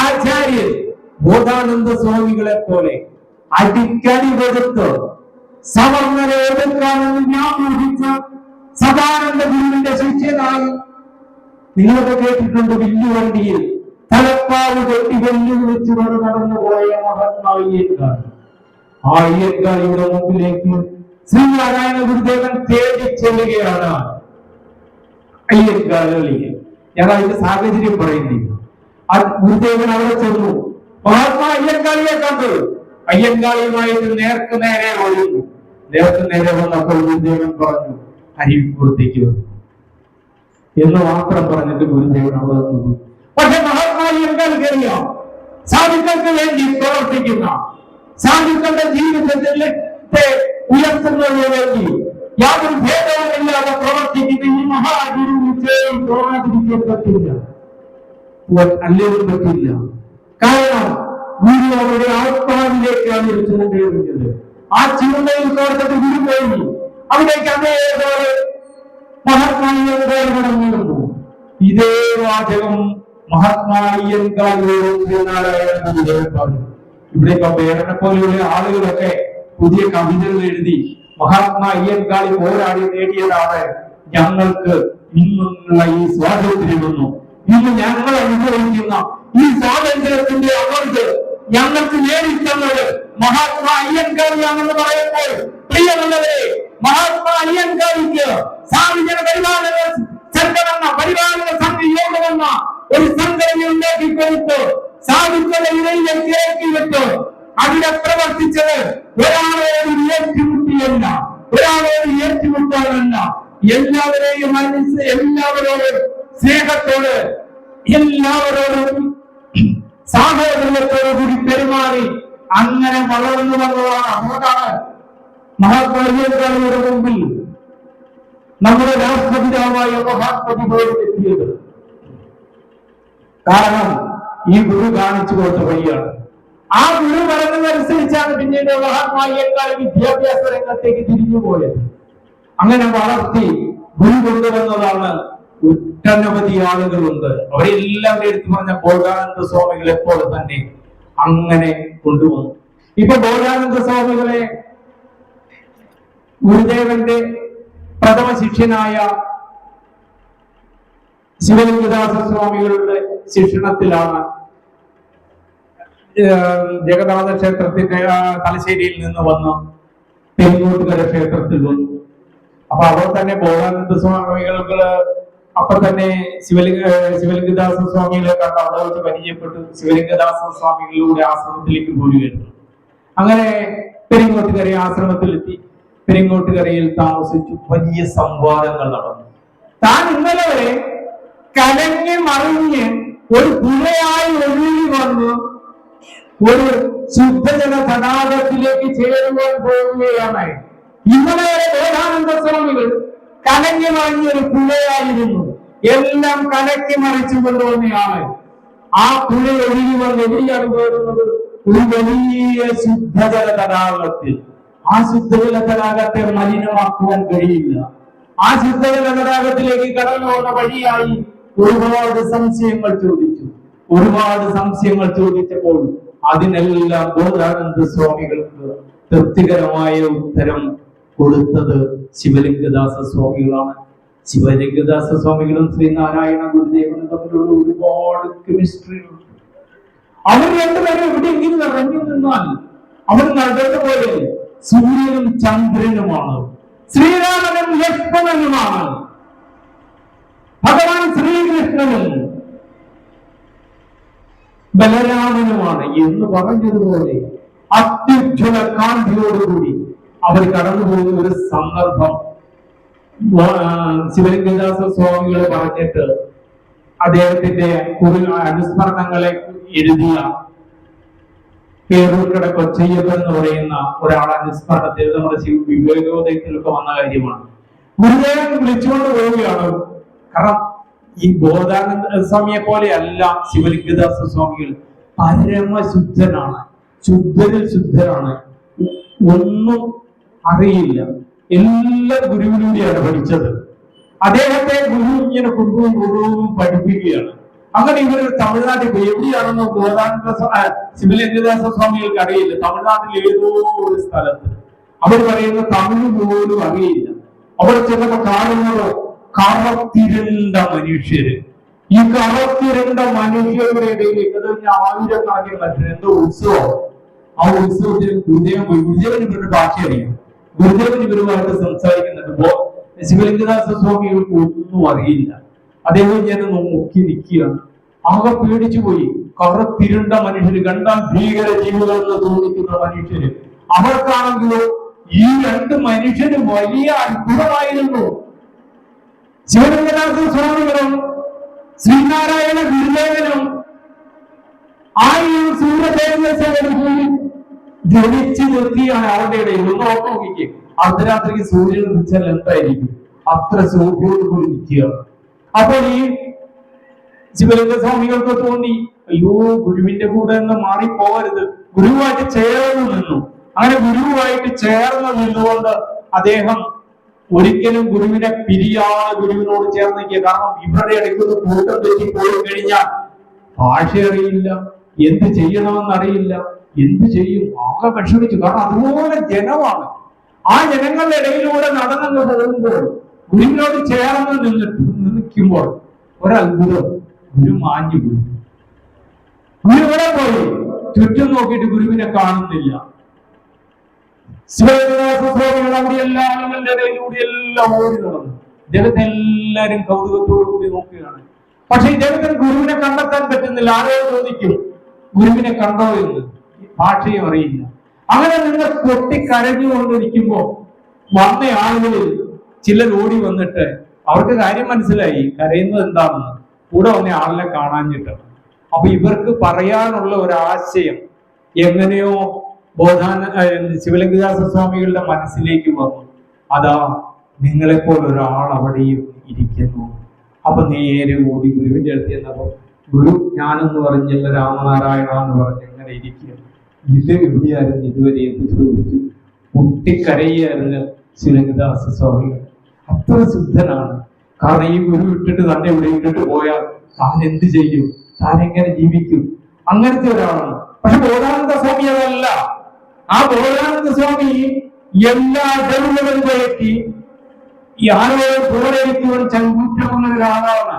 ആചാര്യൻ ബോധാനന്ദ സ്വാമികളെ പോലെ അടിക്കടി കൊടുത്ത് സവർണരെ എതിർക്കാമെന്ന് വ്യാമോഹിച്ച സദാനന്ദ ഗുരുവിന്റെ ശിഷ്യനായി. നിങ്ങളൊക്കെ കേട്ടിട്ടുണ്ട്, വില്ലുവണ്ടിയിൽ തലപ്പാവ് കെട്ടി വെല്ലു വെച്ച് നടന്നുപോയ മഹാത്മാ അയ്യൻകാളി. ആ അയ്യൻകാളിയുടെ മുമ്പിലേക്ക് ശ്രീനാരായണ ഗുരുദേവൻ തേടി ചെല്ലുകയാണ്. അയ്യൻകാളിയെ ഞാൻ അതിന്റെ സാഹചര്യം പറയുന്നില്ല. ആ ഗുരുദേവൻ അവിടെ ചെന്നു. മഹാത്മാ അയ്യൻകാളിയെ കണ്ടു. അയ്യൻകാളിയുമായിട്ട് നേർക്ക് നേരെ ഒഴുകി. നേർക്ക് നേരെ വന്നപ്പോൾ ഗുരുദേവൻ പറഞ്ഞു, അരിപ്പുറത്തേക്ക് വന്നു എന്ന് മാത്രം പറഞ്ഞിട്ട് ഗുരുദേവൻ അവിടെ നിന്നു. പക്ഷെ മഹാത്മാ അയ്യൻകാളിക്ക് അറിയാം, സാധുക്കൾക്ക് വേണ്ടി പ്രവർത്തിക്കുന്ന, സാധുക്കളുടെ ജീവിതത്തെ ഉയർത്തുന്നതിന് വേണ്ടി യാതൊരു ഭേദവുമില്ലാതെ പ്രവർത്തിക്കുന്ന ഈ മഹാഗുരു തോന്നാതിരിക്കാൻ പറ്റില്ല, അല്ലേലും പറ്റില്ല. കാരണം ഗുരു അവരുടെ ആത്മാവിലേക്കാണ് എടുത്തുകൊണ്ടേയിരുന്നത്. ആ ചിന്തയിൽ കോർത്തിട്ട് ഗുരു കഴിഞ്ഞു. അവിടേക്ക് അതേപോലെ മഹാത്മാ അയ്യൻകാളി കടന്നിരുന്നു. ഇതേ വാചകം മഹാത്മാ അയ്യൻകാളിയോട് ശ്രീനാരായണ ഗുരുദേവൻ പറഞ്ഞു. ഇവിടെ ഇപ്പൊ പേരനെ പോലെയുള്ള ആളുകളൊക്കെ പുതിയ കവിതകൾ എഴുതി മഹാത്മാ അയ്യൻകാളി പോരാടി നേടിയതാണ് ഞങ്ങൾക്ക് ഇന്നുള്ള ഈ സ്വാതന്ത്ര്യമെന്നു. ഇന്ന് ഞങ്ങൾ അനുഭവിക്കുന്ന ഈ സ്വാതന്ത്ര്യത്തിന്റെ അമർത്ത് ഞങ്ങൾക്ക് നേടിത്തന്നത് മഹാത്മാ അയ്യൻകാളിയാണെന്ന് പറയുമ്പോൾ, പ്രിയമുള്ളവരെ, മഹാത്മാ അയ്യൻകാളിക്ക് സാമൂഹിക പരിപാലന സംഘടന, പരിപാലന സംഘയോഗമെന്ന ഒരു സംഘടന ഉണ്ടാക്കിക്കൊടുത്ത് സാധുക്കളെ ഇടയിലേക്ക് ഇറക്കിവിട്ട് അവിടെ പ്രവർത്തിച്ചത് ഒരാളോട് ഏറ്റുമുട്ടിയല്ല, ഒരാളോട് ഏറ്റുമുട്ടാനല്ല, എല്ലാവരെയും എല്ലാവരോടും സ്നേഹത്തോട്, എല്ലാവരോടും സാഹോദര്യത്തോടു കൂടി പെരുമാറി അങ്ങനെ വളർന്നു വന്നതാണ്. അതുകൊണ്ടാണ് മഹാത്മാ അയ്യൻകാളിയുടെ മുമ്പിൽ നമ്മുടെ രാഷ്ട്രപിതാവായ മഹാത്മജി പോലും എത്തിയത്. കാരണം ഈ ഗുരു കാണിച്ചു കൊടുത്ത വഴിയാണ്. ആ ഗുരു പറഞ്ഞതനുസരിച്ചാണ് പിന്നീട് മഹാത്മാ അയ്യൻകാളി വിദ്യാഭ്യാസ രംഗത്തേക്ക് തിരിഞ്ഞുപോയത്. അങ്ങനെ വളർത്തി ഗുരു കൊണ്ടുവന്നതാണ് ഒട്ടനവധി ആളുകളുണ്ട്. അവരെല്ലാം എടുത്തു പറഞ്ഞ ബോധാനന്ദ സ്വാമികളെ പോലെ തന്നെ അങ്ങനെ കൊണ്ടുവന്നു. ഇപ്പൊ ബോധാനന്ദ സ്വാമികളെ ഗുരുദേവന്റെ പ്രഥമ ശിഷ്യനായ ശിവലിംഗദാസ സ്വാമികളുടെ ശിക്ഷണത്തിലാണ് ജഗന്നാഥ ക്ഷേത്രത്തിന്റെ തലശ്ശേരിയിൽ നിന്ന് വന്ന് പെരിങ്ങോട്ടുകര ക്ഷേത്രത്തിൽ വന്നു. അപ്പൊ അവർ തന്നെ ബോധാനന്ദ സ്വാമികൾക്ക് അപ്പൊ തന്നെ ശിവലിംഗദാസ സ്വാമികളെ കണ്ട് അവിടെ വെച്ച് പരിചയപ്പെട്ടു. ശിവലിംഗദാസ സ്വാമികളുടെ ആശ്രമത്തിലേക്ക് പോരുകയായിരുന്നു. അങ്ങനെ പെരിങ്ങോട്ടുകര ആശ്രമത്തിലെത്തി. പെരിങ്ങോട്ടുകരയിൽ താമസിച്ചു. വലിയ സംവാദങ്ങൾ നടന്നു. താൻ ഇന്നലെ വരെ കലങ്ങി മറിഞ്ഞ് ഒരു പുഴയായി ഒഴുകി വന്ന് ഒരു ശുദ്ധജല തടാകത്തിലേക്ക് ചേരുവാൻ പോവുകയാണ്. ഇന്നലെ വരെ ബോധാനന്ദ സ്വാമികൾ കലങ്ങി മറിഞ്ഞൊരു പുഴയായിരുന്നു. എല്ലാം കലക്കി മറിച്ചു കൊണ്ടുവന്നയാണ്. ആ പുഴ ഒഴുകി വന്ന് എവിടെയാണ് പോരുന്നത്? ഒരു വലിയ ശുദ്ധജല തടാകത്തിൽ. ആ ശുദ്ധജല തടാകത്തെ മലിനമാക്കുവാൻ കഴിയില്ല. ആ ശുദ്ധജല തടാകത്തിലേക്ക് കടന്നു പോകുന്ന വഴിയായി ഒരുപാട് സംശയങ്ങൾ ചോദിച്ചു. ഒരുപാട് സംശയങ്ങൾ ചോദിച്ചപ്പോൾ അതിനെല്ലാം ബോധാനന്ദ സ്വാമികൾക്ക് തൃപ്തികരമായ ഉത്തരം കൊടുത്തത് ശിവലിംഗദാസ സ്വാമികളാണ്. ശിവലിംഗദാസ സ്വാമികളും ശ്രീനാരായണ ഗുരുദേവനും തമ്മിലുള്ള ഒരുപാട് കെമിസ്ട്രികളുണ്ട്. അവർ രണ്ടുപേരും എവിടെയെങ്കിലും ഇറങ്ങി നിന്നാൽ അവർ നടന്നുപോലെ സൂര്യനും ചന്ദ്രനുമാണ്, ശ്രീരാമനും ലക്ഷ്മണനുമാണ്, ഭഗവാൻ ശ്രീകൃഷ്ണനും ബലരാമനുമാണ് എന്ന് പറഞ്ഞതുപോലെ അത്യുജ്വല കാന്തിയോടുകൂടി അവർ കടന്നുപോകുന്ന ഒരു സന്ദർഭം ശിവലിംഗദാസ സ്വാമികൾ പറഞ്ഞിട്ട് അദ്ദേഹത്തിന്റെ അനുസ്മരണങ്ങളെ എഴുതിയ പേരൂർക്കട കൊച്ചയ്യപ്പൻ എന്ന് പറയുന്ന ഒരാൾ അനുസ്മരണത്തിൽ നമ്മുടെ വിവേകോദയത്തിലൊക്കെ വന്ന കാര്യമാണ്. ഗുരുദേവൻ വിളിച്ചുകൊണ്ട് പോവുകയാണ്. കാരണം ഈ ബോധാനന്ദ സ്വാമിയെ പോലെയല്ല ശിവലിംഗദാസ സ്വാമികൾ. പരമശുദ്ധനാണ്, ശുദ്ധരിൽ ശുദ്ധനാണ്, ഒന്നും അറിയില്ല, എല്ലാം ഗുരുവിലൂടെയാണ് പഠിച്ചത്. അദ്ദേഹത്തെ ഗുരു ഇങ്ങനെ ഗുരുവും പഠിപ്പിക്കുകയാണ്. അങ്ങനെ ഇവർ തമിഴ്നാട്ടിൽ പോയി. എവിടെയാണെന്ന് ബോധാനന്ദ ശിവലിംഗദാസ സ്വാമികൾക്ക് അറിയില്ല. തമിഴ്നാട്ടിൽ ഏതോ ഒരു സ്ഥലത്ത്. അവർ പറയുന്ന തമിഴ് പോലും അറിയില്ല. അവിടെ ചെന്നപ്പോ കാണുന്നത് കറത്തിരണ്ട മനുഷ്യര്. ഈ കറത്തിരണ്ട മനുഷ്യരുടെ ഇടയിലേക്ക് ആയിരക്കണക്കിന് മനുഷ്യർ എന്തോ ഉത്സവം. ആ ഉത്സവത്തിന് ഗുരുദേവൻ പോയി. ഗുരുദേവന് ഇവരുടെ ഭാഷ അറിയാം. ഗുരുദേവൻ ഇവരുമായിട്ട് സംസാരിക്കുന്നുണ്ട്. ശിവലിംഗദാസ സ്വാമികൾക്ക് ഒന്നും അറിയില്ല. അദ്ദേഹം ഞാൻ നോക്കി നിൽക്കുകയാണ്. ആകെ പേടിച്ചു പോയി. കറത്തിരുണ്ട മനുഷ്യര്, കണ്ടാൽ ഭീകര ജീവികളെന്ന് തോന്നിക്കുന്ന മനുഷ്യര്. അവർക്കാണെങ്കിലോ ഈ രണ്ട് മനുഷ്യരും വലിയ അത്ഭുതമായിരുന്നു. ശിവലിംഗദാസ സ്വാമികളും ശ്രീനാരായണ ഗുരുദേവനും സൂര്യദേവനും ജ്വലിച്ചു നിർത്തിയാണ് അവരുടെ ഇടയിൽ. ഒന്ന് ഓർത്ത് നോക്കിക്കേ, അർദ്ധരാത്രിക്ക് സൂര്യൻ ഉദിച്ചാൽ എന്തായിരിക്കും? അത്ര ശോഭയോട് കൂടി നിൽക്കുകയാണ്. അപ്പോൾ ഈ ശിവലിംഗ സ്വാമികൾക്ക് തോന്നി, അയ്യോ ഗുരുവിന്റെ കൂടെ നിന്ന് മാറിപ്പോകരുത്. ഗുരുവായിട്ട് ചേർന്ന് നിന്നു. അങ്ങനെ ഗുരുവായിട്ട് ചേർന്ന് നിന്നുകൊണ്ട് അദ്ദേഹം ഒരിക്കലും ഗുരുവിനെ പിരിയാതെ ഗുരുവിനോട് ചേർന്ന് നിൽക്കുക. കാരണം ഇവരുടെ ഇടയ്ക്കൊന്ന് കൂട്ടം തെറ്റി പോയി കഴിഞ്ഞാൽ ഭാഷ അറിയില്ല, എന്ത് ചെയ്യണമെന്നറിയില്ല, എന്ത് ചെയ്യും? ആകെ വിഷമിച്ചു. കാരണം അതുപോലെ ജനമാണ്. ആ ജനങ്ങളുടെ ഇടയിലൂടെ നടന്നു പോകുമ്പോൾ ഗുരുവിനോട് ചേർന്ന് നിൽക്കുമ്പോൾ ഒരത്ഭുതം, ഗുരു മാഞ്ഞു പോയി. ഗുരു ഇവിടെ പോയി ചുറ്റും നോക്കിയിട്ട് ഗുരുവിനെ കാണുന്നില്ല. ശിവലിംഗദാസ സ്വാമികൾ അവിടെ എല്ലാ ആളുകളുടെ ഇടയിലൂടെ എല്ലാം ഓടി നടന്നു. ഇദ്ദേഹത്തെ എല്ലാരും കൗതുകത്തോടു കൂടി നോക്കുകയാണ്. പക്ഷെ ഇദ്ദേഹത്തിന് ഗുരുവിനെ കണ്ടെത്താൻ പറ്റുന്നില്ല. ആരെയോ ചോദിക്കും ഗുരുവിനെ കണ്ടോ എന്ന്, ഭാഷയും അറിയില്ല. അങ്ങനെ നിങ്ങൾ പൊട്ടിക്കരഞ്ഞുകൊണ്ടിരിക്കുമ്പോ വന്ന ആളുകളിൽ ചിലർ ഓടി വന്നിട്ട് അവർക്ക് കാര്യം മനസ്സിലായി, കരയുന്നത് എന്താണെന്ന്. കൂടെ വന്ന ആളിനെ കാണാഞ്ഞിട്ടാണ്. അപ്പൊ ഇവർക്ക് പറയാനുള്ള ഒരാശയം എങ്ങനെയോ ശിവലിംഗദാസ സ്വാമികളുടെ മനസ്സിലേക്ക് വന്നു. അതാ നിങ്ങളെപ്പോലെ ഒരാൾ അവിടെയും ഇരിക്കുന്നു. അപ്പൊ നേരെ ഓടി ഗുരുവിന്റെ അടുത്ത് ചെന്നപ്പോ ഗുരു ഞാനെന്ന് പറഞ്ഞല്ല, രാമനാരായണ എന്ന് പറഞ്ഞ് എങ്ങനെ ഇരിക്കുക. ഇത് എവിടെയായിരുന്നു ഇതുവരെ എന്ന് ചോദിച്ചു. പൊട്ടിക്കരയായിരുന്നു ശിവലിംഗദാസ സ്വാമികൾ. അത്ര ശുദ്ധനാണ്. കാരണം ഈ ഗുരു ഇട്ടിട്ട് തന്നെ ഇവിടെ ഇട്ടിട്ട് പോയാൽ താൻ എന്ത് ചെയ്യും, താൻ എങ്ങനെ ജീവിക്കും? അങ്ങനത്തെ ഒരാളാണ്. പക്ഷെ ബോധാനന്ദ സ്വാമി അതല്ല. ആ ബോധാനന്ദ സ്വാമി എല്ലാ ജനങ്ങളും കയറ്റി ഈ ആരോഗ്യം പോരടിക്കുവാൻ ചങ്കൂറ്റമുള്ള ഒരാളാണ്.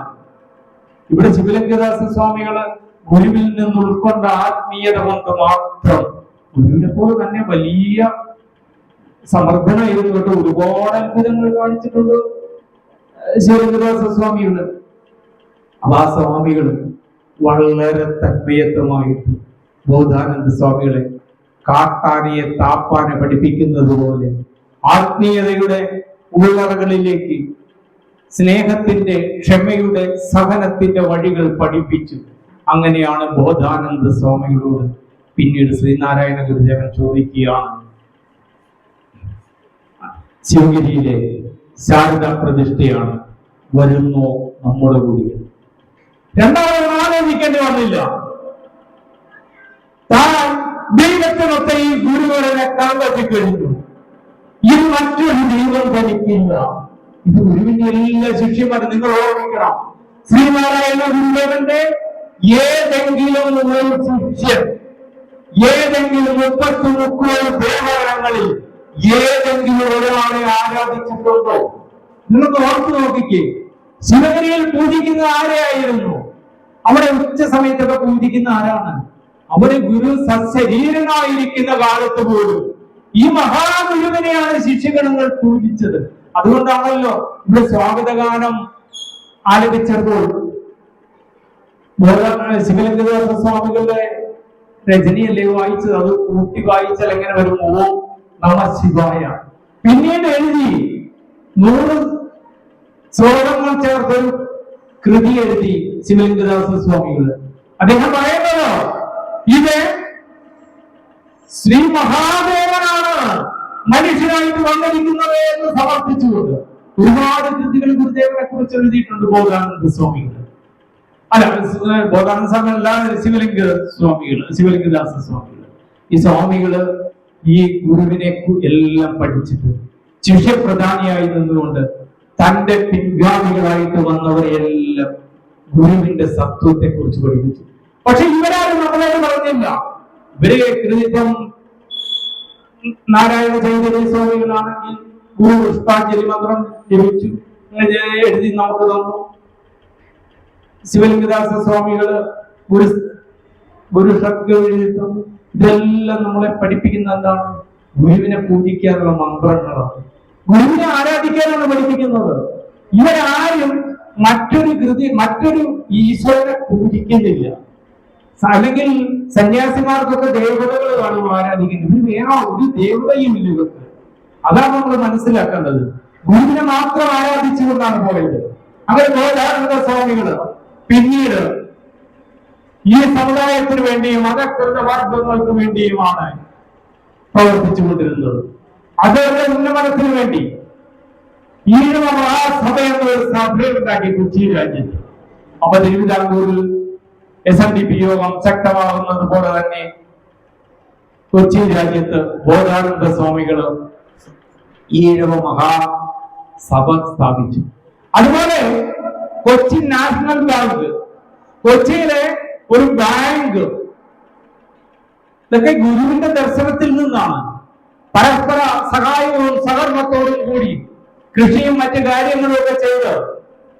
ഇവിടെ ശിവലിംഗദാസ സ്വാമികള് ഗുരുവിൽ നിന്ന് ഉൾക്കൊണ്ട ആത്മീയത കൊണ്ട് മാത്രം ഗുരുവിനെ പോലെ തന്നെ വലിയ സമർത്ഥനായിരുന്നു കേട്ടോ. ഒരുപാട് അത്ഭുതങ്ങൾ കാണിച്ചിട്ടുണ്ട് ശിവലിംഗദാസ സ്വാമികള്. അപ്പൊ ആ സ്വാമികള് വളരെ തന്മയത്വമായിട്ട് ബോധാനന്ദ സ്വാമികളെ കാട്ടാനയെ താപ്പാനെ പഠിപ്പിക്കുന്നത് പോലെ ആത്മീയതയുടെ ഉള്ളറകളിലേക്ക് സ്നേഹത്തിന്റെ, ക്ഷമയുടെ, സഹനത്തിന്റെ വഴികൾ പഠിപ്പിച്ചു. അങ്ങനെയാണ് ബോധാനന്ദ സ്വാമികളോട് പിന്നീട് ശ്രീനാരായണ ഗുരുദേവൻ ചോദിക്കുകയാണ്, ശിവഗിരിയിലെ ശാരദ പ്രതിഷ്ഠയാണ്, വരുന്നോ നമ്മുടെ കൂടി? രണ്ടാമത് ആലോചിക്കേണ്ടി വന്നില്ല. താൻ ദൈവത്തിനൊക്കെ ഈ ഗുരുവരനെ കണ്ടെത്തിക്കഴിഞ്ഞു. ഇത് മറ്റൊരു ദൈവം ധരിക്കില്ല. ഇത് ഗുരുവിന്റെ എല്ലാ ശിഷ്യന്മാരും നിങ്ങൾ ഓർമ്മിക്കണം. ശ്രീനാരായണ ഗുരുദേവന്റെ ഏതെങ്കിലും ഒരു ശിഷ്യൻ ഏതെങ്കിലും 30-30 ദേവാലയങ്ങളിൽ ഏതെങ്കിലും ഒരാളെ ആരാധിച്ചിട്ടുണ്ടോ? നിങ്ങളൊന്ന് ഓർത്തു നോക്കിക്കേ, ശിവഗിരിയിൽ പൂജിക്കുന്ന ആരെയായിരുന്നു? അവിടെ ഉച്ച സമയത്തൊക്കെ പൂജിക്കുന്ന ആരാണ്? അവിടെ ഗുരു സശരീരനായിരിക്കുന്ന കാലത്ത് പോലും ഈ മഹാഗുരുവിനെയാണ് ശിഷ്യഗണങ്ങൾ പൂജിച്ചത്. അതുകൊണ്ടാണല്ലോ ഇവിടെ സ്വാഗതഗാനം ആലപിച്ചപ്പോൾ ശിവലിംഗദാസ സ്വാമികളുടെ രചനയല്ലേ വായിച്ചത്? അത് കൂട്ടി വായിച്ചാൽ എങ്ങനെ വരും? ഓം നമ ശിവായ. പിന്നീട് എഴുതി 100 ശ്ലോകങ്ങൾ ചേർത്തൊരു കൃതി എഴുതി ശിവലിംഗദാസ സ്വാമികൾ. അദ്ദേഹം പറയുന്നത് ഇത് ശ്രീ മഹാദേവനാണ് മനുഷ്യനായിട്ട് വന്നിരിക്കുന്നത് എന്ന് സമർത്ഥിച്ചുകൊണ്ട് ഒരുപാട് കൃതികൾ ഗുരുദേവനെ കുറിച്ച് എഴുതിയിട്ടുണ്ട് ബോധാനന്ദ സ്വാമികൾ. അല്ല, ബോധാനന്ദ സ്വാമികളല്ല, ശിവലിംഗദാസ സ്വാമികൾ. ഈ സ്വാമികള് ഈ ഗുരുവിനെ എല്ലാം പഠിച്ചിട്ട് ശിഷ്യപ്രധാനിയായി നിന്നുകൊണ്ട് തന്റെ പിൻഗാമികളായിട്ട് വന്നവരെയെല്ലാം ഗുരുവിന്റെ സത്വത്തെ കുറിച്ച് പഠിപ്പിച്ചു. പക്ഷെ ഇവരാരും നമ്മളോട് പറഞ്ഞില്ല. ഇവരെ കൃതിത്വം നാരായണ ചൈതന്യ സ്വാമികളാണെങ്കിൽ ഗുരു പുഷ്പാഞ്ജലി മന്ത്രം ജപിച്ചു എഴുതി നമുക്ക് തന്നു. ശിവലിംഗദാസ സ്വാമികള് ഗുരു ഷഡ്ഗം എഴുതി തന്നു. ഇതെല്ലാം നമ്മളെ പഠിപ്പിക്കുന്ന എന്താണ്? ഗുരുവിനെ പൂജിക്കാനുള്ള മന്ത്രങ്ങളാണ്, ഗുരുവിനെ ആരാധിക്കാനാണ് പഠിപ്പിക്കുന്നത്. ഇവരാരും മറ്റൊരു ഈശ്വരനെ പൂജിക്കുന്നില്ല. അല്ലെങ്കിൽ സന്യാസിമാർക്കൊക്കെ ദേവതകൾ കാണും ആരാധിക്കുന്നത്. ഇവർ വേറെ ഒരു ദേവതയും ഇല്ല ഇവർക്ക്. അതാണ് നമ്മൾ മനസ്സിലാക്കേണ്ടത്. ഗുരുവിനെ മാത്രം ആരാധിച്ചുകൊണ്ടാണ് പോയത്. അങ്ങനെ ബോധാനന്ദ സ്വാമികള് പിന്നീട് ഈ സമുദായത്തിന് വേണ്ടിയും മതകൃത വർഗങ്ങൾക്ക് വേണ്ടിയുമാണ് പ്രവർത്തിച്ചുകൊണ്ടിരുന്നത്. അതവരുടെ ഉന്നമനത്തിന് വേണ്ടി ഈഴവ മഹാസഭ എന്നൊരു സഭയുണ്ടാക്കി കൊച്ചി രാജ്യത്ത്. അപ്പൊ തിരുവിതാംകൂറിൽ SNDP യോഗം ശക്തമാകുന്നത് പോലെ തന്നെ കൊച്ചി രാജ്യത്ത് ബോധാനന്ദ സ്വാമികള് ഈഴവ മഹാസഭ സ്ഥാപിച്ചു. അതുപോലെ കൊച്ചി നാഷണൽ ബാങ്ക്, കൊച്ചിയിലെ ഒരു ബാങ്ക്, ഇതൊക്കെ ഗുരുവിന്റെ ദർശനത്തിൽ നിന്നാണ്. പരസ്പര സഹായവും സഹകരണത്തോടും കൂടി കൃഷിയും മറ്റു കാര്യങ്ങളും ഒക്കെ ചെയ്ത്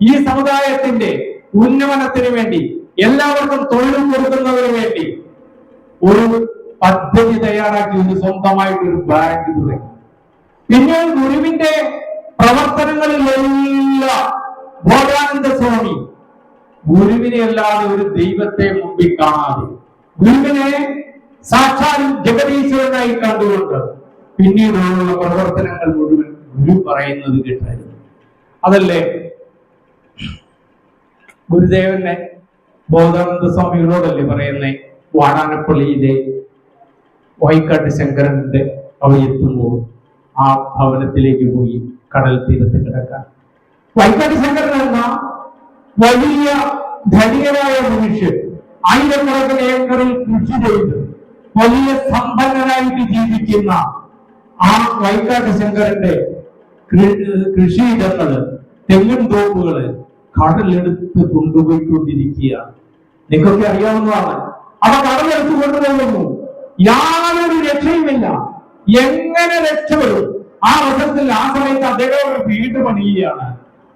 ഈ സമുദായത്തിന്റെ ഉന്നമനത്തിന് വേണ്ടി, എല്ലാവർക്കും തൊഴിലും കൊടുക്കുന്നതിന് വേണ്ടി ഒരു പദ്ധതി തയ്യാറാക്കി ഒരു സ്വന്തമായിട്ട് ഒരു ബാങ്ക് തുടങ്ങി. പിന്നെ ഗുരുവിന്റെ പ്രവർത്തനങ്ങളിലെല്ലാം ബോധാനന്ദ സ്വാമി ഗുരുവിനെ അല്ലാതെ ഒരു ദൈവത്തെ മുമ്പിൽ കാണാതെ ഗുരുവിനെ സാക്ഷാൽ ജഗദീശ്വരനായി കണ്ടുകൊണ്ട് പിന്നീടുള്ള പ്രവർത്തനങ്ങൾ മുഴുവൻ ഗുരു പറയുന്നത് കേട്ടായിരുന്നു. അതല്ലേ ഗുരുദേവനെ ബോധാനന്ദ സ്വാമികളോടല്ലേ പറയുന്നേ? വാടാനപ്പള്ളിയിലെ വൈക്കാട്ട് ശങ്കരന്റെ അവിടെ എത്തുമ്പോൾ ആ ഭവനത്തിലേക്ക് പോയി കടൽ തീരത്ത് കിടക്കാൻ. വൈക്കാട്ട് ശങ്കരൻ എന്ന വലിയ ധനികനായ മനുഷ്യൻ, ആയിരക്കണക്കിന് ഏക്കറിൽ കൃഷി ചെയ്ത് വലിയ സമ്പന്നനായിട്ട് ജീവിക്കുന്ന ആ വൈക്കാട്ട് ശങ്കരന്റെ കൃഷിയിടങ്ങള്, തെങ്ങിൻ തോപ്പുകള് കടലെടുത്ത് കൊണ്ടുപോയിക്കൊണ്ടിരിക്കുകയാണ്. നിങ്ങൾക്കൊക്കെ അറിയാവുന്നതാണ്. അവ കടലെടുത്ത് കൊണ്ടുപോകുന്നു, യാതൊരു രക്ഷയുമില്ല. എങ്ങനെ രക്ഷപ്പെടും? ആ വർഷത്തിൽ ആ സമയത്ത് അദ്ദേഹം ഒരു വീട് പണിയുകയാണ്.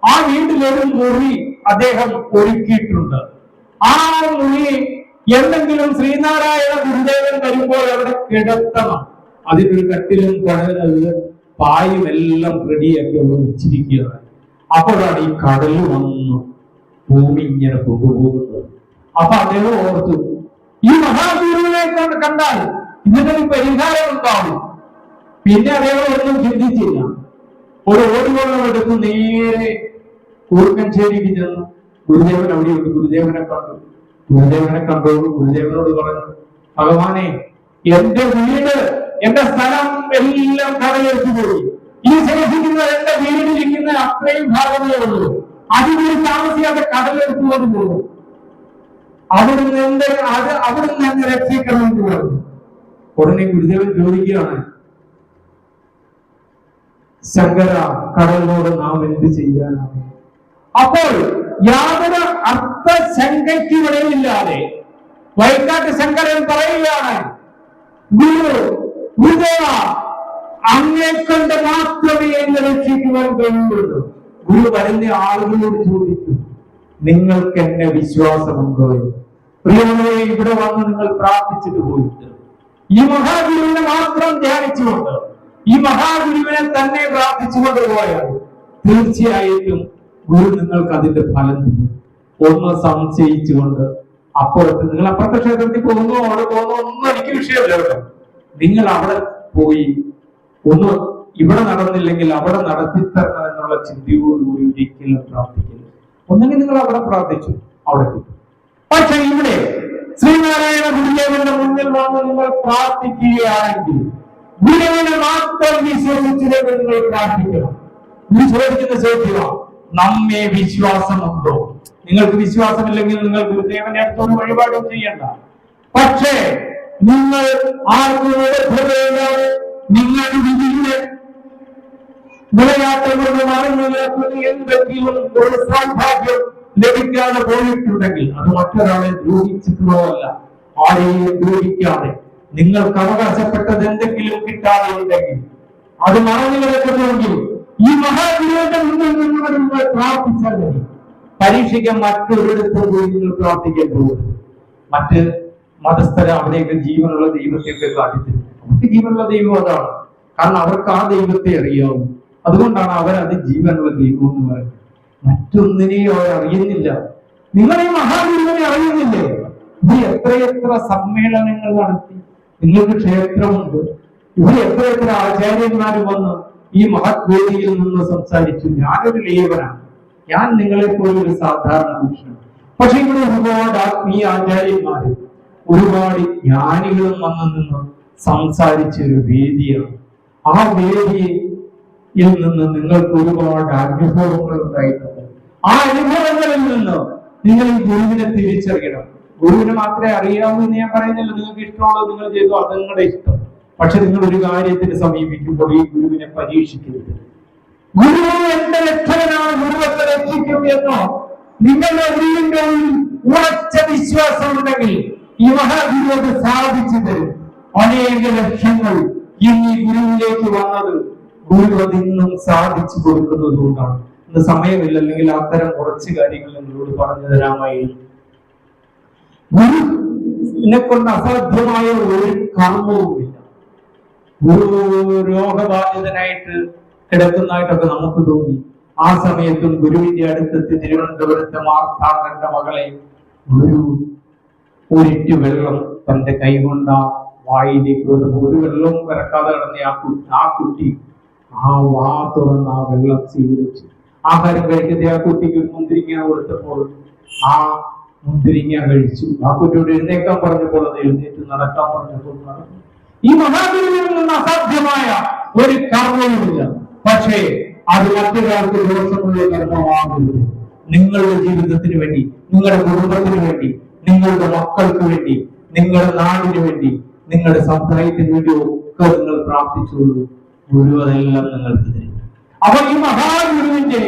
ആ വീട്ടിലൊരു മുറി അദ്ദേഹം ഒരുക്കിയിട്ടുണ്ട്. ആ മുറി എന്തെങ്കിലും ശ്രീനാരായണ ഗുരുദേവൻ വരുമ്പോൾ അവിടെ കിടത്തണം. അതിനൊരു കട്ടിലും പായും എല്ലാം റെഡിയാക്കി അവിടെ വെച്ചിരിക്കുകയാണ്. അപ്പോഴാണ് ഈ കടല് വന്ന് ഭൂമി ഇങ്ങനെ കൊണ്ടുപോകുന്നത്. അപ്പൊ അദ്ദേഹം ഓർത്തു, ഈ മഹാഗുരുവിനെ കണ്ടാൽ ഇതിനൊരു പരിഹാരം ഉണ്ടാവും. പിന്നെ അദ്ദേഹം ഒന്നും ചിന്തിച്ചില്ല. ഒരു ഓടിവെള്ളം എടുത്ത് നേരെ കൂർക്കഞ്ചേരിക്ക് ചെന്നു. ഗുരുദേവൻ അവിടെയുണ്ട്. ഗുരുദേവനെ കണ്ടു. ഗുരുദേവനോട് പറഞ്ഞു, ഭഗവാനെ, എന്റെ വീട്, എന്റെ സ്ഥലം എല്ലാം കടലെടുത്തു പോയി. ഈ ശേഷിക്കുന്ന എന്റെ വീടിലിരിക്കുന്ന അത്രയും ഭാഗമേ ഉള്ളൂ. അതിനൊരു താമസിയാതെ കടലെടുത്തുകൊണ്ട് പോകും. അവിടുന്ന് എന്നെ രക്ഷിക്കണമെന്ന് പറഞ്ഞു. ഉടനെ ഗുരുദേവൻ ചോദിക്കുകയാണ്, ശങ്കര, കടലിനോട് നാം എന്ത് ചെയ്യാനാണ്? അപ്പോൾ യാതൊരു അർത്ഥശങ്കയ്ക്ക് ഇടയില്ലാതെ വൈക്കാട്ട് ശങ്കരൻ പറയുകയാണ്, ഗുരുദേവ, അങ്ങേ കൊണ്ട് മാത്രമേ എന്നെ രക്ഷിക്കുവാൻ കഴിയുള്ളൂ. ഗുരു വരുന്ന ആളുകളോട് ചോദിക്കും, നിങ്ങൾക്ക് എന്നെ വിശ്വാസമുണ്ടോ? പ്രിയമുള്ളവരെ, ഇവിടെ വന്ന് നിങ്ങൾ പ്രാർത്ഥിച്ചിട്ട് പോയിട്ട് ഈ മഹാഗുരുവിനെ മാത്രം ധ്യാനിച്ചുകൊണ്ട്, ഈ മഹാഗുരുവിനെ തന്നെ പ്രാർത്ഥിച്ചുകൊണ്ട് പോയാൽ തീർച്ചയായിട്ടും ഗുരു നിങ്ങൾക്ക് അതിന്റെ ഫലം തരും. ഒന്ന് സംശയിച്ചുകൊണ്ട് അപ്പുറത്ത് നിങ്ങൾ അപ്പുറത്തെ ക്ഷേത്രത്തിൽ പോകുന്നു, അവിടെ പോകുന്നു, ഒന്നും എനിക്ക് വിഷയമല്ല. കേട്ടോ, നിങ്ങൾ അവിടെ പോയി ഒന്ന് ഇവിടെ നടന്നില്ലെങ്കിൽ അവിടെ നടത്തിത്തരണം എന്നുള്ള ചിന്തയോടുകൂടി ഒരിക്കലും പ്രാർത്ഥിക്കില്ല. ഒന്നെങ്കിൽ നിങ്ങൾ അവിടെ പ്രാർത്ഥിച്ചു, അവിടെ കിട്ടും. പക്ഷെ ഇവിടെ ശ്രീനാരായണ ഗുരുദേവന്റെ മുന്നിൽ വന്ന് നിങ്ങൾ പ്രാർത്ഥിക്കുകയാണെങ്കിൽ ഗുരുവിനെ മാത്രം വിശ്വസിച്ചില്ലെങ്കിൽ നിങ്ങൾ പ്രാർത്ഥിക്കണം. ഗുരു ചോദിക്കുന്ന ചോദ്യം, നമ്മെ വിശ്വാസമുണ്ടോ? നിങ്ങൾക്ക് വിശ്വാസമില്ലെങ്കിൽ നിങ്ങൾ ഗുരുദേവനെ അടുത്തൊരു വഴിപാടും ചെയ്യണ്ട. പക്ഷേ നിങ്ങൾ ആർക്കും നിങ്ങളുടെ വിധിയുടെ വിളയാട്ടങ്ങളുടെ മറഞ്ഞില്ലാത്ത എന്തെങ്കിലും ഒരു സൗഭാഗ്യം ലഭിക്കാതെ പോയിട്ടുണ്ടെങ്കിൽ അത് മറ്റൊരാളെ ദ്രോഹിച്ചിട്ടുള്ളോ അല്ല. ആരെയും ദ്രോഹിക്കാതെ നിങ്ങൾക്ക് അവകാശപ്പെട്ടത് എന്തെങ്കിലും കിട്ടാതെ ഉണ്ടെങ്കിൽ അത് മറഞ്ഞു കിടക്കുന്നുവെങ്കിൽ ഈ മഹാഗുരുവിന്റെ മുന്നിൽ നിങ്ങൾ പ്രാർത്ഥിച്ചാൽ മതി. പരീക്ഷിക്കാൻ മറ്റൊരിടത്തും പോയി നിങ്ങൾ പ്രാർത്ഥിക്കാൻ പോകുന്നത്. മറ്റ് മതസ്ഥര അവിടെയൊക്കെ ജീവനുള്ള ദൈവത്തെയൊക്കെ കാട്ടിത്തരും. അവർക്ക് ജീവനുള്ള ദൈവം അതാണ്. കാരണം അവർക്ക് ആ ദൈവത്തെ അറിയാവും. അതുകൊണ്ടാണ് അവരത് ജീവനുള്ള ദൈവം എന്ന് പറയുന്നത്. മറ്റൊന്നിനെയും അവർ അറിയുന്നില്ല. നിങ്ങൾ ഈ മഹാഗുരുവിനെ അറിയുന്നില്ലേ? ഇത് എത്രയെത്ര സമ്മേളനങ്ങൾ നടത്തി, നിങ്ങൾക്ക് ക്ഷേത്രമുണ്ട്, ഇവിടെ എത്രയെത്ര ആചാര്യന്മാർ വന്ന് ഈ മഹത് വേദിയിൽ നിന്ന് സംസാരിച്ചു. ഞാനൊരു ലേവനാണ്, ഞാൻ നിങ്ങളെ പോലെ ഒരു സാധാരണ മനുഷ്യനാണ്. പക്ഷെ ഇവിടെ ഒരുപാട് ആത്മീയ ആചാര്യന്മാര്, ഒരുപാട് ജ്ഞാനികളും വന്നു നിന്ന് സംസാരിച്ച ഒരു വേദിയാണ്. ആ വേദിയിൽ നിന്ന് നിങ്ങൾക്ക് ഒരുപാട് അനുഭവങ്ങൾ ഉണ്ടായിട്ടുണ്ട്. ആ അനുഭവങ്ങളിൽ നിന്ന് നിങ്ങൾ ഈ ഗുരുവിനെ തിരിച്ചറിയണം. ഗുരുവിനെ മാത്രമേ അറിയാവൂ എന്ന് ഞാൻ പറയുന്നില്ല. നിങ്ങൾക്ക് ഇഷ്ടമുള്ളത് നിങ്ങൾ ചെയ്തു, അത് നിങ്ങളുടെ ഇഷ്ടം. പക്ഷെ നിങ്ങൾ ഒരു കാര്യത്തിന് സമീപിക്കുമ്പോൾ ഈ ഗുരുവിനെ പരീക്ഷിക്കരുത്. ഗുരു എന്റെ രക്ഷകനാണ്, ഗുരുവത്തെ രക്ഷിക്കും എന്നോ നിങ്ങളുടെ ഗുരുവിന്റെ ഉറച്ച വിശ്വാസം ഉണ്ടെങ്കിൽ ഈ മഹാഗുരു അത് സാധിച്ചു തരും. അനേക ലക്ഷങ്ങൾ ഇന്ന് ഈ ഗുരുവിലേക്ക് വന്നത് ഗുരു അത് ഇന്നും സാധിച്ചു കൊടുക്കുന്നത് കൊണ്ടാണ്. ഇന്ന് സമയമില്ല, അല്ലെങ്കിൽ അത്തരം കുറച്ച് കാര്യങ്ങൾ നിങ്ങളോട് പറഞ്ഞു തരാമായിരുന്നു. ഗുരുവിനെ കൊണ്ട് അസാധ്യമായ ഒരു കർമ്മവുമില്ല. ഗുരു രോഗബാധിതനായിട്ട് കിടക്കുന്നതായിട്ടൊക്കെ നമുക്ക് തോന്നി. ആ സമയത്തും ഗുരുവിന്റെ അടുത്തെത്തി തിരുവനന്തപുരത്തെ മാർത്താണ്ഡന്റെ മകളെ ഗുരു ഒരിറ്റു വെള്ളം തന്റെ കൈകൊണ്ട വായിലേക്ക് ഒരു വെള്ളവും കറക്കാതെ കിടന്ന ആ കുട്ടി ആ വാ തുറന്ന് ആ വെള്ളം സ്വീകരിച്ചു. ആഹാരം കഴിക്കുന്ന ആ കുട്ടിക്ക് മുന്തിരിങ്ങ കൊടുത്തപ്പോൾ ആ മുന്തിരിങ്ങ കഴിച്ചു. ആ കുട്ടിയോട് എഴുന്നേക്കാൻ പറഞ്ഞപ്പോൾ അത് എഴുന്നേറ്റ്, നടക്കാൻ പറഞ്ഞപ്പോൾ നടന്നു. ഈ മഹാഗുരുവിൽ നിന്ന് അസാധ്യമായ ഒരു കർമ്മവുമില്ല. പക്ഷേ അത് മറ്റൊരാൾക്ക് ദോഷമുള്ള കർമ്മമാകരുത്. നിങ്ങളുടെ ജീവിതത്തിന് വേണ്ടി, നിങ്ങളുടെ കുടുംബത്തിന് വേണ്ടി, നിങ്ങളുടെ മക്കൾക്ക് വേണ്ടി, നിങ്ങളുടെ നാടിന് വേണ്ടി, നിങ്ങളുടെ സമുദായത്തിന് വേണ്ടി ഒക്കെ നിങ്ങൾ പ്രാർത്ഥിച്ചുള്ളൂ. ഗുരു അതെല്ലാം നിങ്ങൾക്ക് തരും. അപ്പൊ ഈ മഹാഗുരുവിന്റെ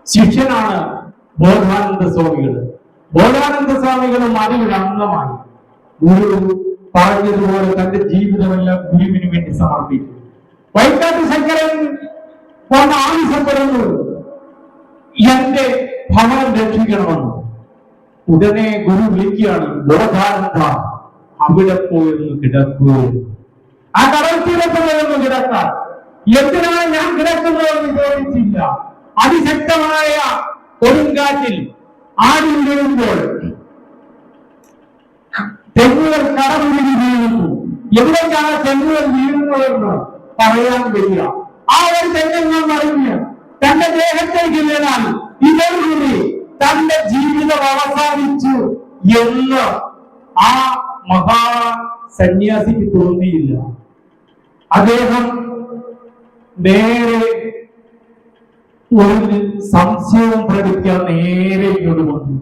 ശിഷ്യനാണ് ബോധാനന്ദ സ്വാമികള്. ബോധാനന്ദ സ്വാമികളും അതിലൊരു അംഗമായി. ഗുരു പറഞ്ഞതുപോലെ തന്റെ ജീവിതമെല്ലാം ഗുരുവിന് വേണ്ടി സമർപ്പിച്ചു. വൈകാട്ട് ശങ്കരൻ വന്ന് ആവശ്യപ്പെടുന്നു, എന്റെ ഭവനം രക്ഷിക്കണമെന്ന്. ഉടനെ ഗുരു വിളിക്കുകയാണ്, ബോധാനന്ദ അവിടെ പോയൊന്ന് കിടക്കുക, ആ കടൽ തീരത്ത് പോയൊന്ന് കിടക്കാൻ. എന്തിനാണ് ഞാൻ കിടക്കുന്നതെന്ന് ചോദിച്ചില്ല. അതിശക്തമായ കൊടുങ്കാറ്റിൽ ആടി വീഴുമ്പോൾ തെങ്ങുകൾ കടമുരുകി വീഴുന്നു. എവിടേക്കാണ് തെങ്ങുകൾ വീഴുന്നതെന്ന് പറയാൻ വരിക. ആ ഒരു തെങ്ങുകൾ മറിഞ്ഞ് തന്റെ ദേഹത്തേക്ക് വീണാൽ ഇതോടുകൂടി തന്റെ ജീവിതം അവസാനിച്ചു എന്ന് ആ മഹാ സന്യാസിക്ക് തോന്നിയില്ല. അദ്ദേഹം നേരെ ഒരു സംശയവും പ്രകടിക്കാൻ നേരെ ഇങ്ങോട്ട് വന്നു.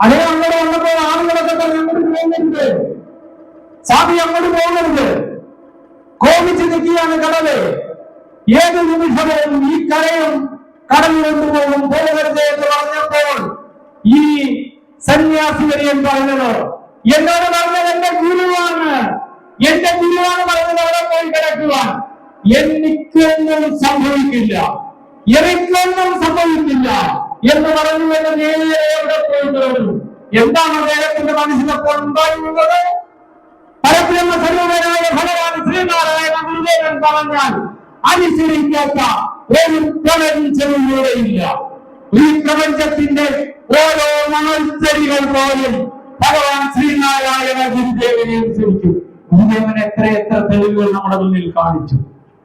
അദ്ദേഹം അങ്ങോട്ട് വന്നപ്പോൾ ആളുകളൊക്കെ തന്നെ അങ്ങോട്ട് പോകുന്നുണ്ട്, സ്വാമി അങ്ങോട്ട് പോകുന്നുണ്ട്, കോപിച്ച് നിൽക്കുകയാണ് കടല്. ഏത് നിമിഷവും ഈ കരയും കടലിൽ കൊണ്ടുപോകും, പോകരുത് എന്ന് പറഞ്ഞപ്പോൾ ഈ സന്യാസി വരെയും പറഞ്ഞത്, എന്നോട് പറഞ്ഞത് എന്റെ ഗുരുവാണ്, എന്റെ ഗുരുവാണ് പറഞ്ഞത് അവിടെ പോയി കിടക്കുവാൻ, എനിക്കൊന്നും സംഭവിക്കില്ല, എനിക്കൊന്നും സംഭവിക്കില്ല എന്ന് പറഞ്ഞു എന്ന് നേരെ എവിടെ പോയിട്ടുള്ളൂ. എന്താണ് അദ്ദേഹത്തിന്റെ മനസ്സിലപ്പോൾ ഉണ്ടായിരുന്നത്? പരബ്രഹ്മ സ്വരൂപനായ ഭഗവാൻ ശ്രീനാരായണ ഗുരുദേവൻ പറഞ്ഞാൽ അനുസരിക്കാത്ത ഒരു പ്രപഞ്ചമില്ല. ഈ പ്രപഞ്ചത്തിന്റെ ഓരോ മത്സരികൾ പോലും ഭഗവാൻ ശ്രീനാരായണ ഗുരുദേവനെ അനുസരിച്ചു. ഗുരുദേവൻ എത്ര തെളിവുകൾ നമ്മുടെ മുന്നിൽ കാണിച്ചു.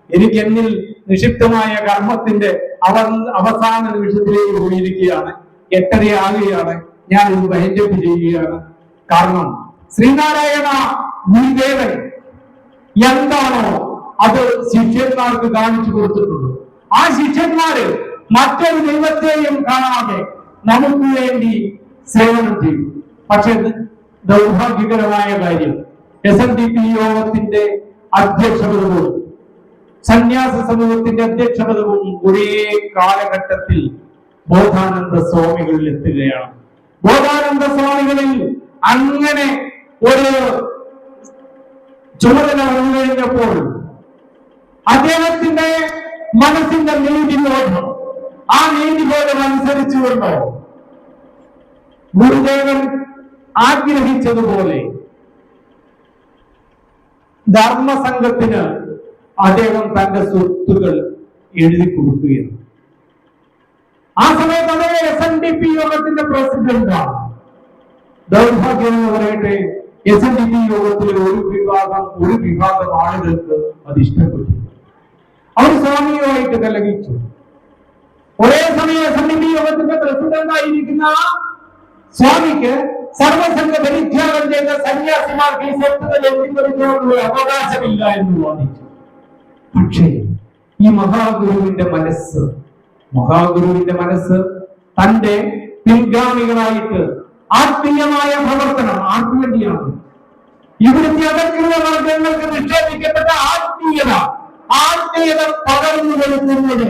എനിക്ക് എന്നിൽ നിക്ഷിപ്തമായ കർമ്മത്തിന്റെ അവസാന നിമിഷത്തിലേക്ക് പോയിരിക്കുകയാണ്. 8:30 ആകുകയാണ്. ഞാൻ ഇത് വൈൻഡപ്പ് ചെയ്യുകയാണ്. കാരണം ശ്രീനാരായണ ഗുരുദേവൻ എന്താണോ അത് ശിഷ്യന്മാർക്ക് കാണിച്ചു കൊടുത്തിട്ടുണ്ട്. ആ ശിഷ്യന്മാര് മറ്റൊരു ദൈവത്തെയും കാണാതെ നമുക്ക് വേണ്ടി സേവനം ചെയ്യും. പക്ഷെ ദൗർഭാഗ്യകരമായ കാര്യം, SNDP യോഗത്തിന്റെ അധ്യക്ഷപദവും സന്യാസ സമൂഹത്തിന്റെ അധ്യക്ഷപദവും ഒരേ കാലഘട്ടത്തിൽ ബോധാനന്ദ സ്വാമികളിൽ എത്തുകയാണ്. ബോധാനന്ദ സ്വാമികളിൽ അങ്ങനെ ഒരു ചുമതല വന്നു കഴിഞ്ഞപ്പോൾ അദ്ദേഹത്തിന്റെ മനസ്സിന്റെ നീതിബോധം, ആ നീതിബോധം അനുസരിച്ചുകൊണ്ട് ഗുരുദേവൻ ആഗ്രഹിച്ചതുപോലെ ധർമ്മസംഘത്തിന് അദ്ദേഹം തന്റെ സ്വത്തുകൾ എഴുതി കൊടുക്കുകയാണ്. ആ സമയത്ത് അതേ SNDP യോഗത്തിന്റെ പ്രസിഡന്റാണ്. ദൗർഭാഗ്യം എന്ന് പറയട്ടെ, SNDP യോഗത്തിലെ ഒരു വിഭാഗം ആളുകൾക്ക് അത് ഇഷ്ടപ്പെട്ടു. അവർ സ്വാമിയുമായിട്ട് കലഹിച്ചു. ഒരേ സമയം SNDP യോഗത്തിന്റെ പ്രസിഡന്റായിരിക്കുന്ന സ്വാമിക്ക് സർവസംഘ പരിത്യാഗം ചെയ്ത സന്യാസിമാർക്ക് ഈ സ്വത്തുകൾ എത്തിക്കുന്നതിനുള്ള അവകാശമില്ല എന്ന് വാദിച്ചു. പക്ഷേ ഈ മഹാഗുരുവിന്റെ മനസ്സ് തന്റെ പിൻഗാമികളായിട്ട് ആത്മീയമായ പ്രവർത്തനം ആർക്കു വേണ്ടിയാണ്? ഇവിടുത്തെ അടക്കുന്ന വർഗങ്ങൾക്ക് നിക്ഷേപിക്കപ്പെട്ട ആത്മീയത പകർന്നു കൊടുക്കുന്നത്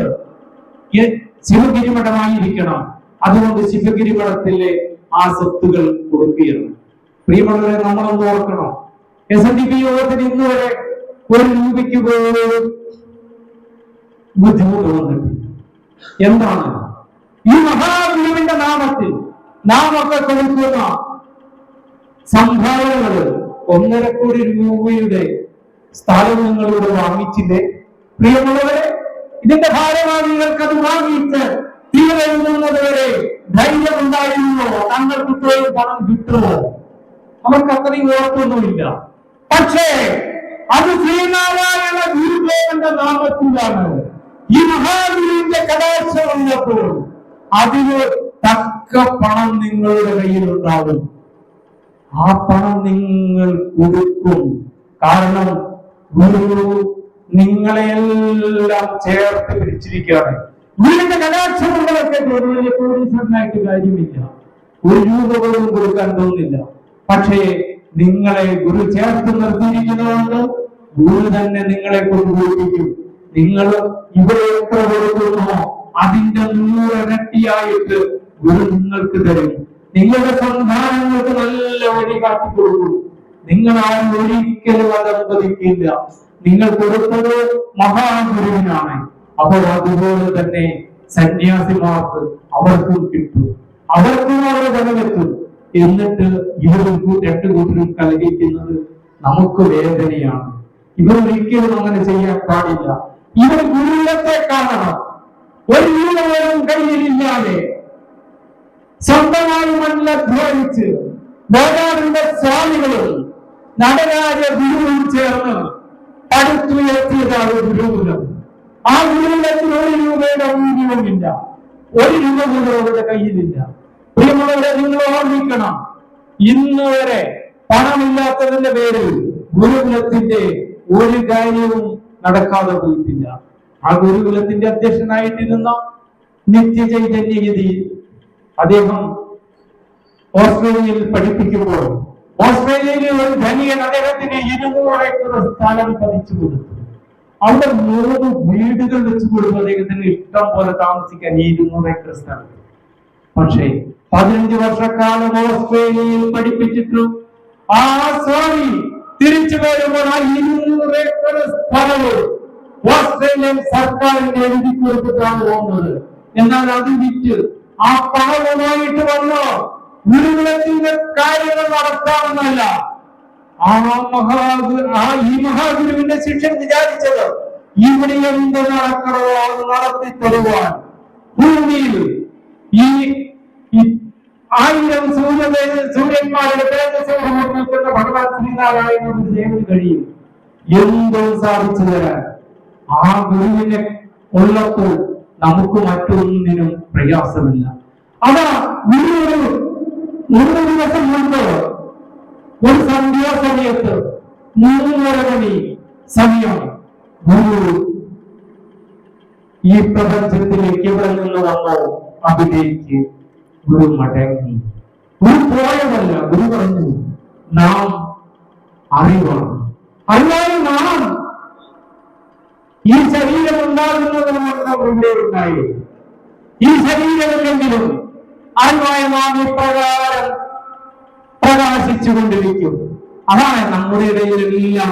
ശിവഗിരിമഠമായിരിക്കണം. അതുകൊണ്ട് ശിവഗിരിമഠത്തിലെ ആ സ്വത്തുകൾ കൊടുക്കുകയാണ്. പ്രിയമുള്ളവരെ, നമ്മളൊന്ന് ഓർക്കണം, SNDP യോഗത്തിന് ഇന്ന് വരെ ഒരു രൂപയ്ക്ക് പോലും ബുദ്ധിമുട്ട് വന്നിട്ടില്ല. എന്താണ്? ഈ മഹാഗുരുവിന്റെ നാമത്തിൽ നാം ഒക്കെ കൊടുക്കുന്ന സംഭാവനകൾ 1.5 കോടി രൂപയുടെ സ്ഥലം നിങ്ങളിവിടെ വാങ്ങിച്ചില്ലേ? പ്രിയമുള്ളവരെ, ഇതിന്റെ ഭാരവാഹികൾക്ക് അത് വാങ്ങിച്ച് തീരെഴുതുന്നത് വരെ ധൈര്യം ഉണ്ടായിരുന്നോ? തങ്ങൾക്ക് ഇത്രയും പണം കിട്ടുമോ? അവർക്ക് അത്രയും ഉറപ്പൊന്നുമില്ല. പക്ഷേ അത് ശ്രീനാരായണ ഗുരുദേവന്റെ നാമത്തിലാണ്. ഈ മഹാഗുരുവിന്റെ കടാക്ഷം വന്നപ്പോൾ അതിന് തക്ക പണം നിങ്ങളുടെ കയ്യിലുണ്ടാവും. ആ പണം നിങ്ങൾ കൊടുക്കും. കാരണം ഗുരു നിങ്ങളെല്ലാം ചേർത്ത് പിടിച്ചിരിക്കുകയാണ്. ഗുരുവിന്റെ കടാക്ഷമുള്ളതൊക്കെ കോടീശ്വരനായിട്ട് കാര്യമില്ല. 1 രൂപ പോലും കൊടുക്കാൻ തോന്നില്ല. പക്ഷേ നിങ്ങളെ ഗുരു ചേർത്ത് നിർത്തിയിരിക്കുന്നതുകൊണ്ട് ഗുരു തന്നെ നിങ്ങളെ കൊണ്ടുപോയിരിക്കും. നിങ്ങൾ ഇവിടെ എത്ര കൊടുക്കുന്നോ അതിന്റെ 100 ഇരട്ടിയായിട്ട് ഗുരു നിങ്ങൾക്ക് തരും. നിങ്ങളുടെ സന്താനങ്ങൾക്ക് നല്ല വഴി കാട്ടി കൊടുക്കും. നിങ്ങൾ ആരും ഒരിക്കലും അത് അനുവദിക്കില്ല. നിങ്ങൾ കൊടുത്തത് മഹാഗുരുവിനാണ്. അപ്പോൾ അതുപോലെ തന്നെ സന്യാസിമാർക്ക് അവർക്കും കിട്ടും, അവർക്കും അവരുടെ ഫലമെത്തും. എന്നിട്ട് ഇവരും 2 കൂട്ടരും കലഹിക്കുന്നത് നമുക്ക് വേദനയാണ്. ഇവർ ഒരിക്കലും അങ്ങനെ ചെയ്യാൻ പാടില്ല. ഇവർ ഗുരുവിനെ കാണണം. ഒരു രൂപവും കയ്യിലില്ലാതെ സ്വന്തമായി മണ്ണിലധ്വാനിച്ച് ബോധാനന്ദ സ്വാമികളും നടരാജ ഗുരുവും ചേർന്ന് പടുത്തുയർത്തിയതാണ് ഗുരുകുലം. ആ ഗുരുകുലത്തിന് 1 രൂപയുടെ മൂല്യവുമില്ല. 1 രൂപ പോലും അവരുടെ കയ്യിലില്ല. പ്രിയമുള്ളവരെ, നിങ്ങൾ ഓർമ്മിക്കണം, ഇന്ന് വരെ പണമില്ലാത്തതിന്റെ പേരിൽ ഗുരുകുലത്തിന്റെ ഒരു കാര്യവും നടക്കാതെ പോയിട്ടില്ല. ആ ഗുരുകുലത്തിന്റെ അധ്യക്ഷനായിട്ടിരുന്ന നിത്യചൈതന്യഗതി അദ്ദേഹം ഓസ്ട്രേലിയയിൽ പഠിപ്പിക്കുമ്പോൾ ഓസ്ട്രേലിയയിലെ ഒരു ധനികൻ അദ്ദേഹത്തിന് 200 ഏക്കർ സ്ഥലം പതിച്ചു കൊടുത്തു. അവിടെ 3 വീടുകൾ വെച്ച് കൊടുത്തു. അദ്ദേഹത്തിന് ഇഷ്ടം പോലെ താമസിക്കാൻ 200 ഏക്കർ സ്ഥലം. പക്ഷേ 15 വർഷക്കാലം ഓസ്ട്രേലിയയിൽ പഠിപ്പിച്ചിട്ടും ആ സ്വാമി തിരിച്ചു വരുമ്പോൾ ആ 200 ഏക്കർ സ്ഥലവും ഓസ്ട്രേലിയൻ സർക്കാരിന്റെ എഴുതി കൊടുത്തിട്ടാണ് പോകുന്നത്. എന്നാൽ അത് വിറ്റ് ആ പണവുമായിട്ട് വന്ന് ഗുരുകുലത്തിന്റെ കാര്യങ്ങൾ നടത്താമെന്നല്ല ഈ മഹാഗുരുവിന്റെ ശിഷ്യൻ വിചാരിച്ചത്. ഇവിടെ എന്ത് നടക്കണോ അത് നടത്തി തരുവാൻ ഭൂമിയിൽ ഈ 1000 സൂര്യന്മാരുടെ തേജസ്സോട് നിൽക്കുന്ന ഭഗവാൻ ശ്രീനാരായണന് ചെയ്യാൻ കഴിയും. എന്തും സാധിച്ചു തരാൻ ആ ഗുരുവിനെ ഉള്ളപ്പോൾ നമുക്ക് മറ്റൊന്നിനും പ്രയാസമില്ല. അതാ ഗുരു ഒരു ദിവസം മുൻപ് ഒരു സന്ധ്യാസമയത്ത് 3:30 മണി സമയം ഗുരു ഈ പ്രപഞ്ചത്തിലേക്ക് എവിടെ നിന്ന് വന്നോ അതിലേക്ക് ഗുരു മടങ്ങി. ഗുരു പോയതല്ല, ഗുരു പറഞ്ഞു നാം അറിവാണ്. അറിവായി നാം ഈ ശരീരം ഉണ്ടാകുന്നതിന് ഇവിടെ ഉണ്ടായി. ഈ ശരീരമില്ലെങ്കിലും അറിവായ നാം ഇപ്രകാരം പ്രകാശിച്ചുകൊണ്ടിരിക്കും. അതാണ് നമ്മുടെ ഇടയിലെല്ലാം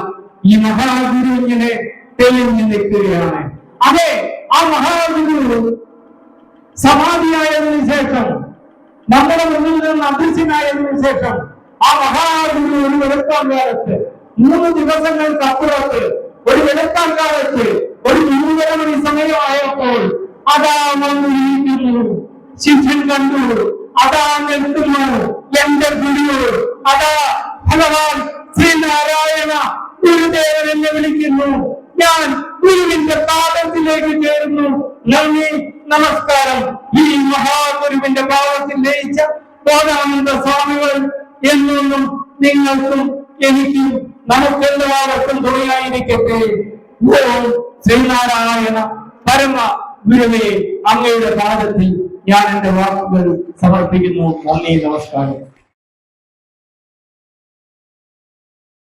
ഈ മഹാഗുരു ഇങ്ങനെ തെളിഞ്ഞു നിൽക്കുകയാണ്. അതെ, ആ മഹാഗുരു സമാധിയായതിനു ശേഷം, നമ്മുടെ മുന്നിൽ നിന്ന് അദൃശ്യനായതിനു ശേഷം, ആ മഹാഗുരു ഒരു വെളുപ്പാൻ കാലത്ത് 3 ദിവസങ്ങൾക്ക് അപ്പുറത്ത് ഒരു വെളുപ്പാൻ കാലത്ത് ഒരു 3:30 മണി സമയമായപ്പോൾ അതാ വന്നിരിക്കുന്നു. ശിഷ്യൻ കണ്ടു, അതാ നിൽക്കുന്നു എന്റെ ഗുരു. അതാ ഭഗവാൻ ശ്രീനാരായണ ഗുരുദേവൻ എന്നെ വിളിക്കുന്നു. ഞാൻ ഗുരുവിന്റെ പാദത്തിലേക്ക് ചേരുന്നു. നന്ദി, നമസ്കാരം. ഈ മഹാഗുരുവിന്റെ പാദത്തിൽ ലയിച്ച ബോധാനന്ദ സ്വാമികൾ എന്നും നിങ്ങൾക്കും എനിക്കും നമുക്കെല്ലാവർക്കും തുണയായിരിക്കട്ടെ. ഓം ശ്രീനാരായണ പരമ ഗുരുവേ, അങ്ങയുടെ പാദത്തിൽ ഞാൻ എന്റെ വാക്കുകൾ സമർപ്പിക്കുന്നു. നന്ദി, നമസ്കാരം.